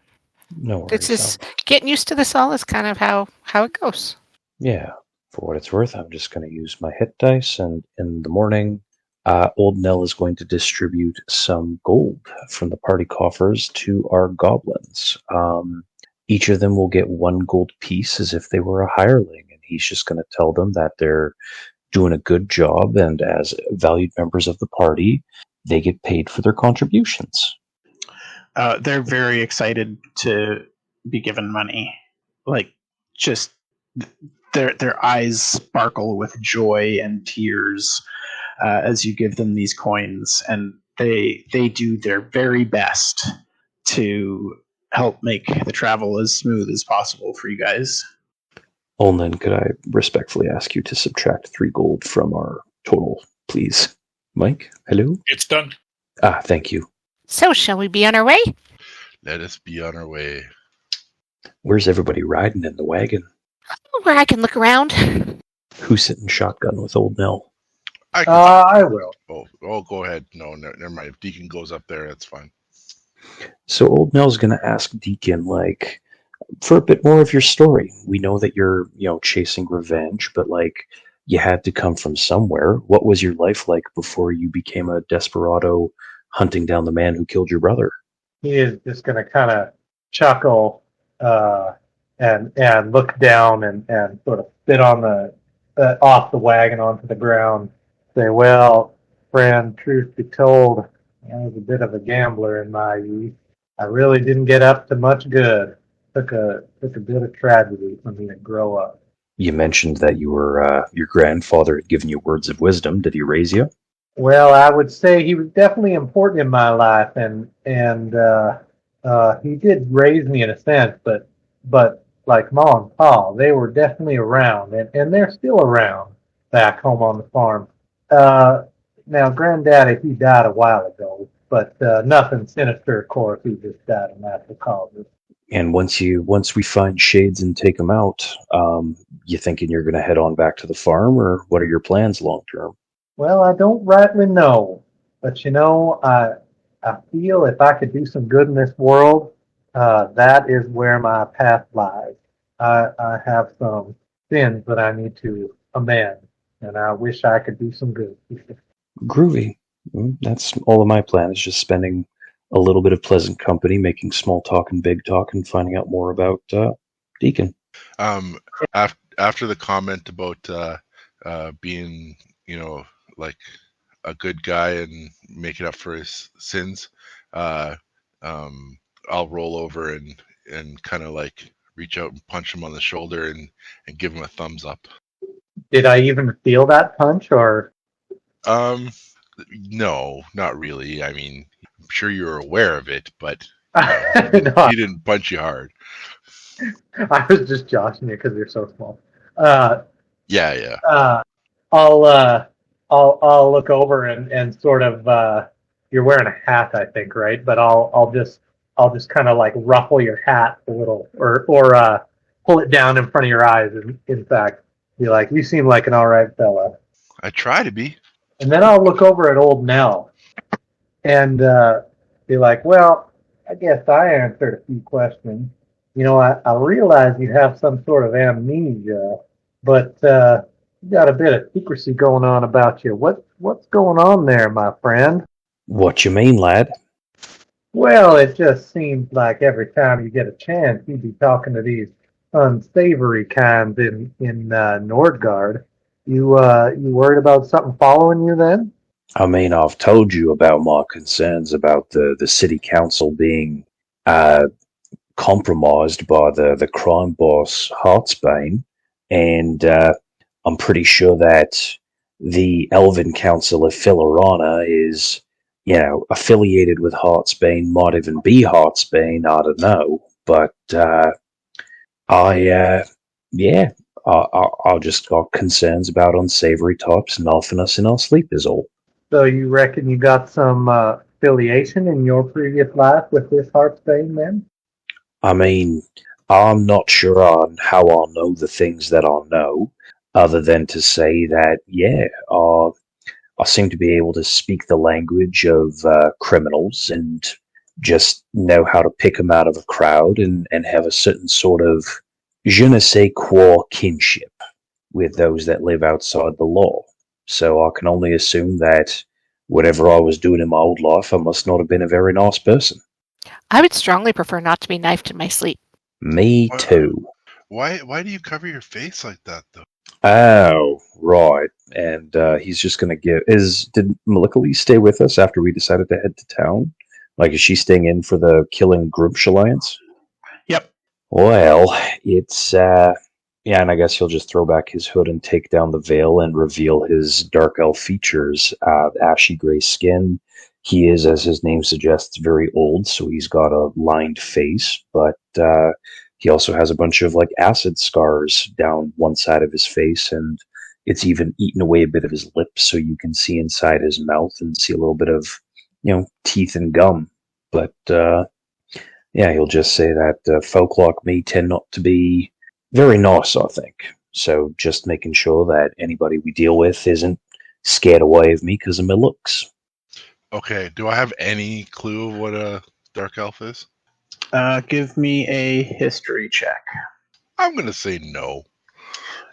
No worries. This is getting used to this all is kind of how it goes. Yeah, for what it's worth, I'm just going to use my hit dice, and in the morning, old Knell is going to distribute some gold from the party coffers to our goblins. Each of them will get 1 gold piece as if they were a hireling, and he's just going to tell them that they're doing a good job, and as valued members of the party, they get paid for their contributions. They're very excited to be given money. Like, just their eyes sparkle with joy and tears as you give them these coins, and they do their very best to help make the travel as smooth as possible for you guys. Ulnan, could I respectfully ask you to subtract 3 gold from our total, please? Mike, hello? It's done. Ah, thank you. So, shall we be on our way? Let us be on our way. Where's everybody riding in the wagon? Where I can look around. Who's sitting shotgun with old Knell? I will. Oh, go ahead. No, never mind. If Deacon goes up there, that's fine. So old Knell's going to ask Deacon, like, for a bit more of your story. We know that you're, chasing revenge, but, like, you had to come from somewhere. What was your life like before you became a desperado hunting down the man who killed your brother? He is just going to kind of chuckle and look down and sort of spit on off the wagon onto the ground. Say, well, friend, truth be told, I was a bit of a gambler in my youth. I really didn't get up to much good. Took a bit of tragedy for me to grow up. You mentioned that you were your grandfather had given you words of wisdom. Did he raise you? Well, I would say he was definitely important in my life, and he did raise me in a sense, but like Ma and Pa, they were definitely around, and they're still around back home on the farm. Now, Granddaddy, he died a while ago, but nothing sinister, of course. He just died of natural causes. And once we find Shades and take them out, you thinking you're going to head on back to the farm, or what are your plans long term? Well, I don't rightly know, but I feel if I could do some good in this world, that is where my path lies. I have some sins that I need to amend, and I wish I could do some good. Groovy. That's all of my plan, is just spending a little bit of pleasant company, making small talk and big talk, and finding out more about Deacon. After the comment about being, like a good guy and making up for his sins, I'll roll over and kind of like reach out and punch him on the shoulder and give him a thumbs up. Did I even feel that punch, or? No, not really. I mean, I'm sure you're aware of it, but No, he didn't punch you hard. I was just joshing you because you're so small. Yeah. I'll look over and sort of you're wearing a hat, I think, right? But I'll just kind of like ruffle your hat a little, or pull it down in front of your eyes. And in fact, be like, you seem like an all right fella. I try to be. And then I'll look over at old Knell and be like, well, I guess I answered a few questions. I realize you have some sort of amnesia, but you got a bit of secrecy going on about you. What's going on there, my friend? What you mean, lad? Well, it just seems like every time you get a chance, you'd be talking to these unsavory kinds in Nordgard. You worried about something following you then? I mean, I've told you about my concerns about the city council being compromised by the crime boss Heartsbane, and I'm pretty sure that the Elven Council of Philorana is, affiliated with Heartsbane, might even be Heartsbane, I don't know, but I just got concerns about unsavory types knifing us in our sleep is all. So you reckon you got some affiliation in your previous life with this Heartsbane then? I mean, I'm not sure on how I'll know the things that I know, other than to say that, I seem to be able to speak the language of criminals and just know how to pick them out of a crowd and have a certain sort of je ne sais quoi kinship with those that live outside the law. So I can only assume that whatever I was doing in my old life, I must not have been a very nice person. I would strongly prefer not to be knifed in my sleep. Me too. Why do you cover your face like that, though? Oh, right. And he's just going to did Micheal stay with us after we decided to head to town? Like, is she staying in for the killing Grumpsh Alliance? Yep. Well, it's, and I guess he'll just throw back his hood and take down the veil and reveal his dark elf features. Ashy gray skin. He is, as his name suggests, very old, so he's got a lined face, but He also has a bunch of like acid scars down one side of his face, and it's even eaten away a bit of his lips, so you can see inside his mouth and see a little bit of, teeth and gum. But yeah, he'll just say that folk like me tend not to be very nice, I think. So just making sure that anybody we deal with isn't scared away of me because of my looks. Okay, do I have any clue of what a dark elf is? Give me a history check. I'm going to say no.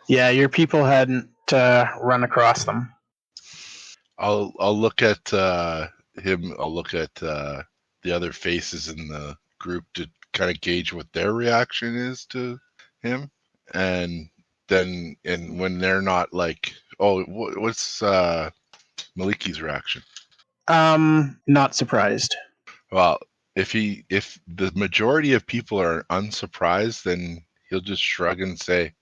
Yeah, your people hadn't run across them. I'll look at him. I'll look at the other faces in the group to kind of gauge what their reaction is to him, and then when they're not like, oh, what's Maliki's reaction? Not surprised. Well, if the majority of people are unsurprised, then he'll just shrug and say,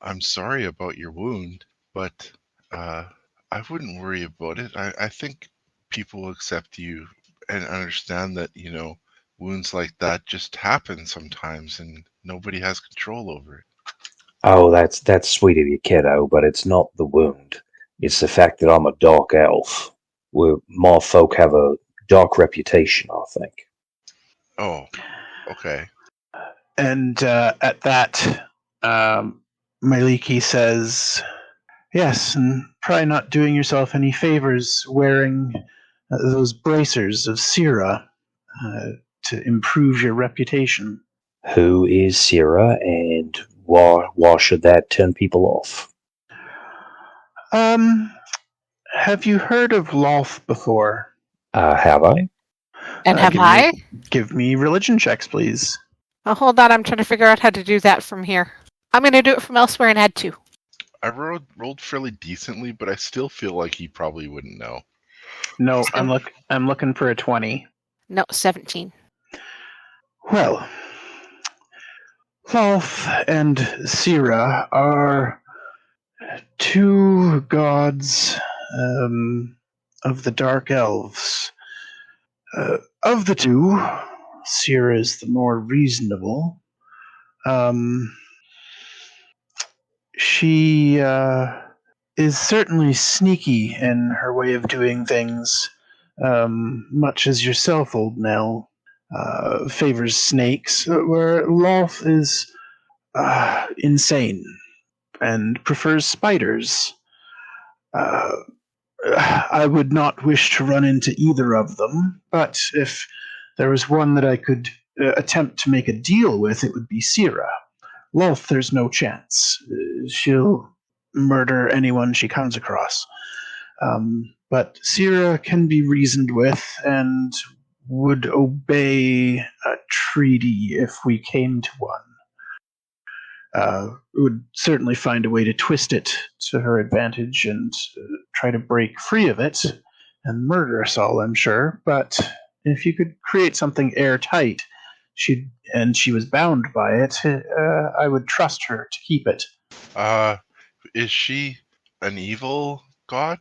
I'm sorry about your wound, but I wouldn't worry about it. I think people will accept you and understand that, wounds like that just happen sometimes and nobody has control over it. Oh, that's sweet of you, kiddo, but it's not the wound. It's the fact that I'm a dark elf. My folk have a dark reputation, I think. Oh, okay. And at that, Maliki says, yes, and try not doing yourself any favors wearing those bracers of Sira to improve your reputation. Who is Sira, and why should that turn people off? Have you heard of Lolth before? Have I? And have I? Give me religion checks, please. Oh, hold on, I'm trying to figure out how to do that from here. I'm going to do it from elsewhere and add 2. I rolled fairly decently, but I still feel like he probably wouldn't know. No, I'm looking for a 20. No, 17. Well, Lolth and Sira are 2 gods of the Dark Elves. Of the 2, Sira is the more reasonable. She is certainly sneaky in her way of doing things, much as yourself, old Knell. Favors snakes, where Lolth is insane and prefers spiders. I would not wish to run into either of them, but if there was one that I could attempt to make a deal with, it would be Sira. Lolth, there's no chance. She'll murder anyone she comes across. But Sira can be reasoned with and would obey a treaty if we came to one. Would certainly find a way to twist it to her advantage and try to break free of it and murder us all, I'm sure. But if you could create something airtight, she was bound by it, I would trust her to keep it. Is she an evil god?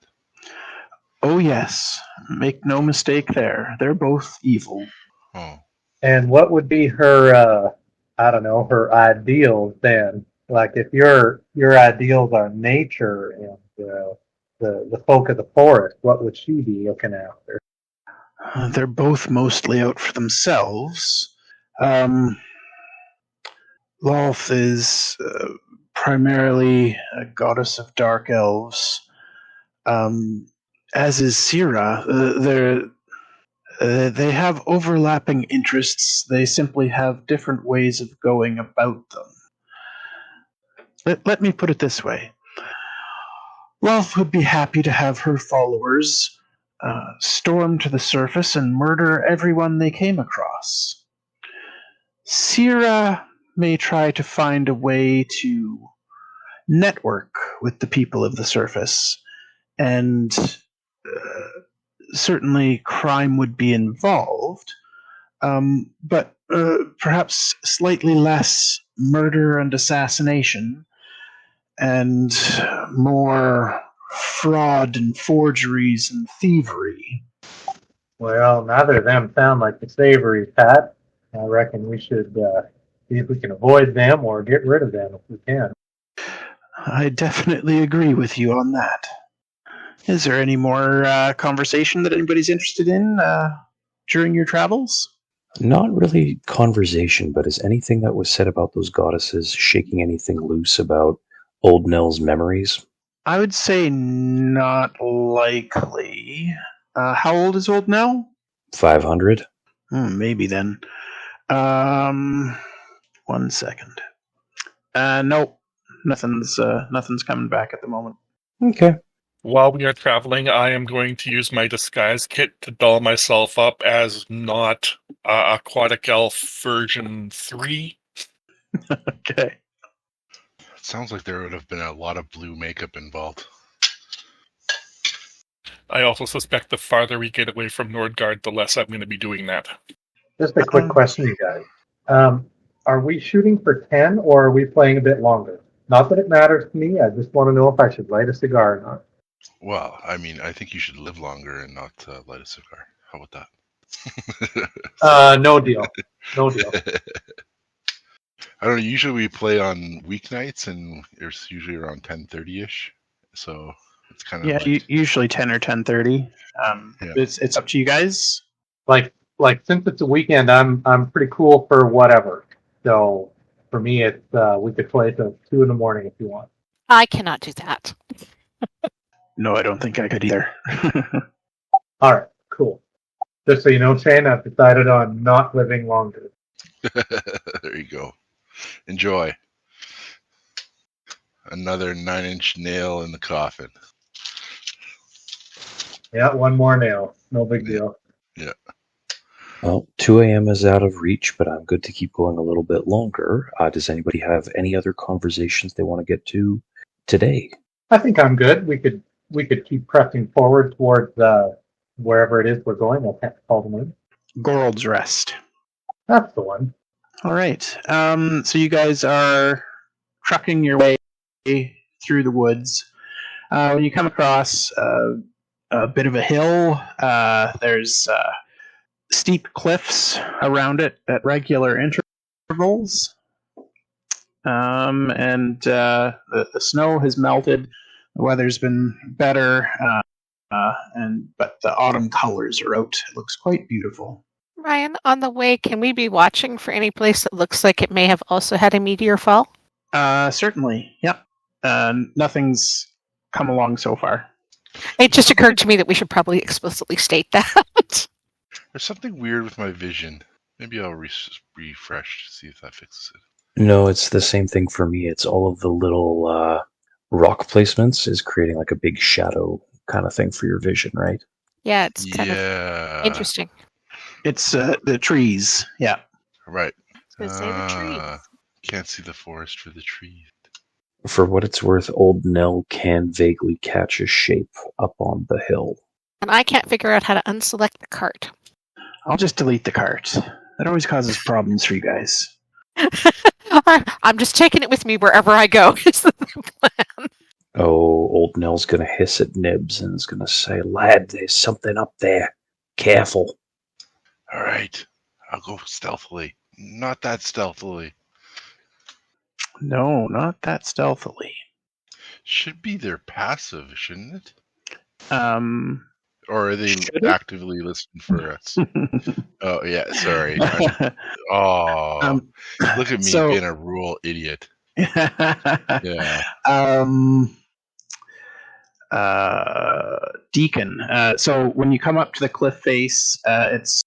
Oh, yes. Make no mistake there. They're both evil. Oh. And what would be her, her ideals then? Like if your ideals are nature and the folk of the forest, what would she be looking after? They're both mostly out for themselves. Lolth is primarily a goddess of dark elves. As is Sira. They have overlapping interests. They simply have different ways of going about them. Let me put it this way. Lolth would be happy to have her followers storm to the surface and murder everyone they came across. Sira may try to find a way to network with the people of the surface, and certainly crime would be involved, but perhaps slightly less murder and assassination, and more fraud and forgeries and thievery. Well, neither of them sound like the savory, Pat. I reckon we should See if we can avoid them or get rid of them if we can. I definitely agree with you on that. Is there any more conversation that anybody's interested in during your travels? Not really conversation, but is anything that was said about those goddesses shaking anything loose about old Knell's memories? I would say not likely. How old is old Knell? 500? Maybe then. 1 second. Nope. Nothing's coming back at the moment. Okay. While we are traveling, I am going to use my disguise kit to doll myself up as not Aquatic Elf version 3. Okay. It sounds like there would have been a lot of blue makeup involved. I also suspect the farther we get away from Nordgard, the less I'm going to be doing that. Just a quick question, you guys. Are we shooting for 10 or are we playing a bit longer? Not that it matters to me. I just want to know if I should light a cigar or not. Well, I mean, I think you should live longer and not light a cigar. How about that? No deal. No deal. I don't know. Usually we play on weeknights, and it's usually around 10:30ish. So it's kind of usually 10 or 10:30. It's up to you guys. Like since it's a weekend, I'm pretty cool for whatever. So for me, it's we could play till 2 in the morning if you want. I cannot do that. No, I don't think I could either. All right, cool. Just so you know, Shane, I've decided on not living longer. There you go. Enjoy. Another 9-inch nail in the coffin. Yeah, one more nail. No big deal. Yeah. Well, 2 a.m. is out of reach, but I'm good to keep going a little bit longer. Does anybody have any other conversations they want to get to today? I think I'm good. We could keep pressing forward towards wherever it is we're going. I can't call them in. Gold's Rest. That's the one. All right. So you guys are trucking your way through the woods. When you come across a bit of a hill, there's steep cliffs around it at regular intervals. And the snow has melted. The weather's been better, but the autumn colors are out. It looks quite beautiful. Ryan, on the way, can we be watching for any place that looks like it may have also had a meteor fall? Certainly. Yep. Nothing's come along so far. It just occurred to me that we should probably explicitly state that. There's something weird with my vision. Maybe I'll refresh to see if that fixes it. No, it's the same thing for me. It's all of the little rock placements is creating like a big shadow kind of thing for your vision, right? Yeah, it's kind of interesting. It's the trees. Yeah. Right. I was going to say the trees. Can't see the forest for the trees. For what it's worth, old Knell can vaguely catch a shape up on the hill. And I can't figure out how to unselect the cart. I'll just delete the cart. That always causes problems for you guys. I'm just taking it with me wherever I go. Is the plan. Oh, old Knell's going to hiss at Nibbs and is going to say, "Lad, there's something up there. Careful." All right. I'll go stealthily. Not that stealthily. No, not that stealthily. Should be their passive, shouldn't it? Or are they actively listening for us? Oh, yeah, sorry. Look at me being a rural idiot. Yeah. Deacon. So when you come up to the cliff face, it's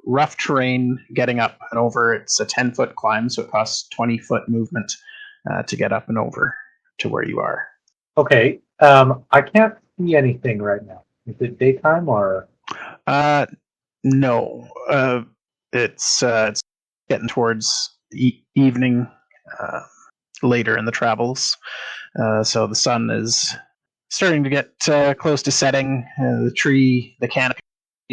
rough terrain getting up and over. It's a 10-foot climb, so it costs 20-foot movement to get up and over to where you are. Okay. I can't see anything right now. Is it daytime or? No. It's getting towards evening, later in the travels. So the sun is starting to get close to setting. The canopy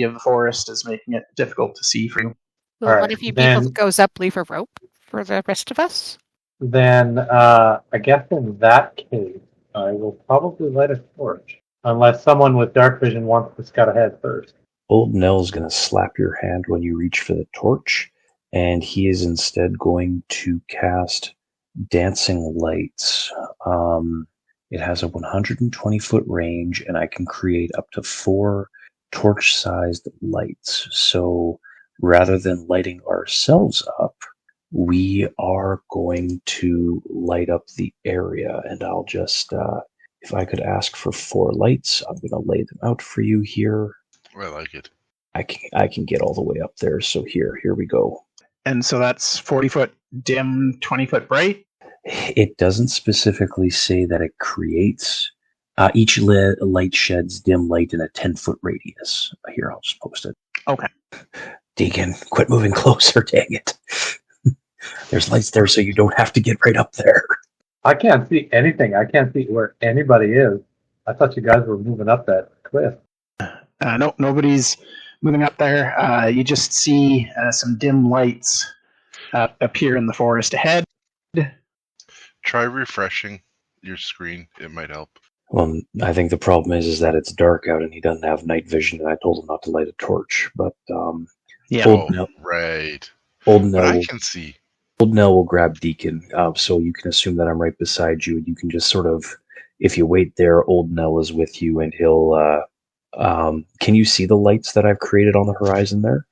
of the forest is making it difficult to see for you. Will one of you people that goes up leave a rope for the rest of us? Then I guess in that case, I will probably light a torch. Unless someone with dark vision wants to scout ahead first. Old Knell's going to slap your hand when you reach for the torch, and he is instead going to cast Dancing Lights. It has a 120-foot range, and I can create up to 4 torch-sized lights. So rather than lighting ourselves up, we are going to light up the area, and I'll just, if I could ask for 4 lights, I'm going to lay them out for you here. I like it. I can get all the way up there, so here we go. And so that's 40-foot dim, 20-foot bright? It doesn't specifically say that it creates. Each light sheds dim light in a 10-foot radius. Here, I'll just post it. Okay. Deacon, quit moving closer, dang it. There's lights there so you don't have to get right up there. I can't see anything. I can't see where anybody is. I thought you guys were moving up that cliff. No, nobody's moving up there. You just see some dim lights appear in the forest ahead. Try refreshing your screen. It might help. Well, I think the problem is that it's dark out and he doesn't have night vision, and I told him not to light a torch. But Yeah. Old Knell, Right. Old But I Knell, can see. Old Knell will grab Deacon, so you can assume that I'm right beside you. You can just sort of, if you wait there, Old Knell is with you, and he'll. Can you see the lights that I've created on the horizon there?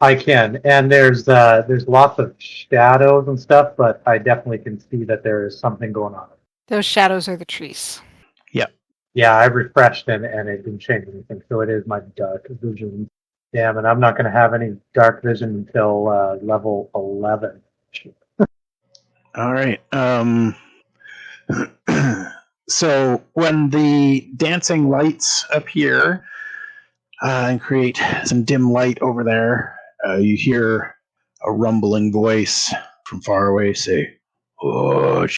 I can, and there's lots of shadows and stuff, but I definitely can see that there is something going on. Those shadows are the trees. Yeah, I refreshed and it didn't change anything, so it is my dark vision. Damn, and I'm not going to have any dark vision until level 11. All right. So when the dancing lights appear and create some dim light over there, you hear a rumbling voice from far away say, "What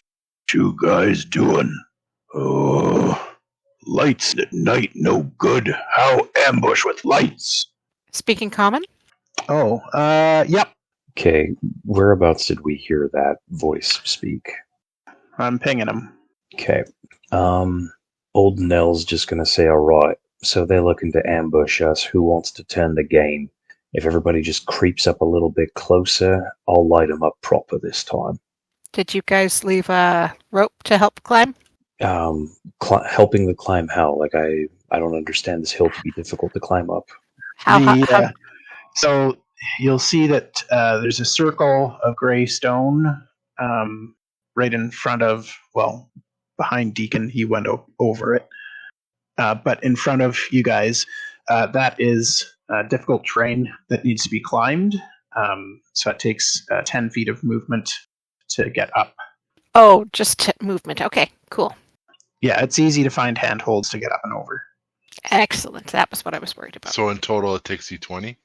you guys doing? Oh, lights at night no good. How ambush with lights?" Speaking common? Oh, yep. Okay, whereabouts did we hear that voice speak? I'm pinging him. Okay. Old Nell's just going to say, all right, so they're looking to ambush us. Who wants to turn the game? If everybody just creeps up a little bit closer, I'll light them up proper this time. Did you guys leave a rope to help climb? Helping the climb how? Like, I don't understand this hill to be difficult to climb up. How So you'll see that there's a circle of gray stone right in front of, well, behind Deacon. He went over it. But in front of you guys, that is difficult terrain that needs to be climbed. So it takes 10 feet of movement to get up. Oh, just movement. Okay, cool. Yeah, it's easy to find handholds to get up and over. Excellent. That was what I was worried about. So in total, it takes you 20?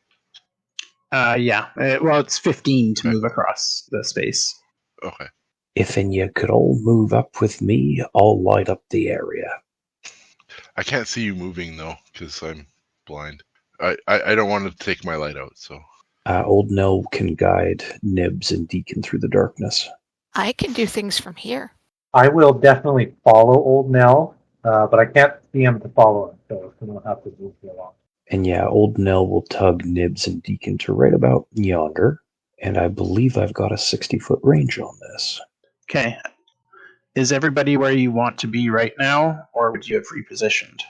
Yeah. Well, it's 15 to move across the space. Okay. If and you could all move up with me, I'll light up the area. I can't see you moving, though, because I'm blind. I don't want to take my light out, so... Old Knell can guide Nibbs and Deacon through the darkness. I can do things from here. I will definitely follow Old Knell, but I can't see him to follow him, so I'm going to have to move you along. And yeah, Old Knell will tug Nibbs and Deacon to right about yonder, and I believe I've got a 60-foot range on this. Okay. Is everybody where you want to be right now, or would you have repositioned?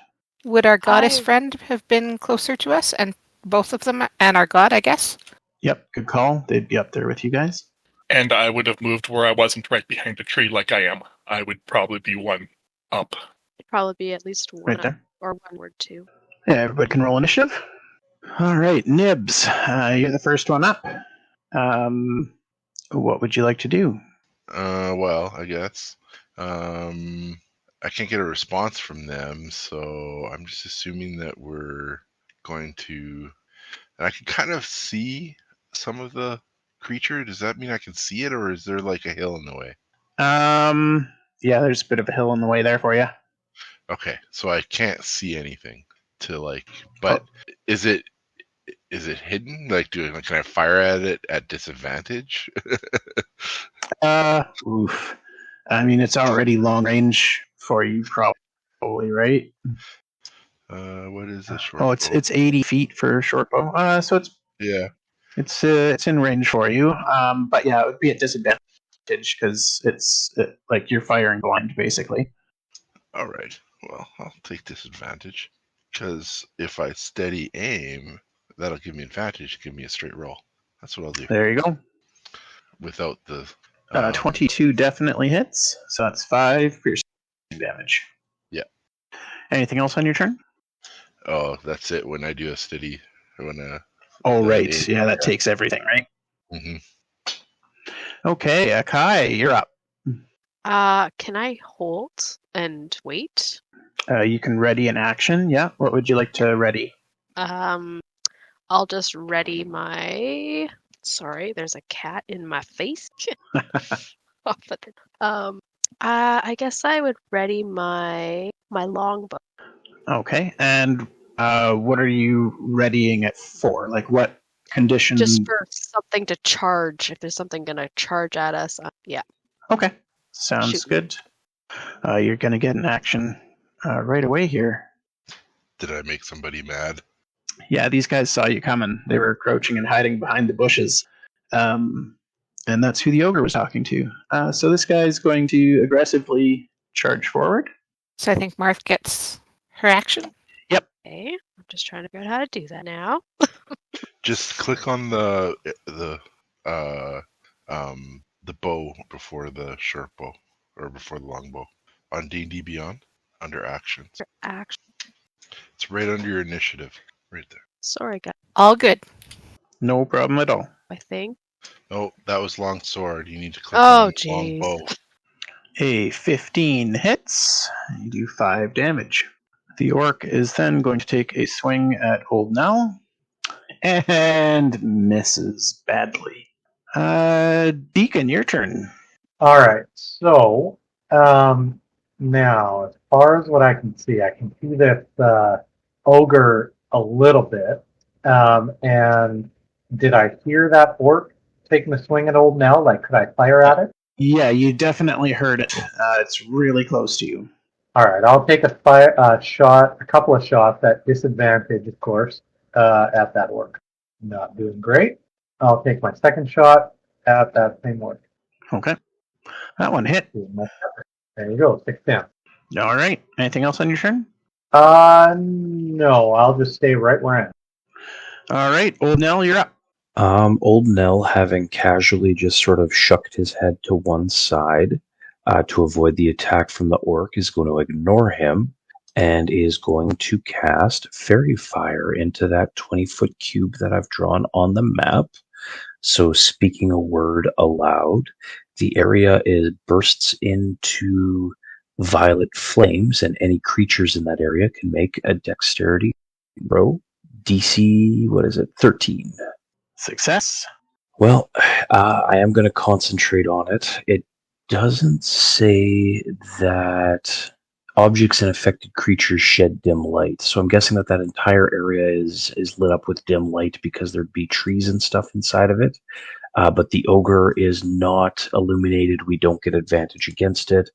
Would our goddess friend have been closer to us, and both of them, and our god, I guess? Yep, good call. They'd be up there with you guys. And I would have moved where I wasn't right behind a tree like I am. I would probably be one up. Probably be at least one Right up, there. or one word two. Yeah, everybody can roll initiative. All right, Nibbs, you're the first one up. What would you like to do? Well, I guess. I can't get a response from them, so I'm just assuming that we're going to... And I can kind of see some of the creature. Does that mean I can see it, or is there like a hill in the way? Yeah, there's a bit of a hill in the way there for you. Okay, so I can't see anything to like... But is it hidden? Like, can I fire at it at disadvantage? Oof. I mean, it's already long range for you, probably, right? What is a short Oh, bow? it's 80 feet for a short bow. So it's Yeah. It's in range for you. But yeah, it would be at disadvantage because it's like you're firing blind, basically. All right. Well, I'll take disadvantage because if I steady aim, that'll give me advantage. Give me a straight roll. That's what I'll do There you go. without the. 22 definitely hits, so that's 5 piercing damage. Yeah. Anything else on your turn? Oh, that's it. When I do a steady, Oh, the right. aim, Yeah, that takes everything, right? hmm Okay, Kai, you're up. Can I hold and wait? You can ready an action. Yeah. What would you like to ready? I'll just ready my. Sorry, there's a cat in my face. I guess I would ready my longbow. Okay, and what are you readying it for? Like what condition? Just for something to charge. If there's something gonna charge at us, yeah. Okay, sounds Shoot. good. You're gonna get an action right away here. Did I make somebody mad? Yeah, these guys saw you coming. They were crouching and hiding behind the bushes. And that's who the ogre was talking to. So this guy's going to aggressively charge forward. So I think Marthe gets her action. Okay, I'm just trying to figure out how to do that now. Just click on the bow before the short bow or before the long bow on D&D Beyond under actions. Action. It's right under your initiative, right there. Sorry, guys. All good. No problem at all. I think. Oh, that was long sword. You need to click Oh, on long jeez. bow. A 15 hits. You do 5 damage. The orc is then going to take a swing at Old Knell and misses badly. Deacon, your turn. All right. So now, as far as what I can see this ogre a little bit. And did I hear that orc taking a swing at Old Knell? Like, could I fire at it? Yeah, you definitely heard it. It's really close to you. All right. I'll take a couple of shots at disadvantage, of course, at that orc. Not doing great. I'll take my second shot at that same orc. Okay. That one hit. There you go, 6 down. All right. Anything else on your turn? No, I'll just stay right where I am. All right. Old Knell, you're up. Old Knell, having casually just sort of shucked his head to one side to avoid the attack from the orc, is going to ignore him and is going to cast Fairy Fire into that 20-foot cube that I've drawn on the map. So speaking a word aloud, the area bursts into violet flames, and any creatures in that area can make a dexterity roll. DC, 13. Success. Well, I am going to concentrate on it. It doesn't say that objects and affected creatures shed dim light. So I'm guessing that entire area is lit up with dim light because there'd be trees and stuff inside of it. But the ogre is not illuminated. We don't get advantage against it.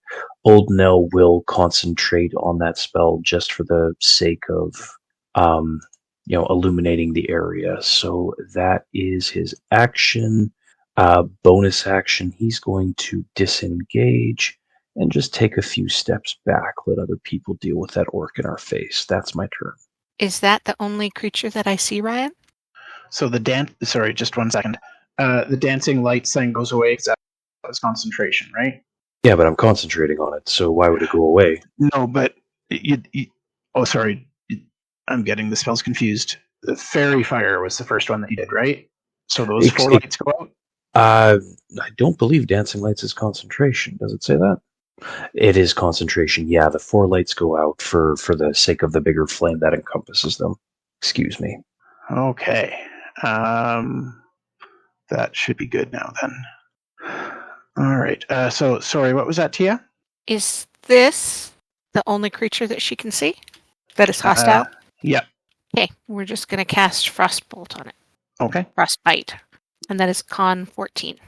Old Knell will concentrate on that spell just for the sake of illuminating the area. So that is his action. Bonus action, he's going to disengage and just take a few steps back, let other people deal with that orc in our face. That's my turn. Is that the only creature that I see, Ryan? So sorry, just 1 second. The dancing lights thing goes away because that was concentration, right? Yeah, but I'm concentrating on it, so why would it go away? No, but sorry. I'm getting the spells confused. The Fairy Fire was the first one that you did, right? So those 4 lights go out? I don't believe dancing lights is concentration. Does it say that? It is concentration, yeah. The 4 lights go out for the sake of the bigger flame that encompasses them. Excuse me. Okay. That should be good now then. All right. So, sorry, what was that, Tia? Is this the only creature that she can see that is hostile? Yep. Okay, we're just going to cast Frostbolt on it. Okay. Frostbite. And that is Con 14.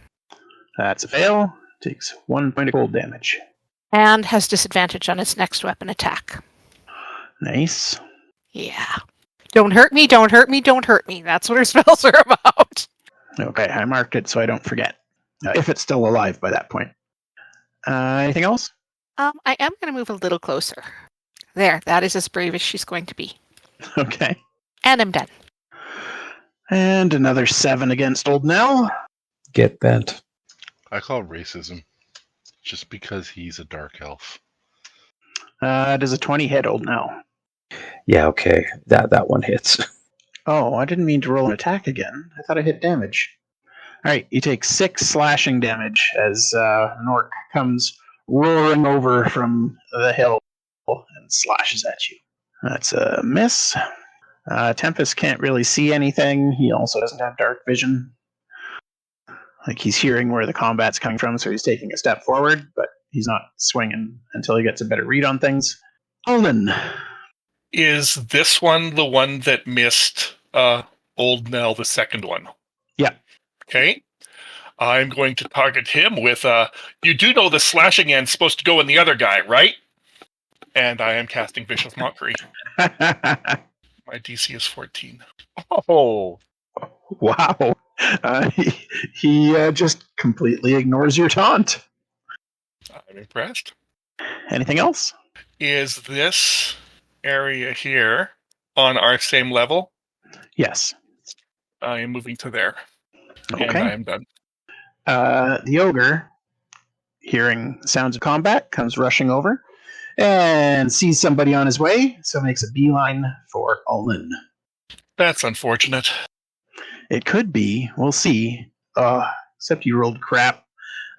That's a fail. Takes 1 point of cold damage. And has disadvantage on its next weapon attack. Nice. Yeah. Don't hurt me, don't hurt me, don't hurt me. That's what her spells are about. Okay, I marked it so I don't forget. If it's still alive by that point. Anything else? I am going to move a little closer. There, that is as brave as she's going to be. Okay. And I'm done. And another 7 against old Knell. Get bent. I call racism just because he's a dark elf. Does a 20 hit old Knell? Yeah, okay. That one hits. Oh, I didn't mean to roll an attack again. I thought I hit damage. All right, you take 6 slashing damage as an orc comes roaring over from the hill and slashes at you. That's a miss. Tempest can't really see anything. He also doesn't have dark vision. Like, he's hearing where the combat's coming from, so he's taking a step forward, but he's not swinging until he gets a better read on things. Ulnan. Is this one the one that missed Old Knell, the second one? Yeah. Okay. I'm going to target him with, you do know the slashing end's supposed to go in the other guy, right? And I am casting Vicious Mockery. My DC is 14. Oh, Wow. He just completely ignores your taunt. I'm impressed. Anything else? Is this area here on our same level? Yes. I am moving to there. And Okay. I am done. The ogre, hearing sounds of combat, comes rushing over and sees somebody on his way, so makes a beeline for Ulnan. That's unfortunate. It could be. We'll see. Except you rolled crap.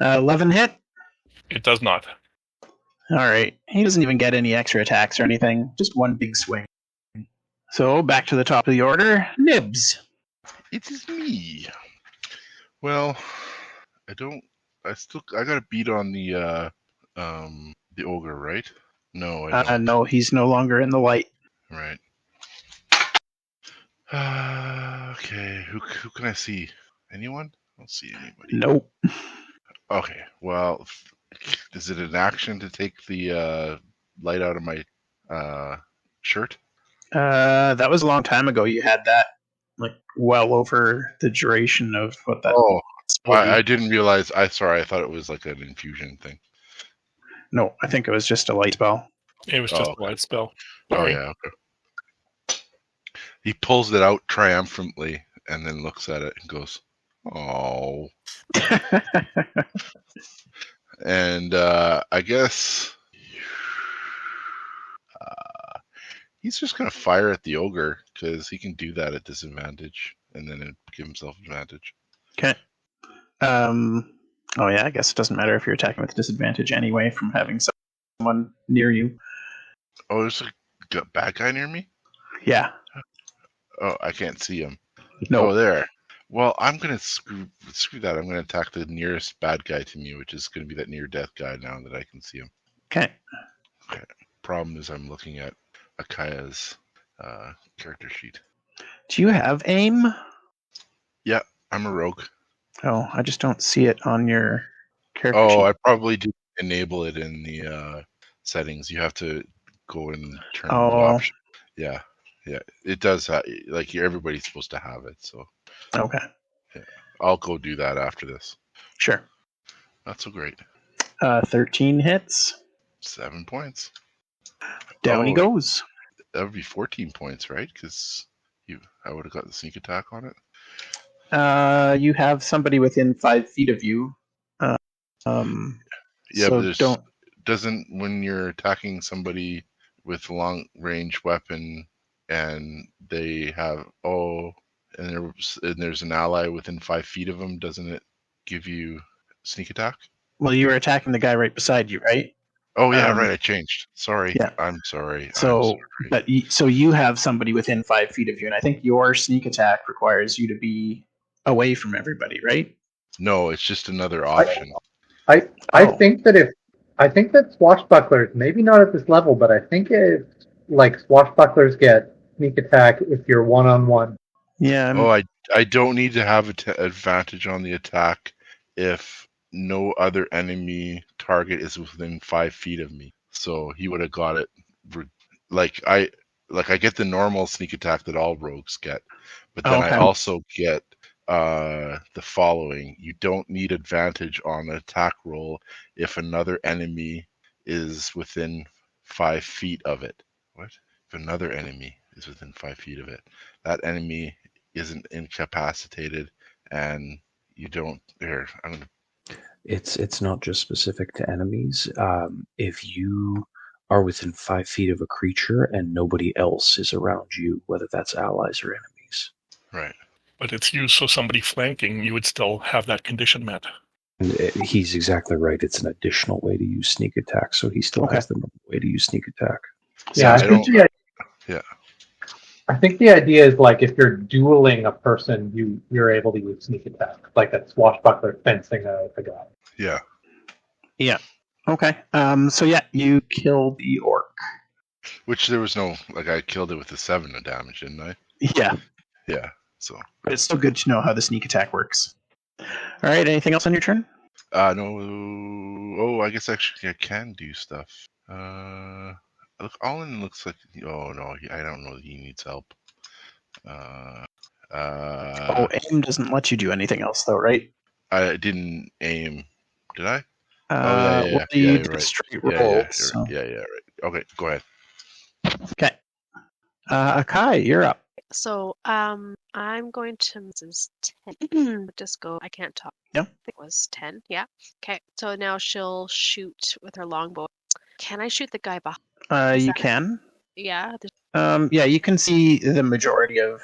11 hit? It does not. All right. He doesn't even get any extra attacks or anything. Just one big swing. So back to the top of the order. Nibbs. it is me. Well, I got a beat on the ogre, right? No, I don't. No, he's no longer in the light. Right. Okay, who can I see? Anyone? I don't see anybody. Nope. Okay, well, is it an action to take the light out of my shirt? That was a long time ago. You had that, like, well over the duration of what that. Oh, spell I be. didn't realize. I thought it was like an infusion thing. No, I think it was just a light spell. It was just a light spell. Sorry. Oh yeah, okay. He pulls it out triumphantly and then looks at it and goes, "Oh." And I guess he's just gonna fire at the ogre because he can do that at disadvantage, and then give himself advantage. Okay. Oh yeah, I guess it doesn't matter if you're attacking with disadvantage anyway from having someone near you. Oh, there's a bad guy near me? Yeah. Oh, I can't see him. No. Oh, there. Well, I'm gonna screw that. I'm gonna attack the nearest bad guy to me, which is gonna be that near-death guy now that I can see him. Okay. Problem is, I'm looking at Akaya's character sheet. Do you have aim? Yeah, I'm a rogue. Oh, I just don't see it on your character Oh, sheet. I probably did enable it in the settings. You have to go and turn the option. Yeah, it does. Like everybody's supposed to have it, so. Okay. Yeah, I'll go do that after this. Sure. Not so great. 13 hits. 7 points. Down he goes. That would be 14 points, right? Because I would have got the sneak attack on it. You have somebody within 5 feet of you. Yeah, so but doesn't when you're attacking somebody with a long range weapon and they have and there's an ally within 5 feet of them, doesn't it give you sneak attack? Well, you were attacking the guy right beside you, right? Oh yeah, right. I changed. Sorry. Yeah. I'm sorry. So, so you have somebody within 5 feet of you, and I think your sneak attack requires you to be away from everybody, right? No, it's just another option. I think that swashbucklers, maybe not at this level, but I think swashbucklers get sneak attack if you're one-on-one. Yeah. I don't need to have advantage on the attack if no other enemy target is within 5 feet of me. So he would have got it. I get the normal sneak attack that all rogues get, but then I also get the following. You don't need advantage on an attack roll if another enemy is within 5 feet of it. What? If another enemy is within 5 feet of it, that enemy isn't incapacitated, and you don't. Here, I'm gonna. It's not just specific to enemies. If you are within 5 feet of a creature and nobody else is around you, whether that's allies or enemies. Right. But it's used so somebody flanking, you would still have that condition met. And he's exactly right. It's an additional way to use sneak attack, so he still has the normal way to use sneak attack. Yeah, So I think the idea is like if you're dueling a person, you're able to use sneak attack, like a swashbuckler fencing a guy. Yeah. Yeah. Okay. So yeah, you killed the orc. Which there was no, like, I killed it with a 7 of damage, didn't I? Yeah. Yeah. So. But it's still good to know how the sneak attack works. All right. Anything else on your turn? No. Oh, I guess actually I can do stuff. Look, Ulnan looks like. Oh no, I don't know that he needs help. Aim doesn't let you do anything else, though, right? I didn't aim. Did I? Well, you yeah, did right. straight Yeah, roll. yeah, So. yeah, right. Okay, go ahead. Okay. Akai, you're up. So, I'm going to Mrs. 10. Just go. I can't talk. Yeah. I think it was 10. Yeah. Okay. So now she'll shoot with her longbow. Can I shoot the guy behind? You can. Yeah. Yeah, you can see the majority of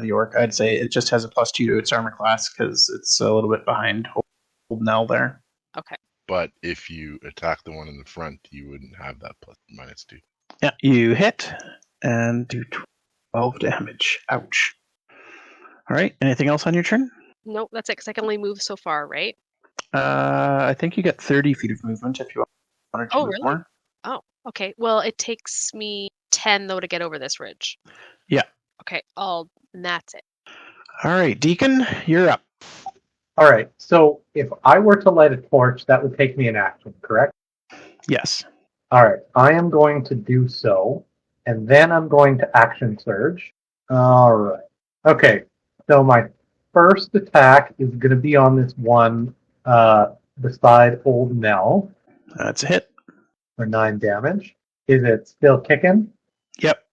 the orc. I'd say it just has a +2 to its armor class because it's a little bit behind old Knell there. Okay. But if you attack the one in the front, you wouldn't have that +/-2. Yeah, you hit and do 12 damage. Ouch. All right. Anything else on your turn? Nope, that's it, because I can only move so far, right? I think you get 30 feet of movement if you wanted to move really? more. Oh, okay. Well, it takes me 10, though, to get over this ridge. Yeah. Okay, and that's it. All right, Deacon, you're up. All right. So if I were to light a torch, that would take me an action, correct? Yes. All right. I am going to do so, and then I'm going to action surge. All right. Okay. So my first attack is going to be on this one beside old Knell That's a hit. for 9 damage. Is it still kicking? Yep.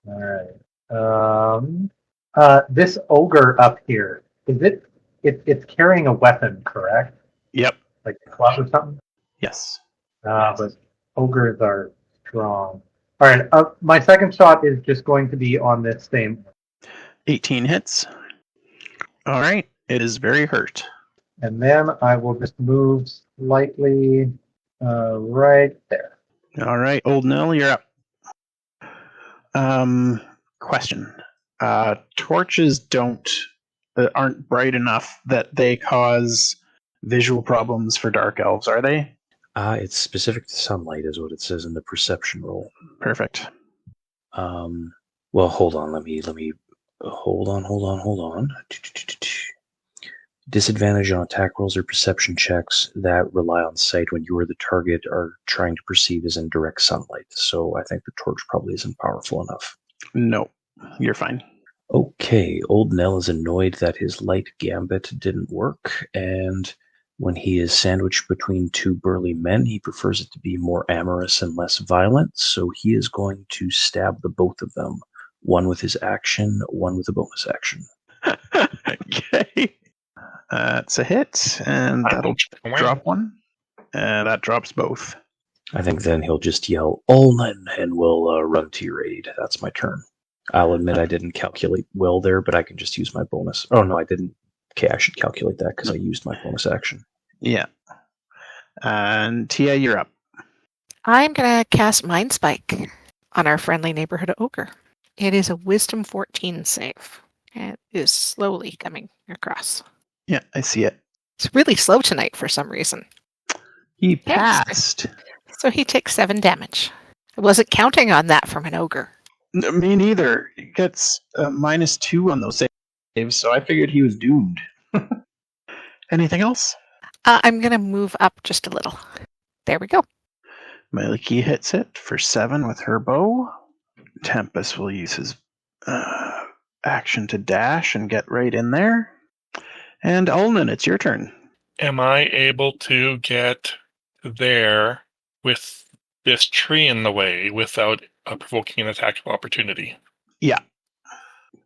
All right. This ogre up here, it's carrying a weapon, correct? Yep. Like a club or something? Yes. But ogres are strong. All right. My second shot is just going to be on this same. 18 hits. All right. It is very hurt. And then I will just move slightly right there. All right, old Knell, you're up. Question. Torches aren't bright enough that they cause visual problems for dark elves, are they? It's specific to sunlight, is what it says in the perception roll. Perfect. Well, hold on. Let me. Hold on. Disadvantage on attack rolls or perception checks that rely on sight when you or the target are trying to perceive as in direct sunlight. So I think the torch probably isn't powerful enough. No, you're fine. Okay, old Knell is annoyed that his light gambit didn't work, and when he is sandwiched between two burly men, he prefers it to be more amorous and less violent, so he is going to stab the both of them. One with his action, one with a bonus action. Okay. That's a hit, and that'll drop one. And that drops both. I think then he'll just yell, Ulnan, and we'll run to your aid. That's my turn. I'll admit I didn't calculate well there, but I can just use my bonus. Oh, no, I didn't. Okay, I should calculate that because I used my bonus action. Yeah. And Tia, you're up. I'm going to cast Mind Spike on our friendly neighborhood ogre. It is a Wisdom 14 save. It is slowly coming across. Yeah, I see it. It's really slow tonight for some reason. He passed. So he takes 7 damage. I wasn't counting on that from an ogre. Me neither. He gets -2 on those saves, so I figured he was doomed. Anything else? I'm going to move up just a little. There we go. Maliki hits it for 7 with her bow. Tempest will use his action to dash and get right in there. And Ulnan, it's your turn. Am I able to get there with this tree in the way without provoking an attack of opportunity? Yeah.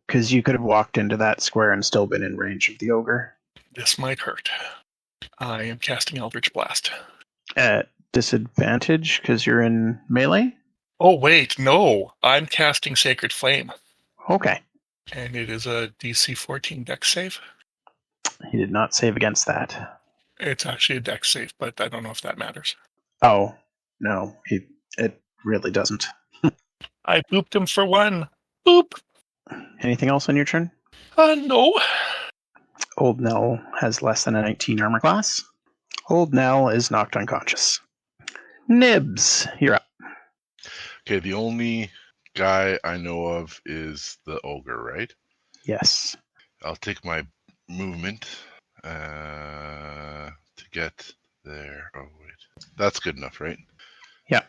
Because you could have walked into that square and still been in range of the ogre. This might hurt. I am casting Eldritch Blast. At disadvantage because you're in melee? Oh, wait, no. I'm casting Sacred Flame. Okay. And it is a DC 14 dex save. He did not save against that. It's actually a dex save, but I don't know if that matters. Oh, no. It really doesn't. I booped him for 1. Boop! Anything else on your turn? No. Old Knell has less than a 19 armor class. Old Knell is knocked unconscious. Nibbs, you're up. Okay, the only guy I know of is the ogre, right? Yes. I'll take my movement to get there. Oh, wait. That's good enough, right? Yeah.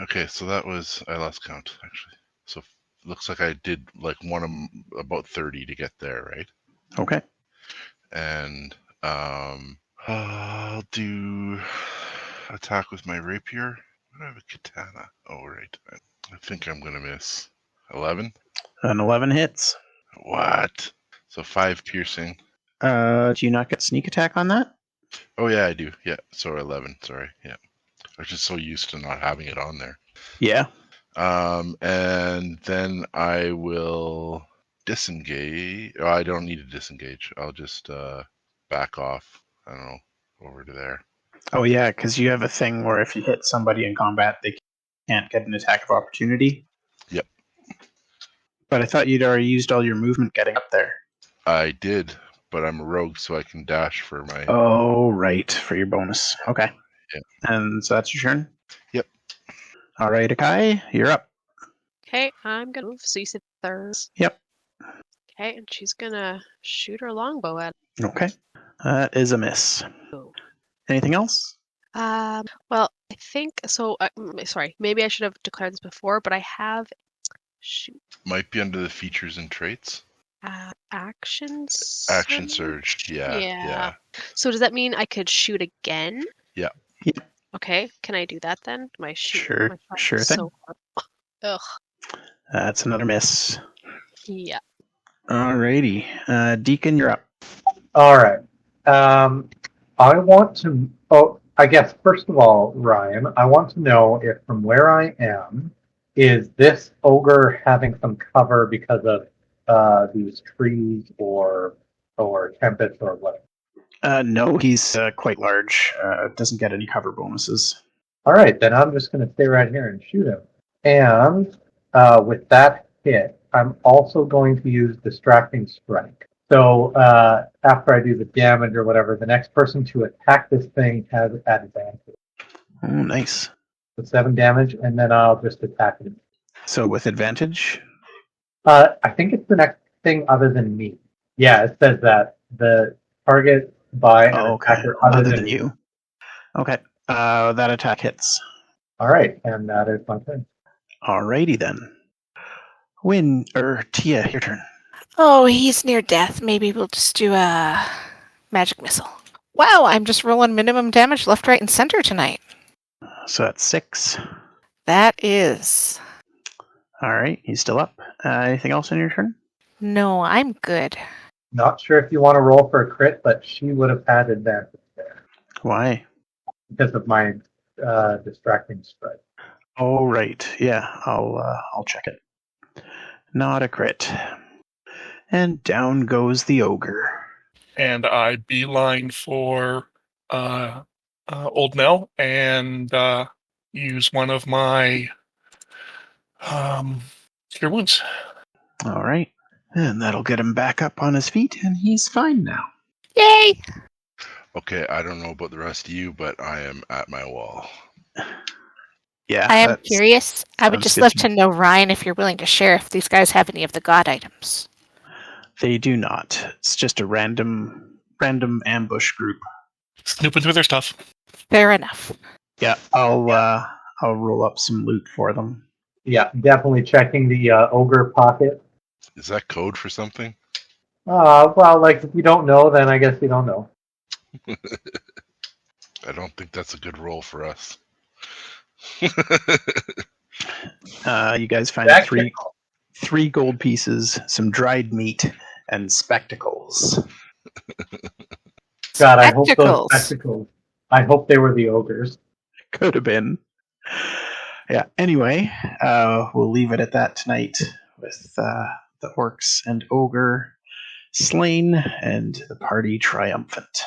Okay, so that was... I lost count, actually. So looks like I did like about 30 to get there, right? Okay. And I'll do attack with my rapier. I don't have a katana. Oh, right. I think I'm going to miss. 11? An 11 hits. What? So 5 piercing. Do you not get sneak attack on that? Oh, yeah, I do. Yeah, so 11. Sorry. Yeah. I was just so used to not having it on there. Yeah. And then I will disengage. Oh, I don't need to disengage. I'll just back off. I don't know, over to there. Oh, yeah, because you have a thing where if you hit somebody in combat, they can't get an attack of opportunity. Yep. But I thought you'd already used all your movement getting up there. I did, but I'm a rogue, so I can dash for my... Oh, right, for your bonus. Okay. Yeah. And so that's your turn? Yep. All right, Akai, you're up. Okay, I'm gonna move. So you said third. Yep. Okay, and she's gonna shoot her longbow at Okay. That is a miss. him. Anything else? Well, I think so. Sorry, maybe I should have declared this before, but I have shoot Might be under the features and traits. action Action surge. Yeah. So does that mean I could shoot again? Yeah. Yeah. Okay, can I do that then? My shoot. Sure, my shot sure is thing. so hard. Ugh. That's another miss. Yeah. Alrighty. Deacon, you're up. All right. I want to. Oh, I guess first of all, Ryan, I want to know if from where I am, is this ogre having some cover because of these trees or tempest or whatever? No, he's quite large. Doesn't get any cover bonuses. All right, then I'm just going to stay right here and shoot him. And with that hit, I'm also going to use Distracting Strike. So after I do the damage or whatever, the next person to attack this thing has advantage. Oh, nice. So 7 damage, and then I'll just attack it. So with advantage? I think it's the next thing other than me. Yeah, it says that the target by an attacker other than you. Okay. That attack hits. All right, and that is my turn. Alrighty then. Tia, your turn. Oh, he's near death. Maybe we'll just do a magic missile. Wow, I'm just rolling minimum damage left, right, and center tonight. So that's 6. That is. Alright, he's still up. Anything else on your turn? No, I'm good. Not sure if you want to roll for a crit, but she would have had advantage there Why? because of my distracting strike. Oh, right. Yeah, I'll check it. Not a crit. And down goes the ogre. And I beeline for Old Knell and use one of my cure wounds. All right. And that'll get him back up on his feet, and he's fine now. Yay! Okay, I don't know about the rest of you, but I am at my wall. Yeah. I am curious. I would sounds just good love to to know, Ryan, if you're willing to share if these guys have any of the god items. They do not. It's just a random ambush group. Snooping through their stuff. Fair enough. Yeah, I'll roll up some loot for them. Yeah, definitely checking the ogre pocket. Is that code for something? Well, like if you don't know, then I guess you don't know. I don't think that's a good roll for us. You guys find That three gold pieces, some dried meat, and spectacles. God, I hope those Spectacles. spectacles. I hope they were the ogres. Could have been. Yeah. Anyway, we'll leave it at that tonight with the orcs and ogre slain and the party triumphant.